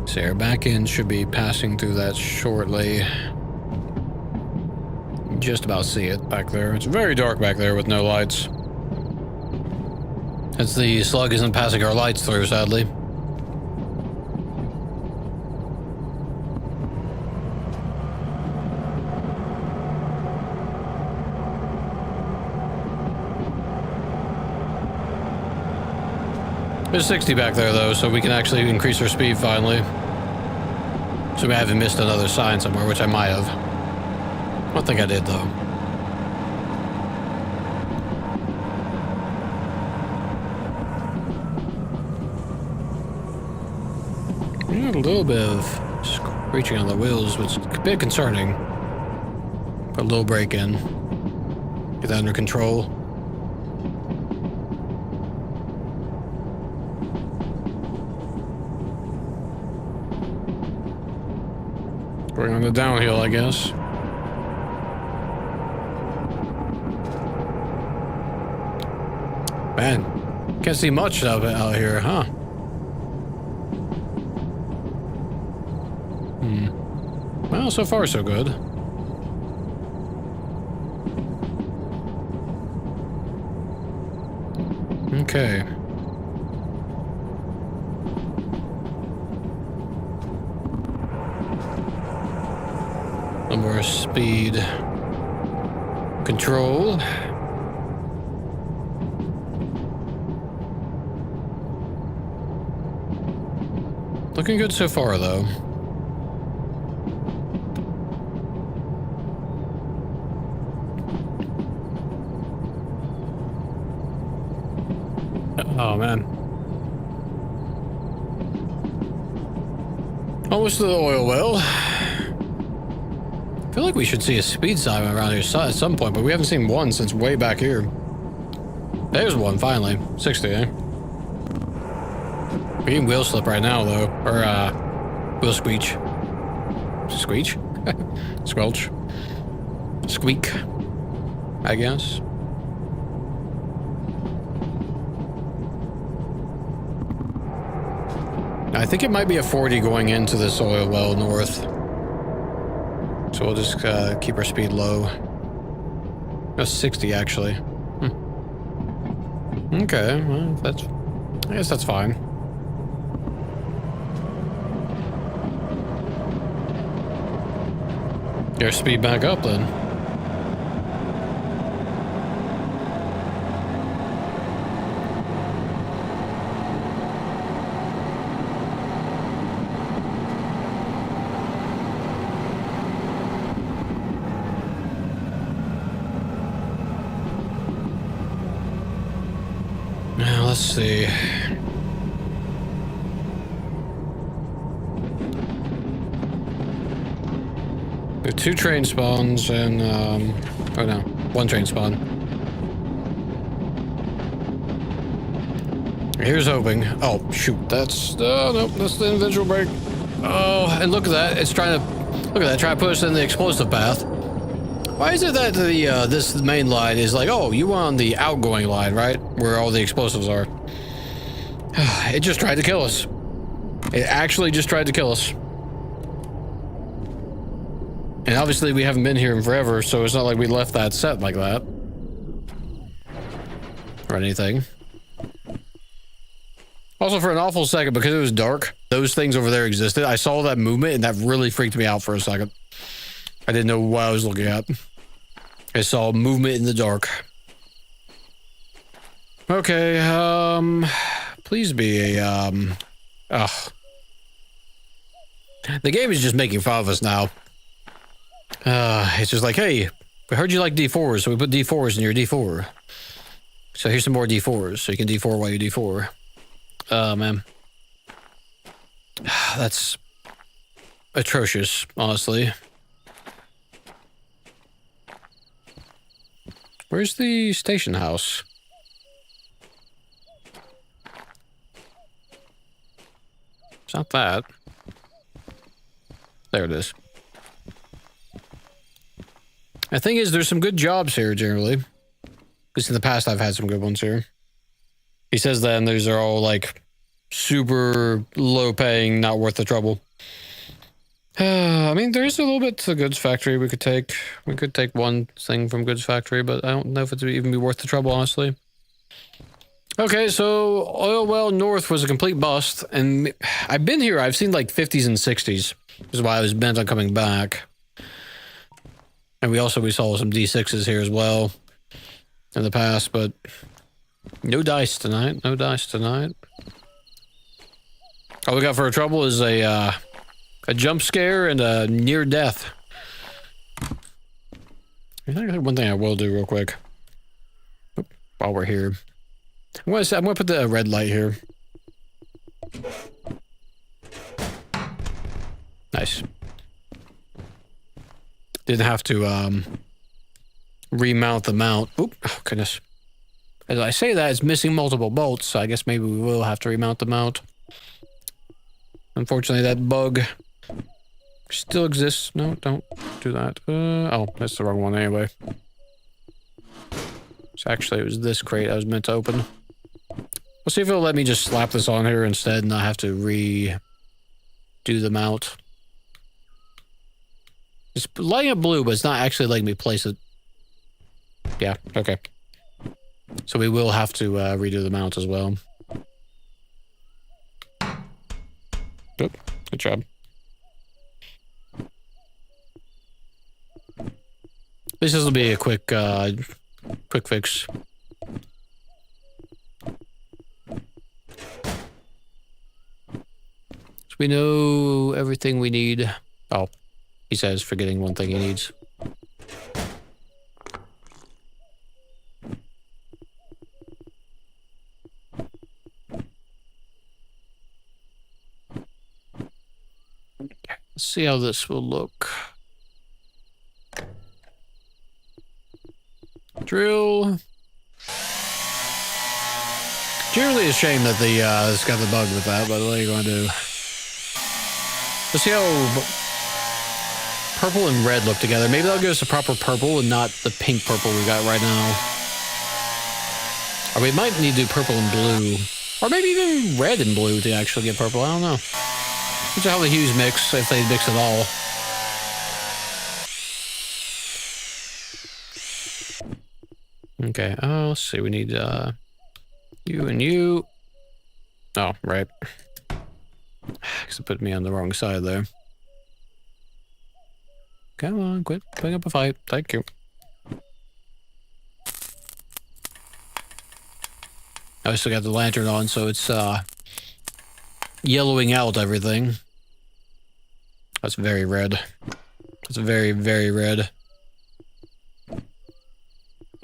A: So our back end should be passing through that shortly. Just about see it back there. It's very dark back there with no lights. As the slug isn't passing our lights through, sadly. There's 60 back there, though, so we can actually increase our speed finally. So we haven't missed another sign somewhere, which I might have. I don't think I did, though. We got a little bit of screeching on the wheels, which is a bit concerning. Put a little brake in. Get that under control. Going on the downhill, I guess. Man, can't see much of it out here, huh? Well, so far so good. Okay. More speed control. Looking good so far, though. Oh, man. Almost to the oil well. I feel like we should see a speed sign around here at some point, but we haven't seen one since way back here. There's one, finally. 60, eh? We're getting wheel slip right now, though. Or, wheel squeech. Squeech? Squelch. squeak, I guess. I think it might be a 40 going into this oil well north. So we'll just keep our speed low. No, 60 actually. Okay, well, I guess that's fine. Get our speed back up then. Now let's see. There are 2 train spawns and oh no, 1 train spawn. Here's hoping. Oh shoot, that's nope, that's the individual brake. Oh, and look at that, it's trying to try to put us in the explosive path. Why is it that the this main line is like, oh, you want on the outgoing line, right? Where all the explosives are. It just tried to kill us. It actually just tried to kill us. And obviously we haven't been here in forever, so it's not like we left that set like that. Or anything. Also, for an awful second, because it was dark, those things over there existed. I saw that movement, and that really freaked me out for a second. I didn't know what I was looking at. I saw movement in the dark. Okay, please be a, The game is just making fun of us now. It's just like, hey, we heard you like D4s, so we put D4s in your D4. So here's some more D4s, so you can D4 while you D4. Man. That's atrocious, honestly. Where's the station house? It's not that. There it is. The thing is, there's some good jobs here, generally. At least in the past, I've had some good ones here. He says that, and these are all, like, super low-paying, not worth the trouble. I mean, there is a little bit to Goods Factory we could take. We could take one thing from Goods Factory, but I don't know if it'd even be worth the trouble, honestly. Okay, so Oil Well North was a complete bust, and I've been here. I've seen, like, 50s and 60s. This is why I was bent on coming back. And we saw some D6s here as well in the past, but no dice tonight. No dice tonight. All we got for our trouble is a jump scare and a near death. One thing I will do real quick while we're here. I'm gonna put the red light here. Nice. Didn't have to remount the mount. Oop, oh goodness. As I say that, it's missing multiple bolts, so I guess maybe we will have to remount the mount. Unfortunately, that bug still exists. No, don't do that. Oh, that's the wrong one anyway. So actually, it was this crate I was meant to open. We'll see if it'll let me just slap this on here instead and not have to redo the mount. It's lighting up blue, but it's not actually letting me place it. Yeah, okay. So we will have to redo the mount as well. Good job. This will be a quick fix. So we know everything we need. Oh, he says forgetting one thing he needs. Let's see how this will look. Drill. Generally a shame that the it's got the bug with that, but what are you going to do? Let's see how purple and red look together. Maybe that'll give us a proper purple and not the pink purple we got right now. Or we might need to do purple and blue. Or maybe even red and blue to actually get purple. I don't know. Which is how the hues mix, if they mix at all. Okay, let's see. We need you and you. Oh, right. Because it put me on the wrong side there. Come on, quit putting up a fight. Thank you. I still got the lantern on, so it's yellowing out everything. That's very red. That's very, very red.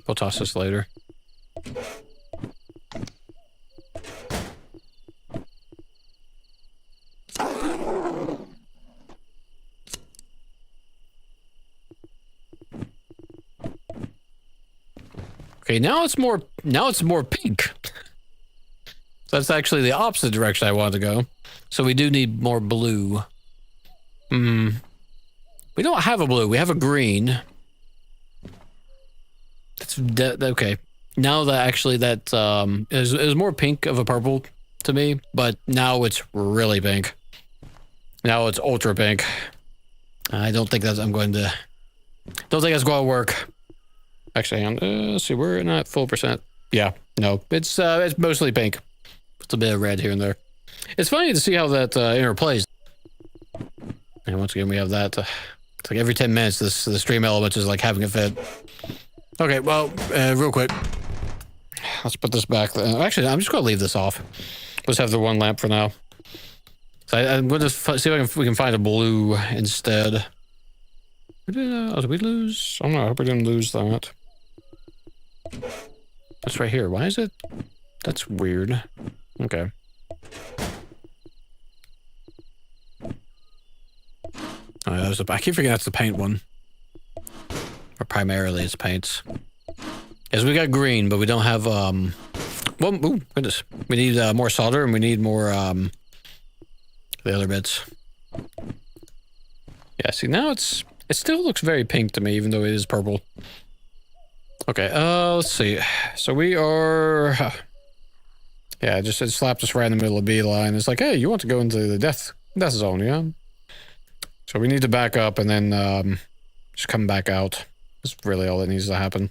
A: We'll toss this later. Okay, now it's more pink. That's actually the opposite direction I want to go. So we do need more blue. We don't have a blue. We have a green. That's okay. Now that actually that is more pink of a purple to me, but now it's really pink. Now it's ultra pink. I don't think that's don't think that's going to work. Actually, hang on. Let's see, we're not full percent. Yeah, no, it's mostly pink. It's a bit of red here and there. It's funny to see how that interplays. And once again, we have that. It's like every 10 minutes, the stream element is like having a fit. Okay, well, real quick. Let's put this back. Actually, I'm just going to leave this off. Let's have the one lamp for now. So I'm going to see if we can find a blue instead. Did we lose? Oh no, I hope we didn't lose that. That's right here. Why is it? That's weird. Okay. Oh, that was I keep forgetting that's the paint one. Or primarily it's paints. Yes, we got green, but we don't have, well, ooh, goodness. We need more solder and we need more, the other bits. Yeah, see, now it still looks very pink to me, even though it is purple. Okay, let's see. So we are... Yeah, it slapped us right in the middle of B line. It's like, hey, you want to go into the death zone, yeah? So we need to back up and then just come back out. That's really all that needs to happen.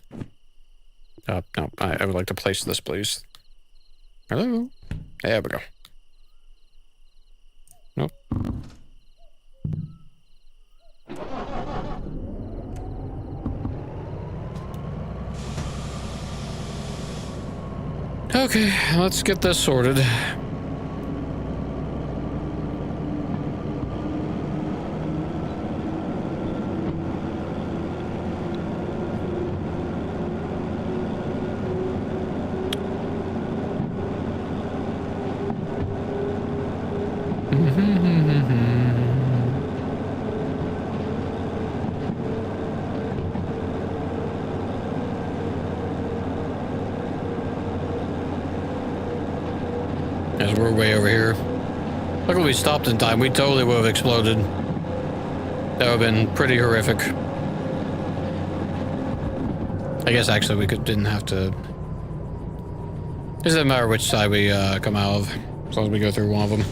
A: No, I would like to place this, please. Hello? There we go. Nope. Okay, let's get this sorted. As we're way over here. Luckily we stopped in time. We totally would have exploded. That would have been pretty horrific. I guess actually we didn't have to... It doesn't matter which side we come out of, as long as we go through one of them.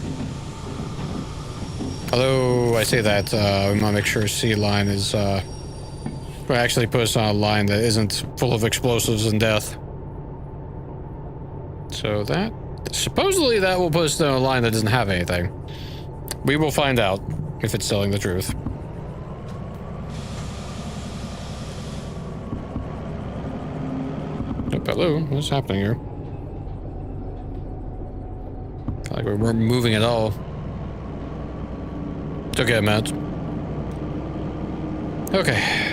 A: Although I say that, we want to make sure C line is... we actually put us on a line that isn't full of explosives and death. So that... Supposedly that will put us on a line that doesn't have anything. We will find out if it's telling the truth. Oh, hello, what's happening here? Like we weren't moving at all. It's okay, Matt. Okay.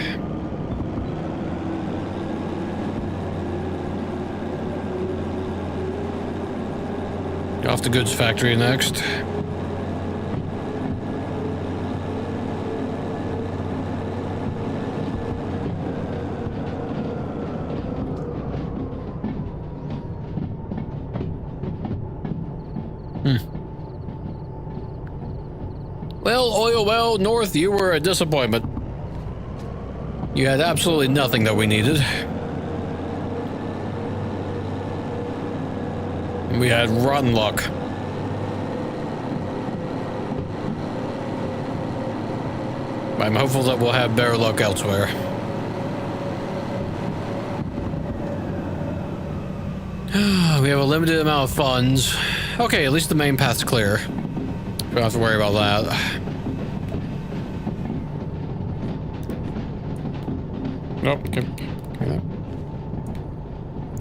A: Off the goods factory next. Well, Oil Well North, you were a disappointment. You had absolutely nothing that we needed. We had rotten luck. I'm hopeful that we'll have better luck elsewhere. We have a limited amount of funds. Okay, at least the main path's clear. We don't have to worry about that. Nope.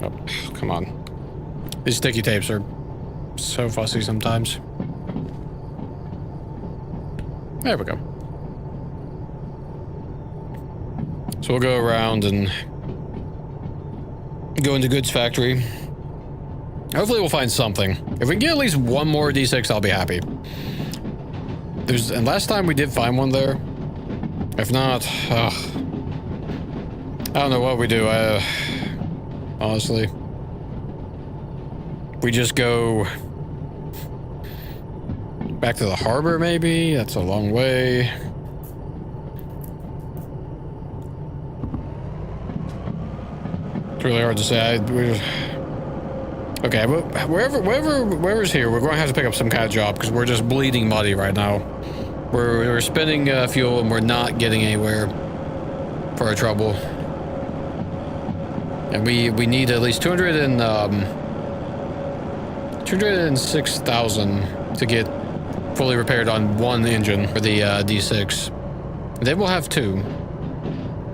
A: Nope. Come on. These sticky tapes are so fussy sometimes. There we go. So we'll go around and go into goods factory. Hopefully we'll find something. If we can get at least one more D6, I'll be happy. And last time we did find one there. If not, I don't know what we do. Honestly, we just go back to the harbor, maybe? That's a long way. It's really hard to say. Okay, but wherever's here, we're going to have to pick up some kind of job because we're just bleeding muddy right now. We're spending fuel and we're not getting anywhere for our trouble. And we need at least 206,000 to get fully repaired on one engine for the D6. Then we'll have two,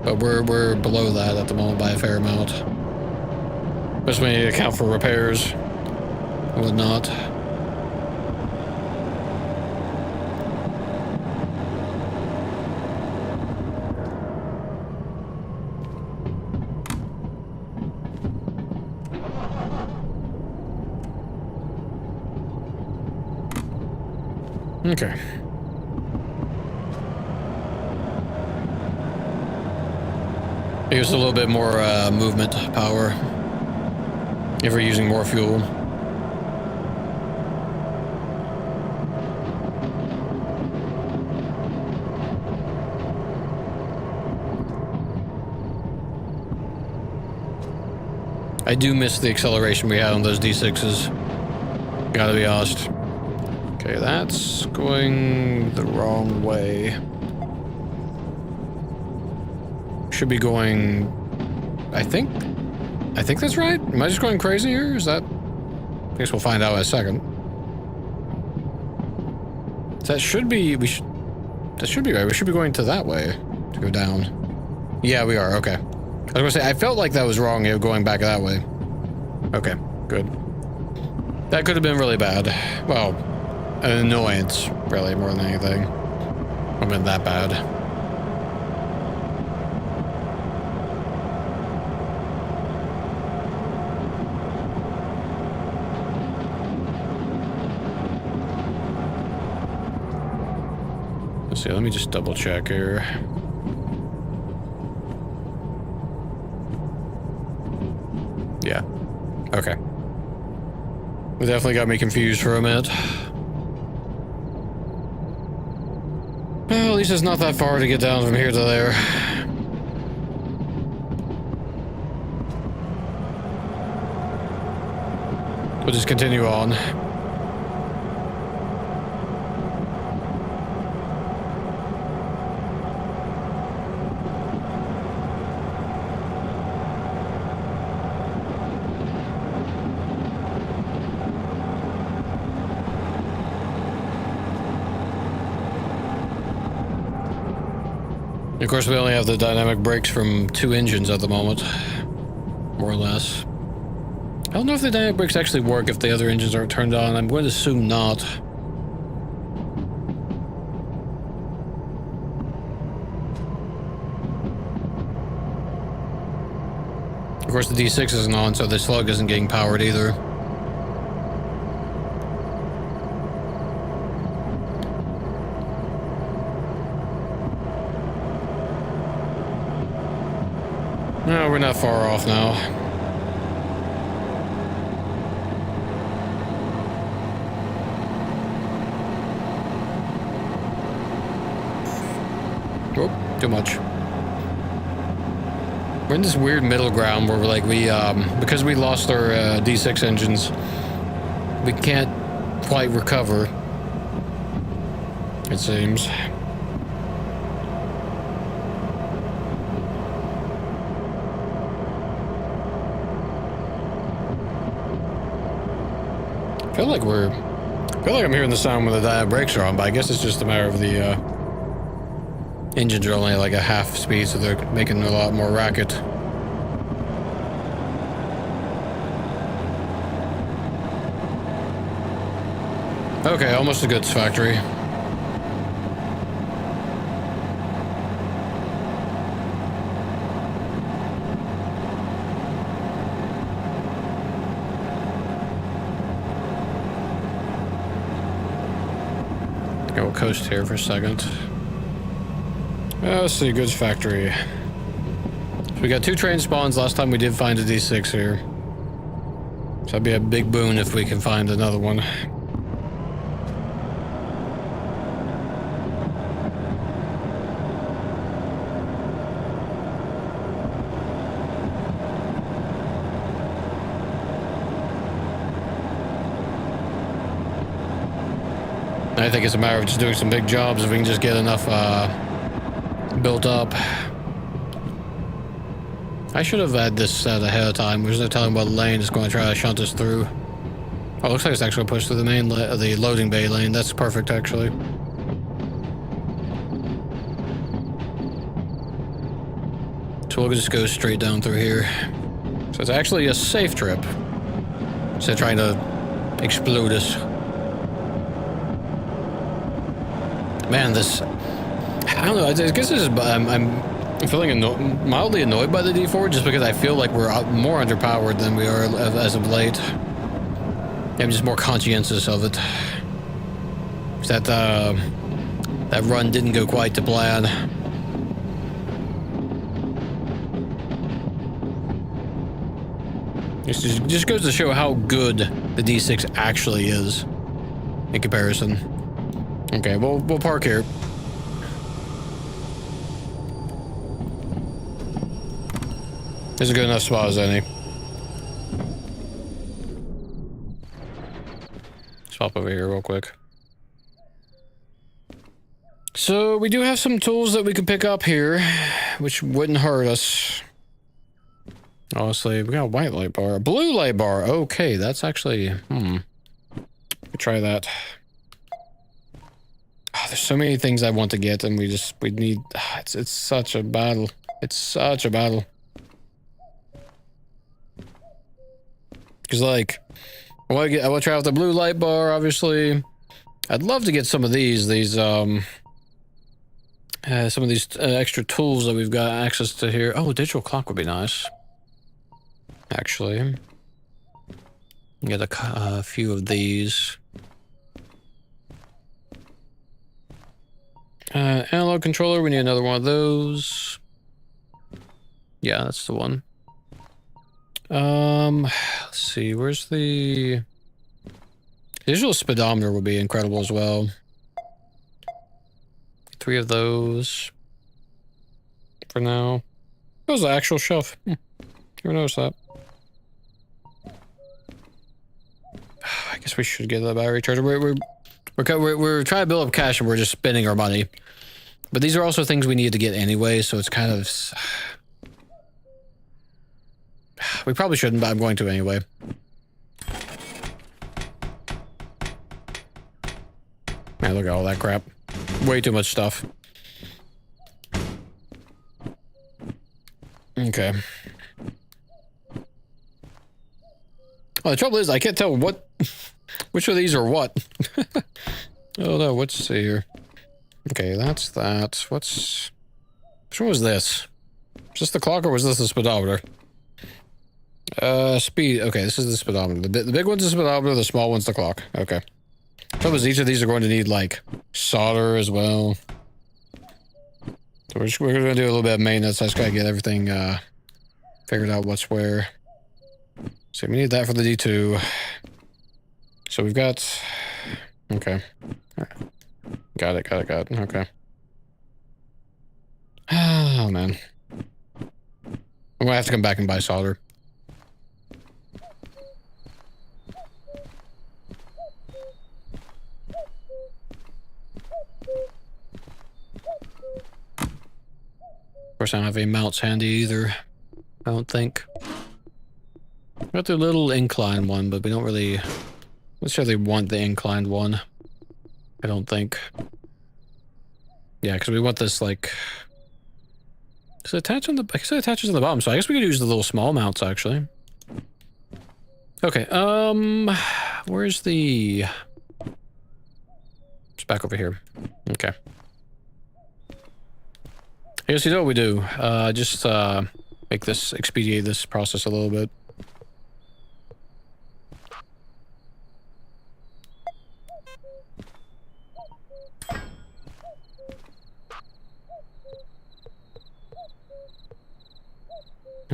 A: but we're below that at the moment by a fair amount. Especially when you account for repairs and whatnot. Okay. Here's a little bit more movement power. If we're using more fuel. I do miss the acceleration we had on those D6s. Gotta be honest. Okay, that's going the wrong way. Should be going... I think that's right. Am I just going crazy here? Is that... I guess we'll find out in a second. That should be... That should be right. We should be going to that way to go down. Yeah, we are. Okay. I was gonna say, I felt like that was wrong, going back that way. Okay, good. That could have been really bad. Well, an annoyance, really, more than anything. I've been that bad. Let's see, let me just double check here. Yeah. Okay. It definitely got me confused for a minute. Well, at least it's not that far to get down from here to there. We'll just continue on. Of course, we only have the dynamic brakes from 2 engines at the moment, more or less. I don't know if the dynamic brakes actually work if the other engines aren't turned on. I'm going to assume not. Of course, the D6 isn't on, so the slug isn't getting powered either. No, we're not far off now. Oh, too much. We're in this weird middle ground where we're like, because we lost our D6 engines, we can't quite recover, it seems. I feel like I'm hearing the sound when the brakes are on, but I guess it's just a matter of the engines are only like a half speed, so they're making a lot more racket. Okay, almost a goods factory. We'll coast here for a second. Let's see, goods factory. So we got 2 train spawns last time we did find a D6 here. So that'd be a big boon if we can find another one. I think it's a matter of just doing some big jobs if we can just get enough built up. I should have had this set ahead of time. There's no telling what lane is going to try to shunt us through. Oh, it looks like it's actually pushed through the main the loading bay lane. That's perfect, actually. So we'll just go straight down through here. So it's actually a safe trip instead of trying to explode us. Man, this... I don't know, I guess this is... I'm feeling mildly annoyed by the D4 just because I feel like we're more underpowered than we are as of late. I'm just more conscientious of it. That run didn't go quite to plan. This just goes to show how good the D6 actually is in comparison. Okay, we'll park here. This is a good enough spot as any. Let's pop over here real quick. So we do have some tools that we can pick up here, which wouldn't hurt us. Honestly, we got a white light bar, a blue light bar. Okay, that's actually, try that. Oh, there's so many things I want to get, and we need. It's such a battle. It's such a battle. Because like, I want to try out the blue light bar. Obviously, I'd love to get some of these some of these extra tools that we've got access to here. Oh, a digital clock would be nice. Actually, get a few of these. Analog controller, we need another one of those. Yeah, that's the one. Let's see, where's the... Digital speedometer would be incredible as well. 3 of those. For now. That was an actual shelf. Never noticed that. I guess we should get the battery charger. We're trying to build up cash and we're just spending our money. But these are also things we need to get anyway, so it's kind of... We probably shouldn't, but I'm going to anyway. Man, look at all that crap. Way too much stuff. Okay. Well, the trouble is, I can't tell what... which of these are what. Oh no, let's see here. Okay, that's that. Which one was this? Is this the clock or was this the speedometer? Speed. Okay, this is the speedometer. The big one's the speedometer, the small one's the clock. Okay. Trouble is, each of these are going to need, like, solder as well. So we're going to do a little bit of maintenance. I just got to get everything, figured out what's where. So we need that for the D2. So we've got... Okay. Got it. Okay. Oh, man. I'm gonna have to come back and buy solder. Of course, I don't have any mounts handy either. I don't think. Got the little incline one, but we don't really necessarily want the inclined one. I don't think. Yeah, because we want this, like... Does it attach on the... I guess it attaches on the bottom, so I guess we could use the little small mounts, actually. Okay, where's the... It's back over here. Okay. I guess you know what we do. Just, make this... expedite this process a little bit.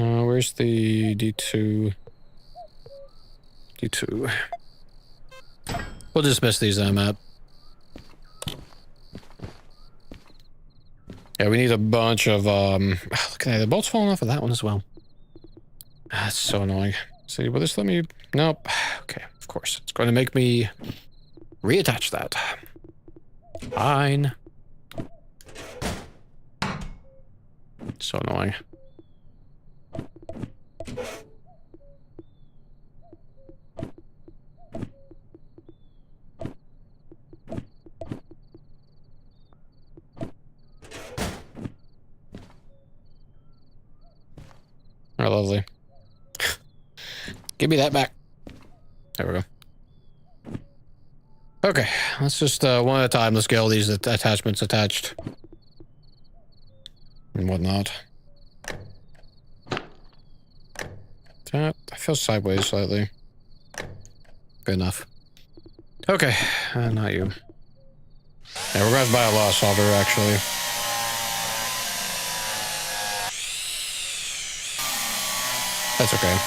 A: Where's the D2? D2. We'll dismiss these on the map. Yeah, we need a bunch of, look at that, the bolt's falling off of that one as well. That's so annoying. See, will this let me... Nope. Okay, of course. It's going to make me reattach that. Fine. So annoying. Oh, lovely. Give me that back. There we go. Okay, let's just, one at a time, let's get all these attachments attached. And whatnot. That, I feel sideways slightly. Good enough. Okay, not you. Yeah, we're going to buy a lot of solder, actually. That's okay.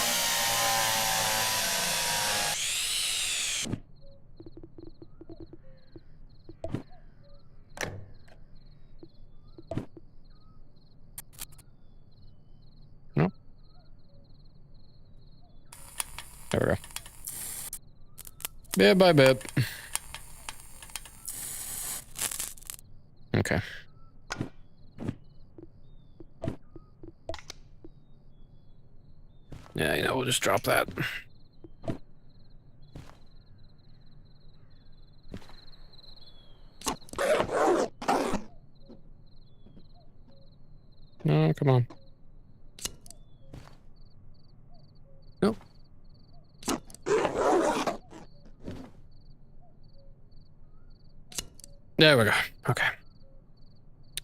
A: Nope. There we go. Bit by bit. Okay. Yeah, you know, we'll just drop that. No, come on. Nope. There we go. Okay.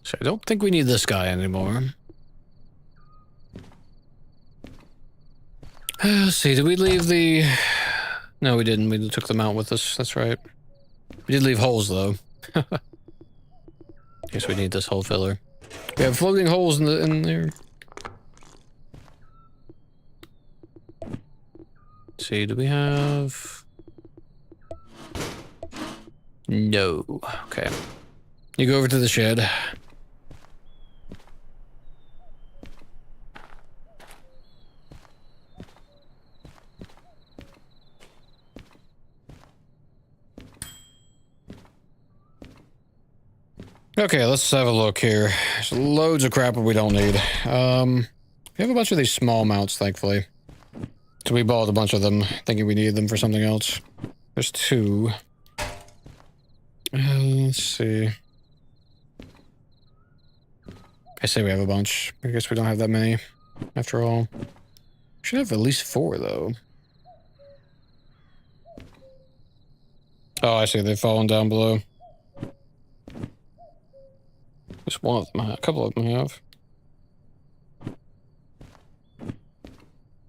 A: So I don't think we need this guy anymore. Let's see, did we leave the... No, we didn't. We took them out with us. That's right. We did leave holes, though. Guess we need this hole filler. We have floating holes in there. Let's see, do we have... No. Okay. You go over to the shed. Okay, let's have a look here. There's loads of crap that we don't need. We have a bunch of these small mounts, thankfully. So we bought a bunch of them, thinking we needed them for something else. There's two. Let's see. I say we have a bunch. I guess we don't have that many, after all. Should have at least 4, though. Oh, I see. They've fallen down below. Just one of them, a couple of them have.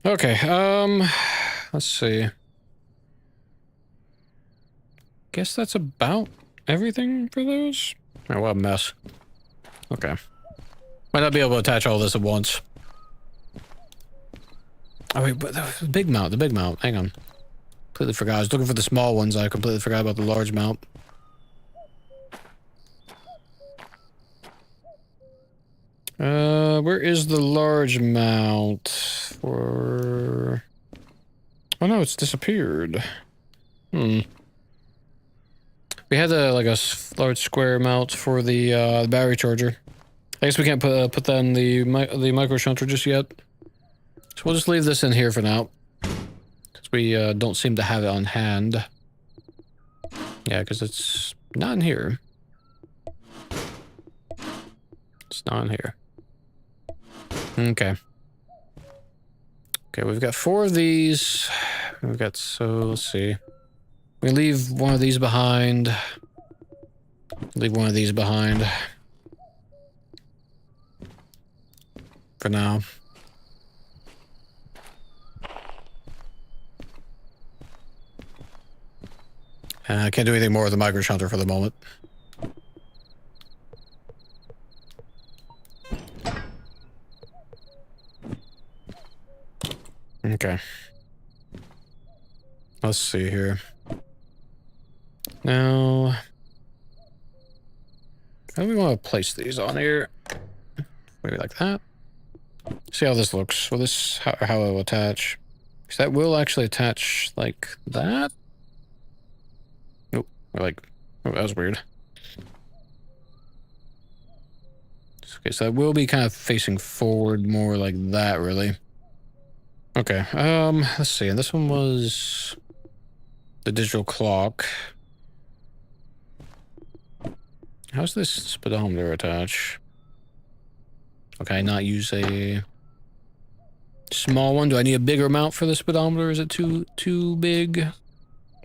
A: Okay, let's see. Guess that's about everything for those? Oh, what a mess. Okay. Might not be able to attach all this at once. Oh wait, but the big mount, hang on. Completely forgot, I was looking for the small ones, I completely forgot about the large mount. Where is the large mount for... Oh no, it's disappeared. Hmm. We had like a large square mount for the battery charger. I guess we can't put that in the micro shunter just yet. So we'll just leave this in here for now. Because we don't seem to have it on hand. Yeah, because it's not in here. It's not in here. Okay. Okay, we've got 4 of these. We've got, so, let's see. We leave one of these behind. Leave one of these behind. For now. I can't do anything more with the micro shunter for the moment. Okay. Let's see here. Now, how do we want to place these on here? Maybe like that. See how this looks. Will this, how it will attach? Because that will actually attach like that. Nope. Or like, oh, that was weird. Okay, so that will be kind of facing forward more like that, really. Okay, let's see. And this one was the digital clock. How's this speedometer attach? Okay, not use a small one. Do I need a bigger mount for the speedometer? Is it too big? It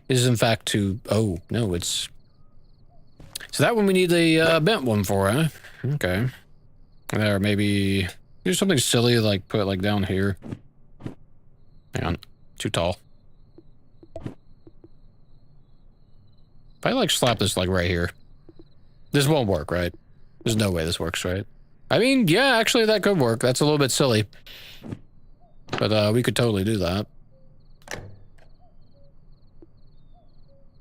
A: is in fact too... Oh, no, it's... So that one we need a bent one for, huh? Okay. There, maybe... Do something silly, like put it like down here. Hang on. Too tall. If I like slap this like right here. This won't work, right? There's no way this works, right? I mean, yeah, actually that could work. That's a little bit silly. But we could totally do that.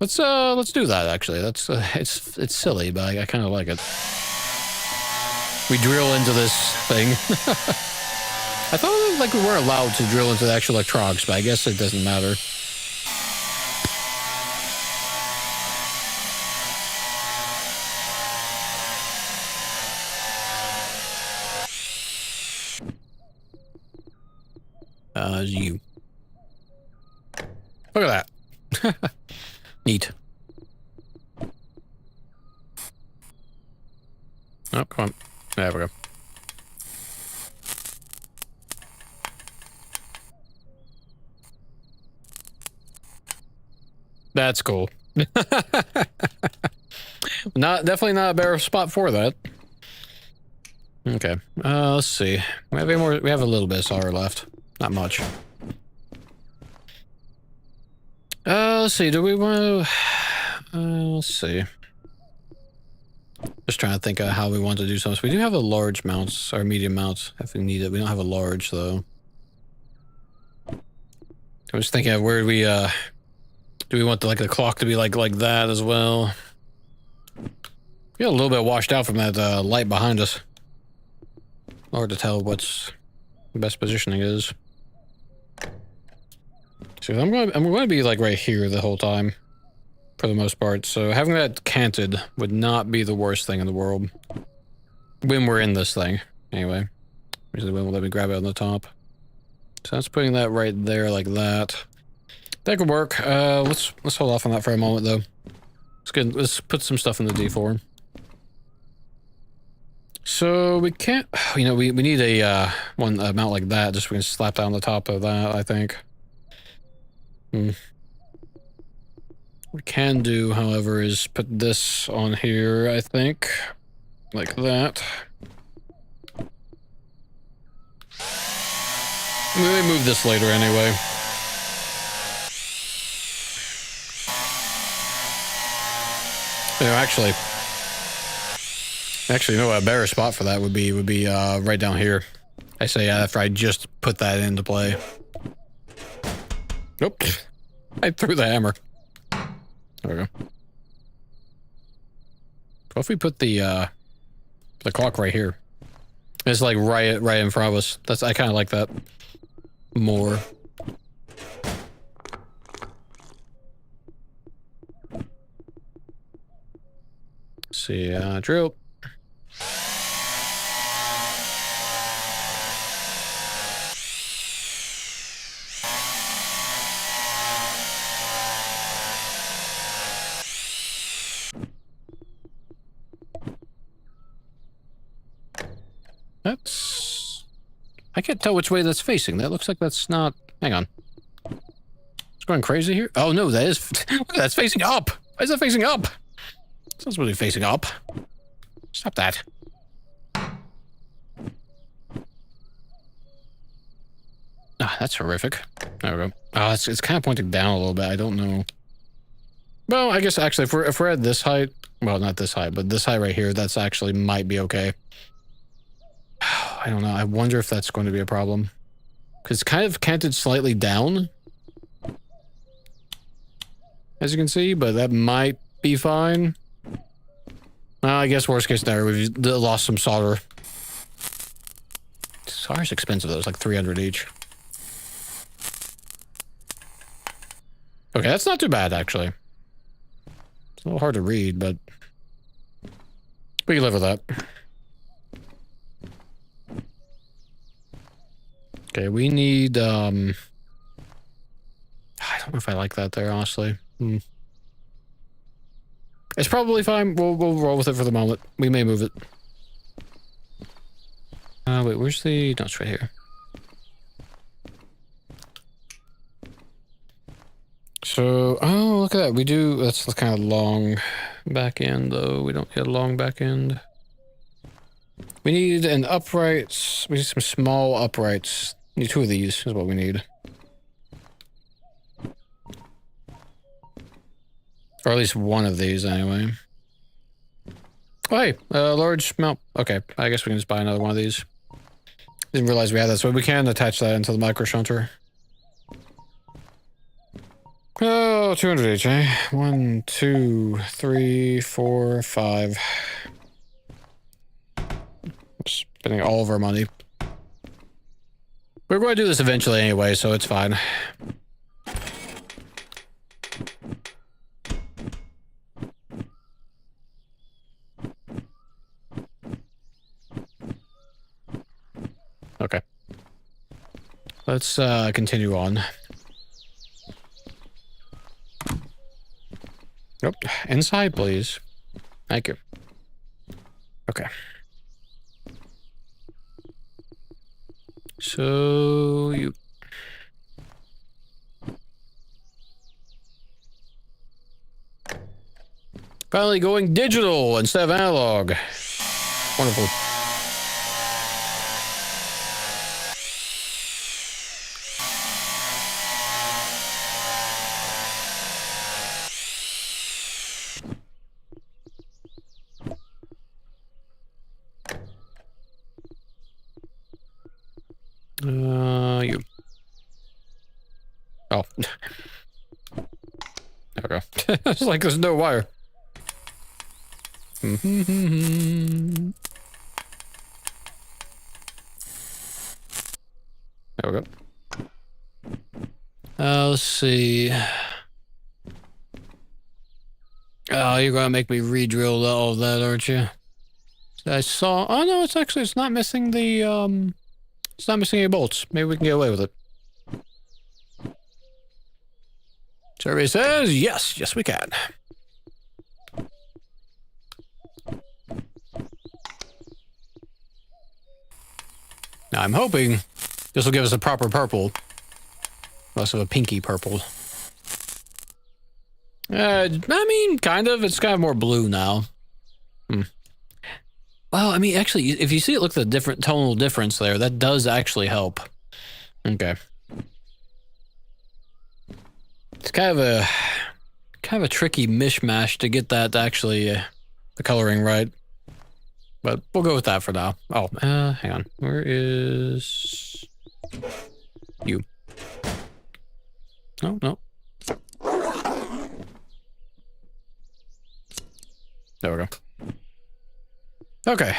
A: Let's do that actually. That's it's silly, but I kind of like it. We drill into this thing. I thought like we weren't allowed to drill into the actual electronics, but I guess it doesn't matter. You. Look at that. Neat. Oh, come on. There we go. That's cool. Definitely not a better spot for that. Okay. Let's see. We have we have a little bit of solder left. Not much. Let's see. Do we want to... let's see. Just trying to think of how we want to do something. So we do have a large mount, or medium mount, if we need it. We don't have a large, though. I was thinking of where do we want the clock to be like that as well? We got a little bit washed out from that light behind us. Hard to tell what's the best positioning is. So I'm going to be like right here the whole time, for the most part. So having that canted would not be the worst thing in the world when we're in this thing. Anyway, usually won't let me grab it on the top. So that's putting that right there like that. That could work. Let's hold off on that for a moment though. Let's put some stuff in the D4. So we can't, you know, we need a one mount like that, just so we can slap down the top of that, I think. What we can do, however, is put this on here, I think. Like that. We may move this later anyway. You know, actually, you know, a better spot for that would be right down here. I say after I just put that into play. Nope. I threw the hammer. There we go. What if we put the clock right here? It's like right in front of us. I kind of like that more. Let's see, drill. That's... I can't tell which way that's facing. That looks like that's not... Hang on. It's going crazy here? Oh, no, that is... Look, that's facing up! Why is that facing up? It's not supposed to be facing up. Stop that. Ah, that's horrific. There we go. Oh, it's kind of pointing down a little bit. I don't know. Well, I guess actually if we're at this height... Well, not this height, but this height right here, that's actually might be okay. I don't know. I wonder if that's going to be a problem. Because it's kind of canted slightly down. As you can see, but that might be fine. Well, I guess worst case scenario, we've lost some solder. Solder's expensive though. It's like 300 each. Okay, that's not too bad, actually. It's a little hard to read, but... we can live with that. Okay, we need, I don't know if I like that there, honestly. It's probably fine. We'll roll with it for the moment. We may move it. Wait, where's the... No, it's right here. So, oh, look at that. We do... That's the kind of long back end, though. We don't get a long back end. We need an upright... We need some small uprights. We need 2 of these is what we need. Or at least 1 of these, anyway. Oh, hey, large mount. Okay, I guess we can just buy another one of these. Didn't realize we had that, so we can attach that into the micro shunter. Oh, 200 each, eh? 1, 2, 3, 4, 5. Spending all of our money. We're going to do this eventually anyway, so it's fine. Okay. Let's continue on. Nope. Inside, please. Thank you. Okay. So you... Finally going digital instead of analog. Wonderful. You. Oh. There we go. It's like there's no wire. There we go. Let's see. Oh, you're gonna make me re-drill all of that, aren't you? I saw... Oh, no, it's actually... It's not missing the, It's not missing any bolts. Maybe we can get away with it. Survey says yes. Yes, we can. Now, I'm hoping this will give us a proper purple. Less of a pinky purple. I mean, kind of. It's kind of more blue now. Well, I mean, actually, if you see it, look at the different tonal difference there. That does actually help. Okay. It's kind of a tricky mishmash to get that actually the coloring right. But we'll go with that for now. Oh, hang on. Where is you? No, no. There we go. Okay.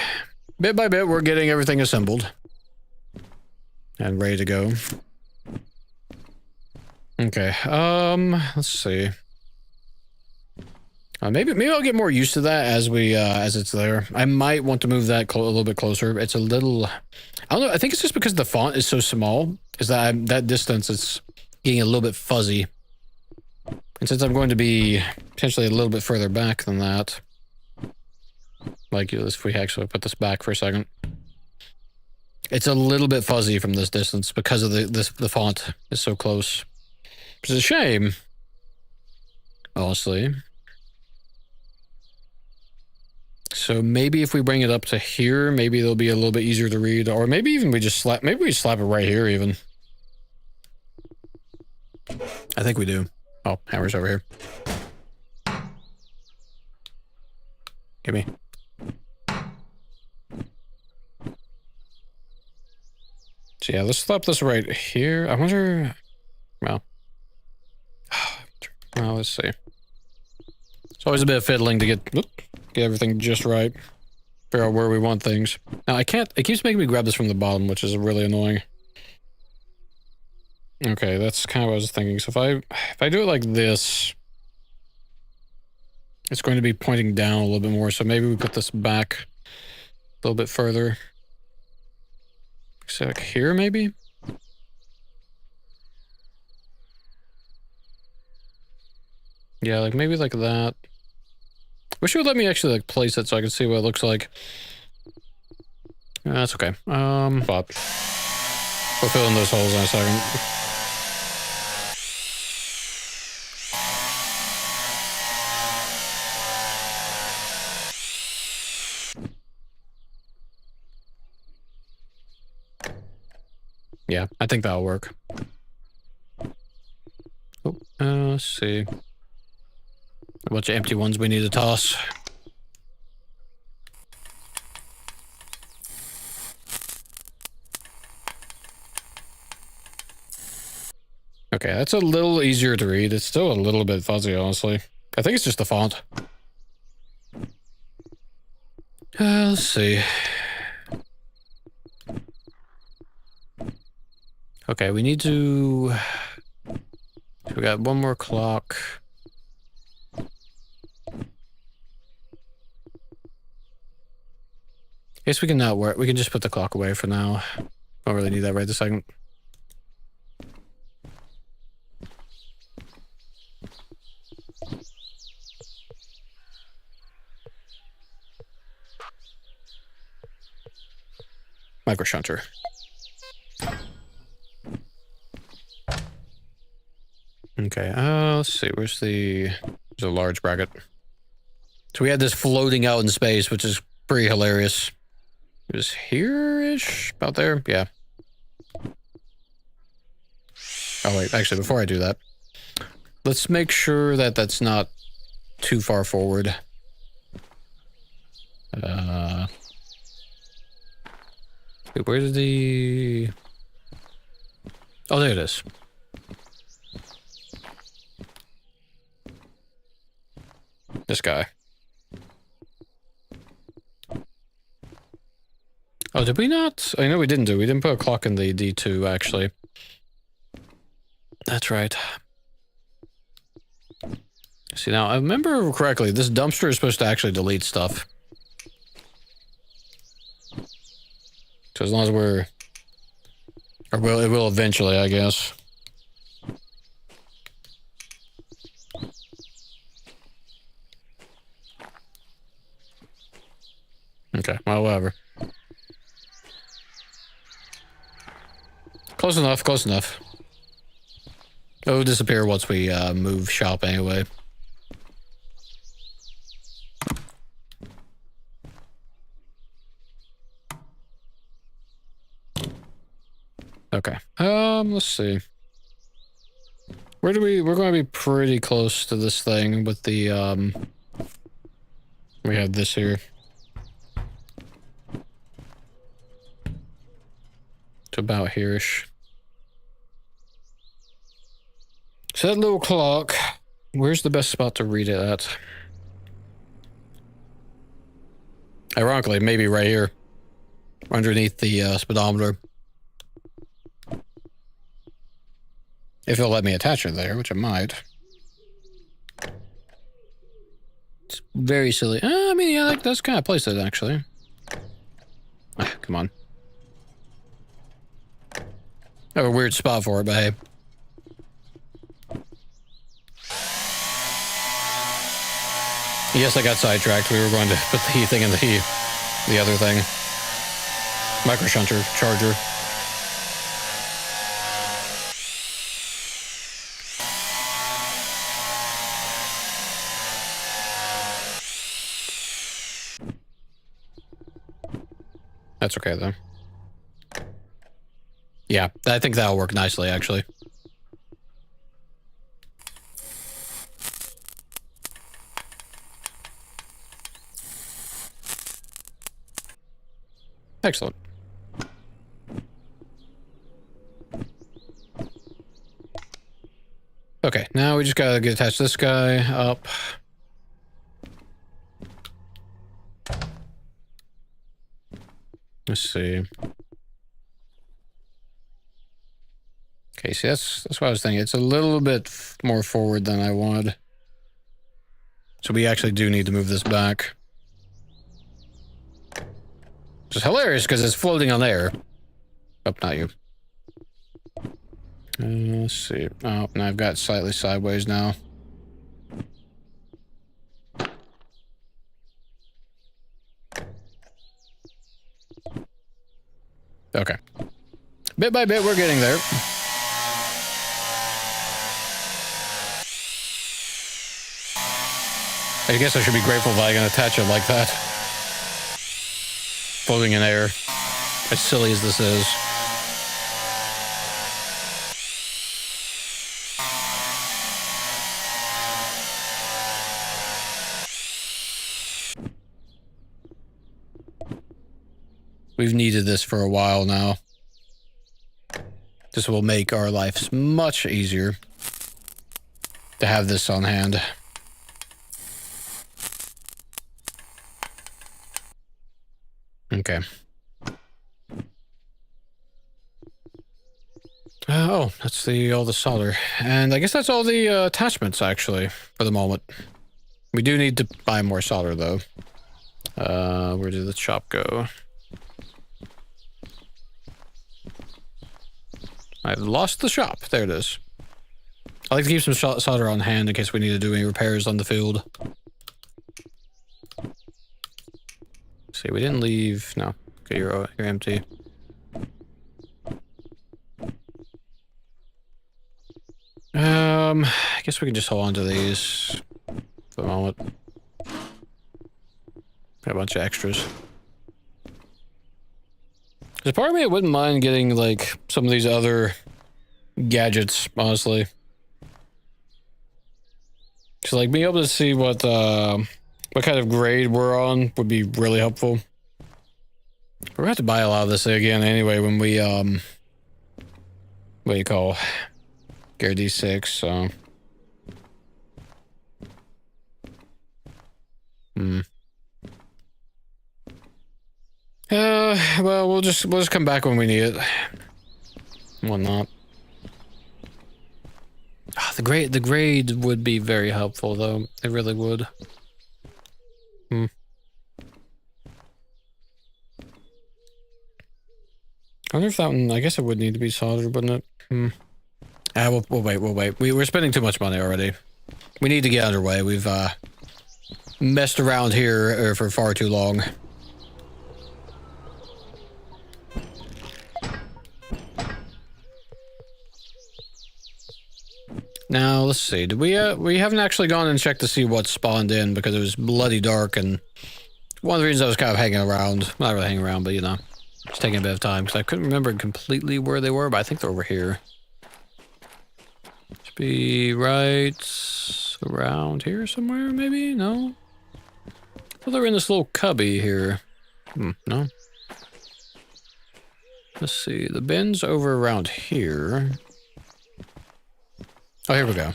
A: bit by bit, we're getting everything assembled. And ready to go. Okay, let's see. Maybe I'll get more used to that as as it's there. I might want to move that a little bit closer. It's a little, I don't know. I think it's just because the font is so small. Is that that distance is getting a little bit fuzzy. And since I'm going to be potentially a little bit further back than that, like if we actually put this back for a second, it's a little bit fuzzy from this distance because of the font is so close. Which is a shame, honestly. So maybe if we bring it up to here, maybe it'll be a little bit easier to read, or maybe even we just slap it right here even. I think we do. Oh, hammer's over here. Give me. So yeah, let's slap this right here. I wonder, well, let's see. It's always a bit of fiddling to get everything just right. Figure out where we want things. Now I can't, it keeps making me grab this from the bottom, which is really annoying. Okay, that's kind of what I was thinking. So if I do it like this, it's going to be pointing down a little bit more. So maybe we put this back a little bit further. So like here, maybe? Yeah, like maybe like that. Wish it would let me actually like place it so I can see what it looks like. That's okay. But we'll fill in those holes in a second. Yeah, I think that'll work. Oh, let's see. A bunch of empty ones we need to toss. Okay, that's a little easier to read. It's still a little bit fuzzy, honestly. I think it's just the font. Let's see. Okay, we need to... We got one more clock. Guess we can not work. We can just put the clock away for now. Don't really need that right this second. Micro shunter. Okay, let's see. There's a large bracket. So we had this floating out in space, which is pretty hilarious. It was here-ish? About there? Yeah. Oh, wait. Actually, before I do that, let's make sure that that's not too far forward. Where did the... Oh, there it is. This guy. Oh, did we not? I know we didn't do. We didn't put a clock in the D2, actually. That's right. See, now, I remember correctly, this dumpster is supposed to actually delete stuff. So as long as we're... Or it will eventually, I guess. Okay, well, whatever. Close enough, close enough. It'll disappear once we move shop anyway. Okay. Let's see. We're going to be pretty close to this thing with the, we have this here. To about here-ish. So that little clock, where's the best spot to read it at? Ironically, maybe right here. underneath the speedometer. If it'll let me attach it there, which it might. It's very silly. I mean, yeah, like, that's kind of place it, actually. Ah, come on. I have a weird spot for it, but hey. Yes, I got sidetracked. We were going to put the thing in the other thing. Micro shunter charger. That's okay, though. Yeah, I think that'll work nicely, actually. Excellent. Okay, now we just gotta attach this guy up. Let's see. Okay, see, that's what I was thinking. It's a little bit more forward than I wanted. So we actually do need to move this back. Which is hilarious because it's floating on air. Oh, not you. Let's see. Oh, now I've got it slightly sideways now. Okay. Bit by bit, we're getting there. I guess I should be grateful that I can attach it like that. Floating in air. As silly as this is. We've needed this for a while now. This will make our lives much easier to have this on hand. Okay. Oh, that's all the solder. And I guess that's all the attachments, actually, for the moment. We do need to buy more solder, though. Where did the shop go? I've lost the shop. There it is. I like to keep some solder on hand in case we need to do any repairs on the field. See, we didn't leave. No. Okay, you're empty. I guess we can just hold on to these for the moment. Got a bunch of extras. There's part of me that wouldn't mind getting, like, some of these other gadgets, honestly. So, like, being able to see what kind of grade we're on would be really helpful. We're gonna have to buy a lot of this again anyway when we, what do you call, Gear D6, so. Well, we'll just come back when we need it. Whatnot. Oh, the grade would be very helpful, though. It really would. I wonder if that one, I guess it would need to be soldered, wouldn't it? We'll wait. We're spending too much money already. We need to get underway. We've, messed around here for far too long. Now, let's see. Did we haven't actually gone and checked to see what spawned in because it was bloody dark, and one of the reasons I was kind of hanging around, not really hanging around, but you know, just taking a bit of time because I couldn't remember completely where they were, but I think they're over here. Should be right around here somewhere, maybe? No? Well, they're in this little cubby here. No? Let's see. The bin's over around here. Oh, here we go.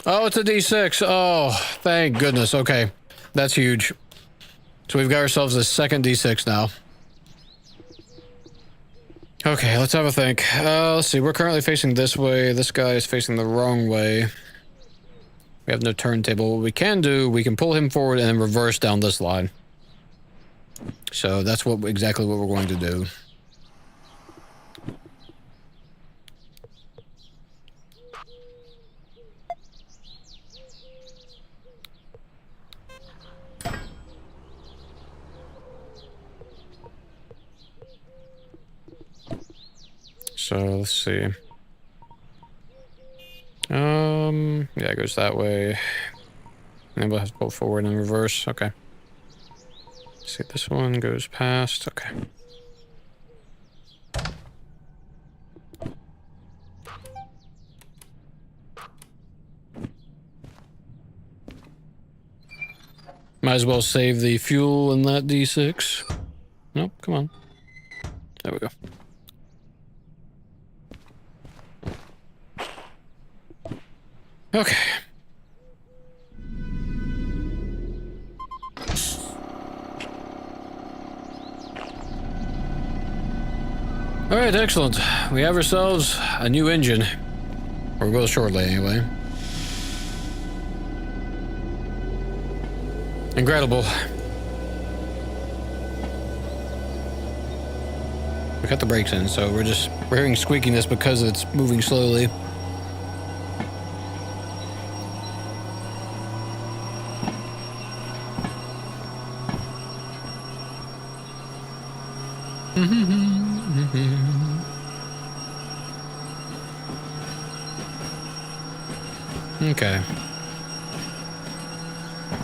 A: Oh, it's a D6. Oh, thank goodness. Okay. That's huge. So we've got ourselves a second D6 now. Okay, let's have a think. Let's see, we're currently facing this way. This guy is facing the wrong way. We have no turntable. What we can do, we can pull him forward and then reverse down this line. So that's exactly what we're going to do. So let's see. Yeah, it goes that way. And then we'll have to pull forward and reverse. Okay. Let's see, this one goes past. Okay. Might as well save the fuel in that D6. Nope, come on. There we go. Okay. Alright, excellent. We have ourselves a new engine. Or we will shortly, anyway. Incredible. We cut the brakes in, so we're hearing squeakiness because it's moving slowly. Okay.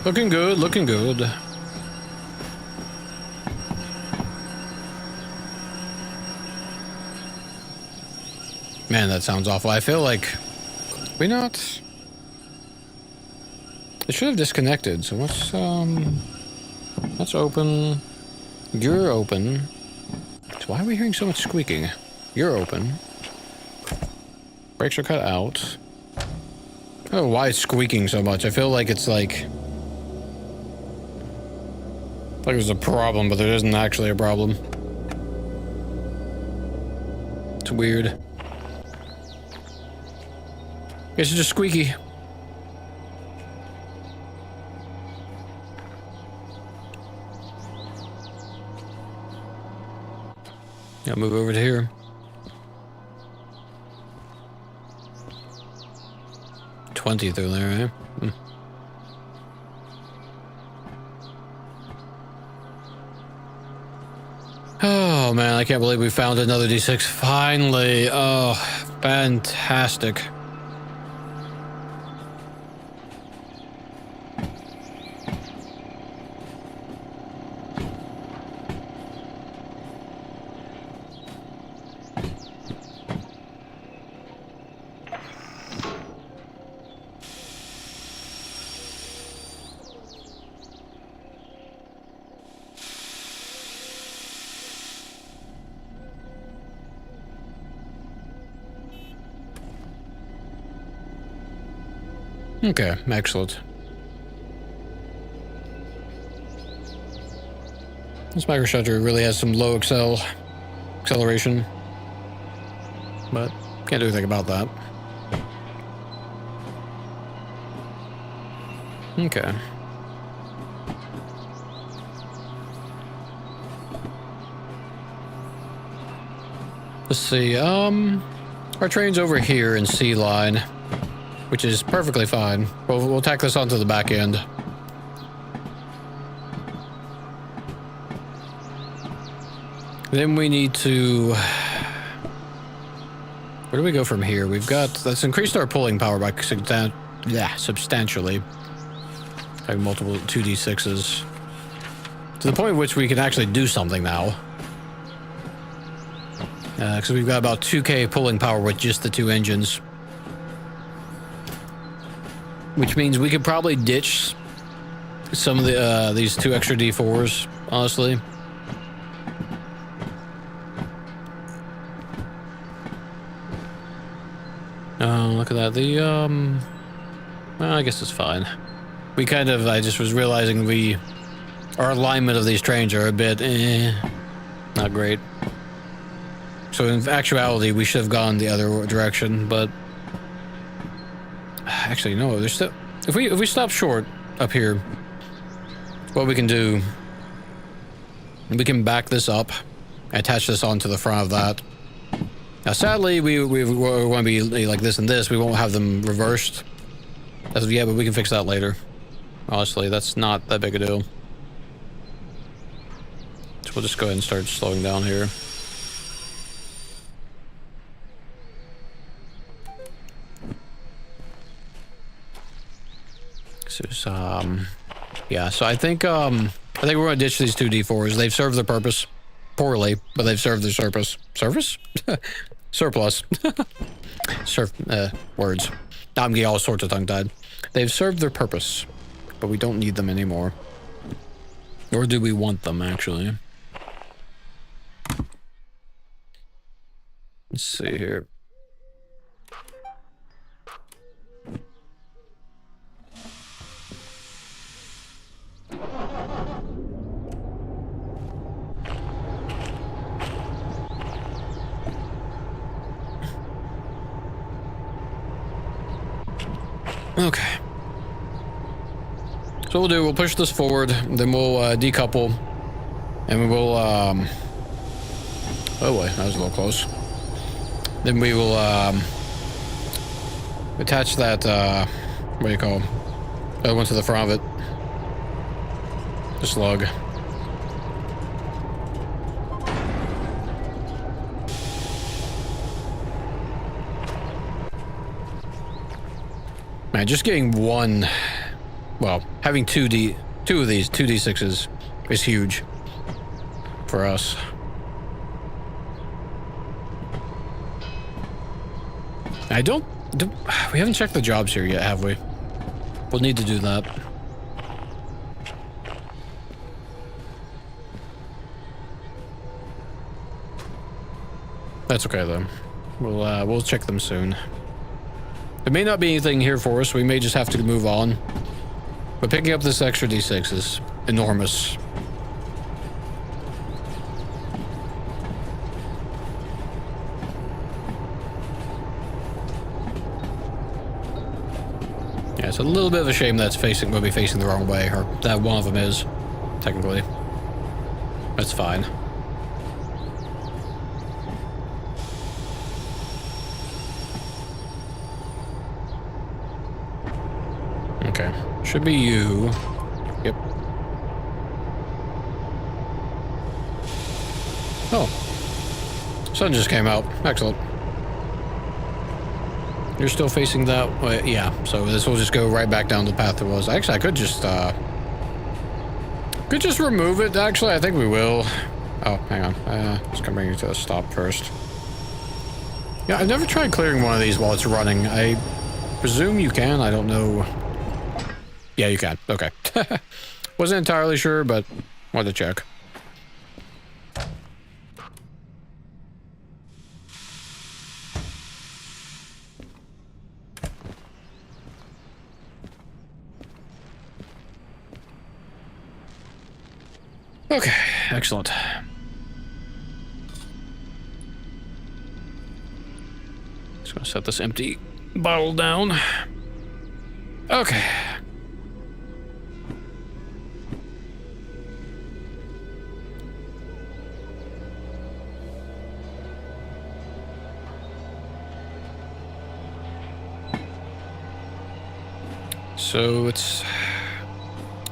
A: Looking good, looking good. Man, that sounds awful. I feel like we not. It should have disconnected. So let's open. You're open. So why are we hearing so much squeaking? You're open. Brakes are cut out. I don't know why it's squeaking so much. I feel like it's like there's a problem, but there isn't actually a problem. It's weird. It's just squeaky. I'll move over to here. 20 through there, eh? Oh man, I can't believe we found another D6 finally. Oh, fantastic. Okay, excellent. This microshutter really has some low acceleration, but can't do anything about that. Okay. Let's see, our train's over here in C line, which is perfectly fine. We'll tack this onto the back end. Then we need to... Where do we go from here? That's increased our pulling power by substantially. Having multiple 2d6s. To the point at which we can actually do something now. Because we've got about 2k pulling power with just the two engines. Which means we could probably ditch some of the these two extra D4s, honestly. Look at that. Well, I guess it's fine. I just was realizing our alignment of these trains are a bit, not great. So in actuality, we should have gone the other direction, but actually no. There's still, if we stop short up here, what we can do, we can back this up, attach this onto the front of that. Now, sadly, we're going to be like this and this. We won't have them reversed as of yet, but we can fix that later. Honestly, that's not that big a deal. So we'll just go ahead and start slowing down here. So, yeah. So I think we're going to ditch these two D4s. They've served their purpose poorly, but they've served their surplus. Words. I'm getting all sorts of tongue-tied. They've served their purpose, but we don't need them anymore. Or do we want them, actually? Let's see here. Okay. So we'll do, we'll push this forward, then we'll decouple, and we will, oh wait, that was a little close. Then we will attach that, what do you call it? Other one to the front of it. The slug. Man, just getting one, well, having two of these 2d6s is huge for us. We haven't checked the jobs here yet, have we? We'll need to do that. That's okay though. We'll check them soon. There may not be anything here for us. We may just have to move on. But picking up this extra D6 is enormous. Yeah, it's a little bit of a shame that's going to be facing the wrong way, or that one of them is, technically. That's fine. Okay, should be you. Yep. Oh, sun just came out. Excellent. You're still facing that way? Yeah, so this will just go right back down the path it was. Actually, I could just remove it. Actually, I think we will. Oh, hang on. Just gonna bring you to a stop first. Yeah, I've never tried clearing one of these while it's running. I presume you can. I don't know. Yeah, you can. Okay. Wasn't entirely sure, but wanted to check. Okay, excellent. Just gonna set this empty bottle down. Okay. So it's,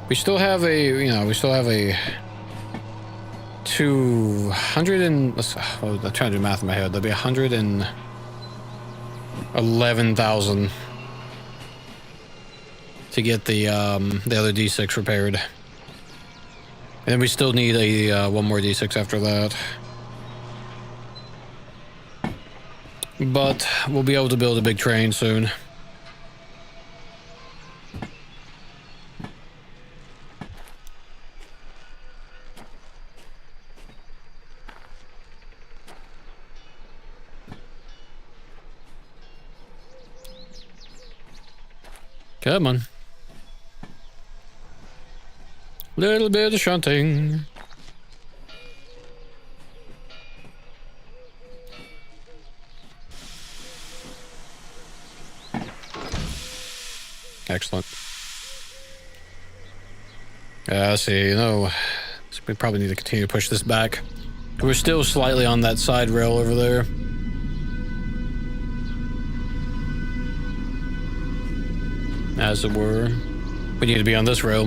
A: we still have a 200 and, I'm trying to do math in my head. There'll be 111,000 to get the other D6 repaired. And then we still need a one more D6 after that. But we'll be able to build a big train soon. Come on. Little bit of shunting. Excellent. See, so we probably need to continue to push this back. We're still slightly on that side rail over there. As it were. We need to be on this rail.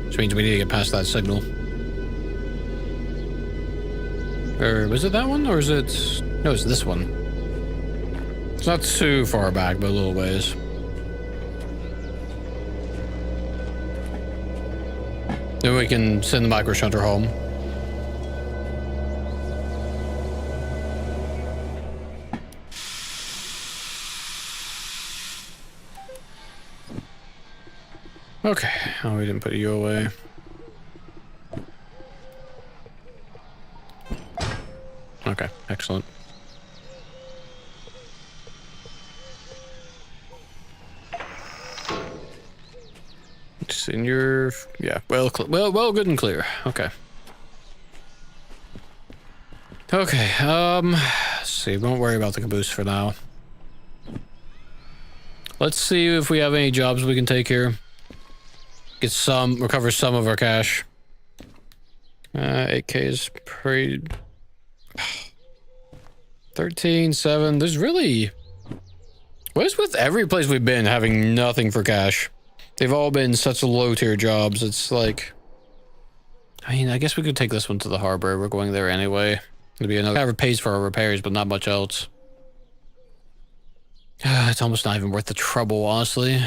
A: Which means we need to get past that signal. Or was it that one? Or is it... No, it's this one. It's not too far back, but a little ways. Then we can send the micro shunter home. Okay. Oh, we didn't put you away. Okay, excellent. Just in your... Yeah, well, good and clear. Okay. Okay, let's see. Won't worry about the caboose for now. Let's see if we have any jobs we can take here. Recover some of our cash. 8K is pretty... 13.7. There's really... What is with every place we've been having nothing for cash? They've all been such low tier jobs. It's like... I mean, I guess we could take this one to the harbor. We're going there anyway. It'll be another... It pays for our repairs, but not much else. It's almost not even worth the trouble, honestly.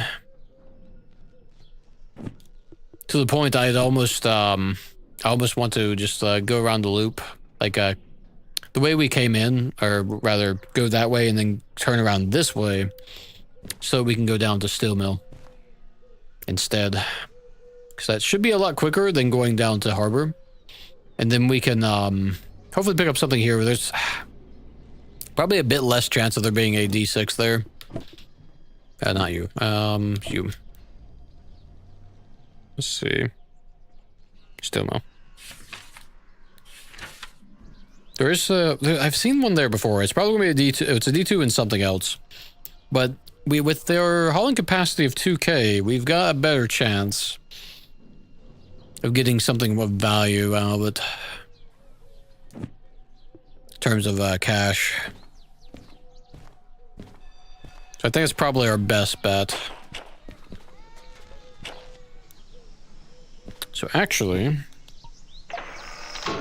A: To the point I almost want to just go around the loop. Like, the way we came in, or rather go that way and then turn around this way so we can go down to Steel Mill instead. Because that should be a lot quicker than going down to Harbor. And then we can hopefully pick up something here where there's probably a bit less chance of there being a D6 there. Not you. You. Let's see. Still no. There is I've seen one there before. It's probably gonna be a D2. It's a D2 and something else. But with their hauling capacity of 2K, we've got a better chance of getting something of value out of it. In terms of cash. So I think it's probably our best bet. So actually,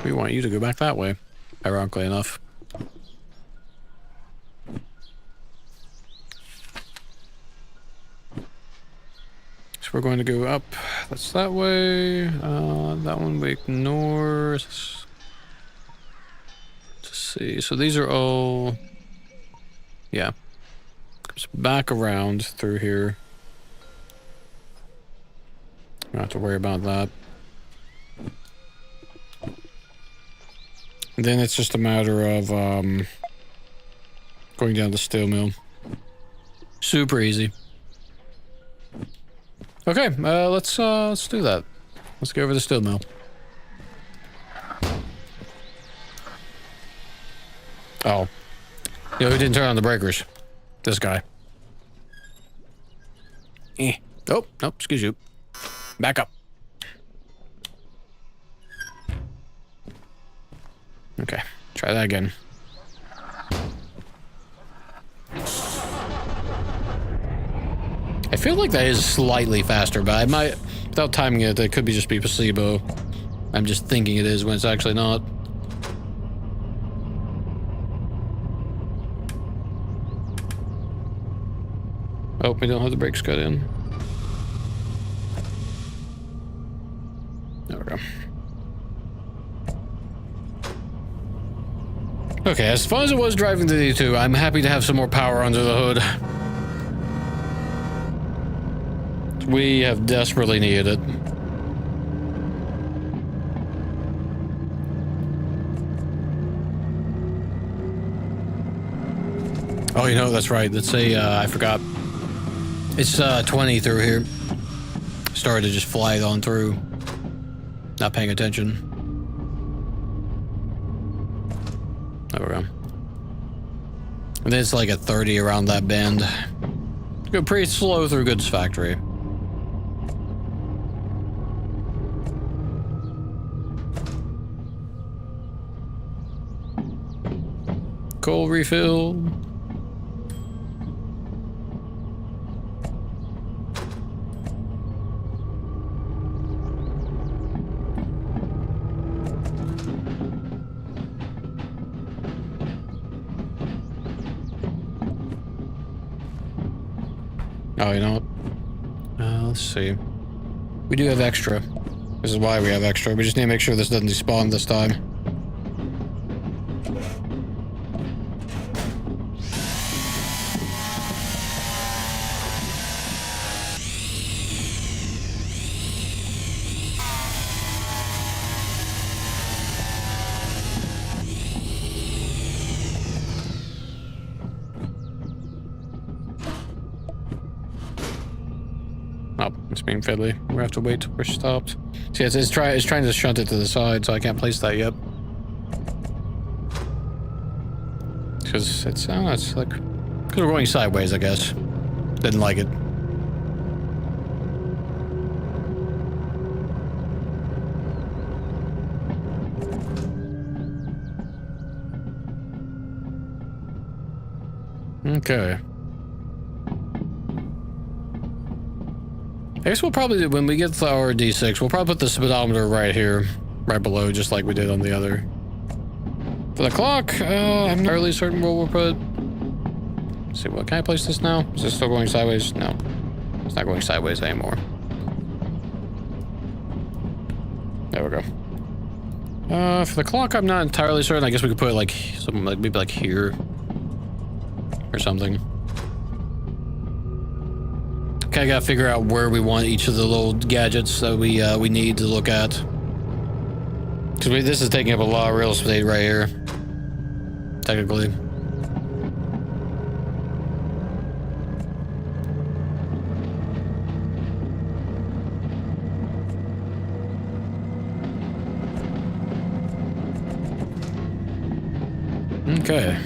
A: we want you to go back that way, ironically enough. So we're going to go up. That's that way. That one we ignore. Let's see. So these are all... Yeah. Just back around through here. Don't have to worry about that. Then it's just a matter of going down to Steel Mill. Super easy. Okay, let's do that. Let's go over to Steel Mill. Oh. You know who didn't turn on the breakers? This guy. Oh, no, excuse you. Back up. Okay, try that again. I feel like that is slightly faster, but I might, without timing it, that could be just be placebo. I'm just thinking it is when it's actually not. Oh, we don't have the brakes cut in. There we go. Okay, as fun as it was driving the D2, I'm happy to have some more power under the hood. We have desperately needed it. Oh, you know, that's right. Let's say, I forgot. It's 20 through here. started to just fly on through. Not paying attention. There we go. And then it's like a 30 around that bend. Go pretty slow through goods factory. Coal refill. Oh, you know what? Let's see. We do have extra. This is why we have extra. We just need to make sure this doesn't despawn this time. Oh, it's being fiddly. We have to wait till we're stopped. See, it's trying to shunt it to the side, so I can't place that yet. Because it's like... Because we're going sideways, I guess. Didn't like it. Okay. I guess we'll probably, when we get to our D6, we'll probably put the speedometer right here, right below, just like we did on the other. For the clock, I'm not really certain where we'll put. Let's see, what can I place this now? Is this still going sideways? No, it's not going sideways anymore. There we go. For the clock, I'm not entirely certain. I guess we could put it like something like maybe like here or something. I gotta figure out where we want each of the little gadgets that we need to look at. Because this is taking up a lot of real estate right here. Technically. Okay.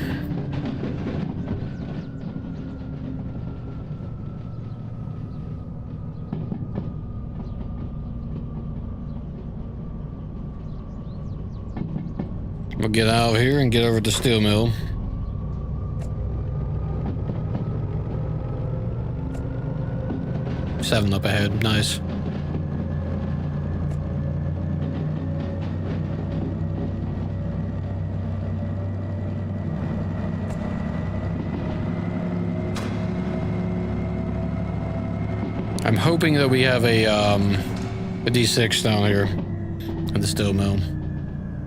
A: We'll get out of here and get over to steel mill. Seven up ahead, nice. I'm hoping that we have a D6 down here in the steel mill.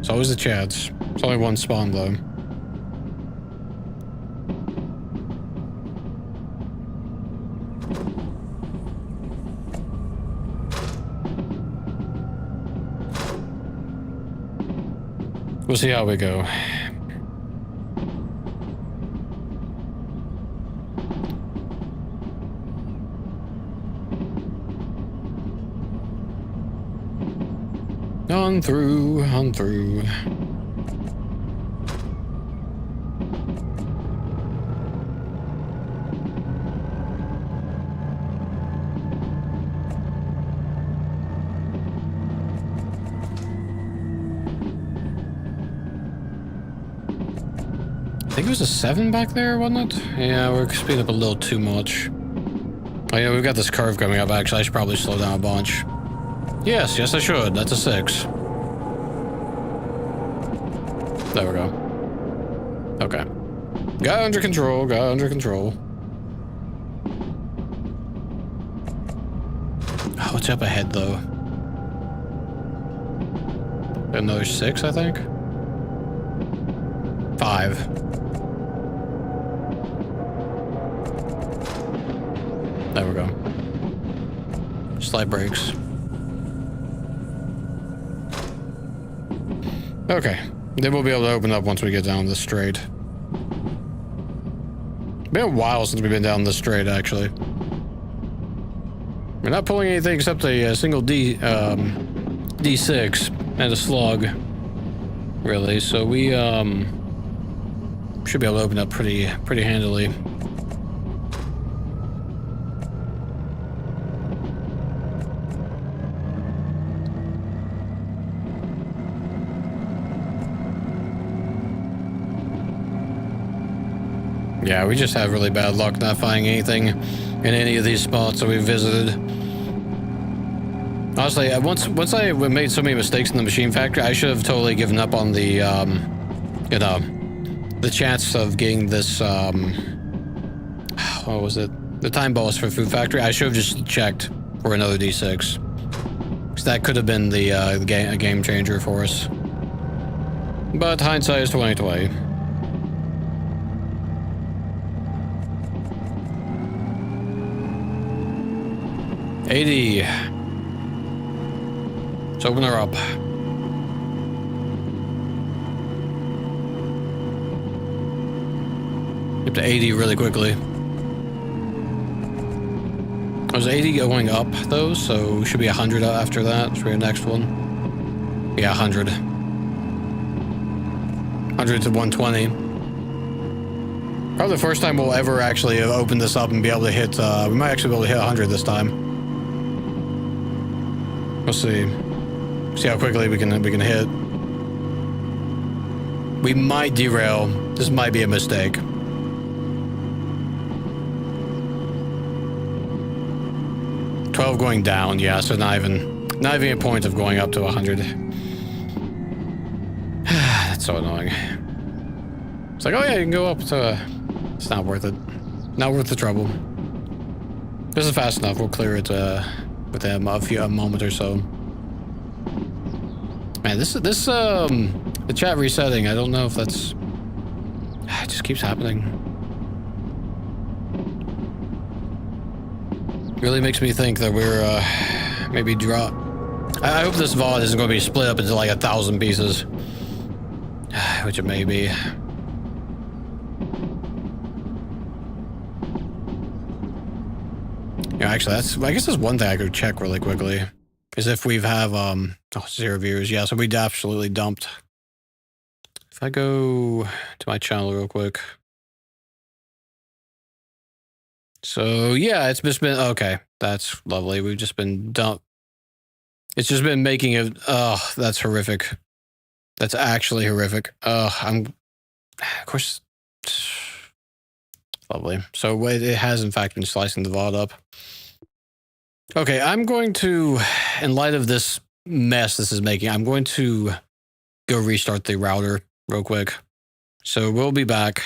A: It's always a chance. It's only one spawn, though. We'll see how we go. On through, on through. I think it was a 7 back there, wasn't it? Yeah, we're speeding up a little too much. Oh yeah, we've got this curve coming up, actually. I should probably slow down a bunch. Yes, I should. That's a 6. There we go. Okay. Got under control, got under control. Oh, what's up ahead, though? Another 6, I think? 5. There we go. Slight brakes. Okay. Then we'll be able to open up once we get down this straight. Been a while since we've been down this straight, actually. We're not pulling anything except a single D6 and a slug, really. So we should be able to open up pretty handily. Yeah, we just have really bad luck not finding anything in any of these spots that we visited. Honestly, once I made so many mistakes in the machine factory, I should have totally given up on the, you know, the chance of getting this, what was it? The time bonus for Food Factory. I should have just checked for another D6. Because that could have been the game changer for us. But hindsight is 20/20. $80. Let's open her up. Get to 80 really quickly. I was 80 going up though, so we should be 100 after that. Should be the next one. Yeah, 100. 100 to 120. Probably the first time we'll ever actually open this up and be able to hit, we might actually be able to hit 100 this time. We'll see. See how quickly we can hit. We might derail. This might be a mistake. $12 going down, yeah, so not even a point of going up to 100. That's so annoying. It's like, oh yeah, you can go up to... It's not worth it. Not worth the trouble. This is fast enough. We'll clear it within a moment or so. Man, the chat resetting. I don't know if that's... It just keeps happening. Really makes me think that we're maybe drop. I hope this VOD isn't going to be split up into like 1,000 pieces, which it may be. Yeah, actually, I guess that's one thing I could check really quickly, is if we have 0 viewers. Yeah, so we absolutely dumped. If I go to my channel real quick. So yeah, it's just been okay. That's lovely. We've just been dumped. It's just been making it. Oh, that's horrific. That's actually horrific. Of course, lovely. So it has in fact been slicing the VOD up. Okay, I'm going to, in light of this mess this is making, I'm going to go restart the router real quick. So we'll be back.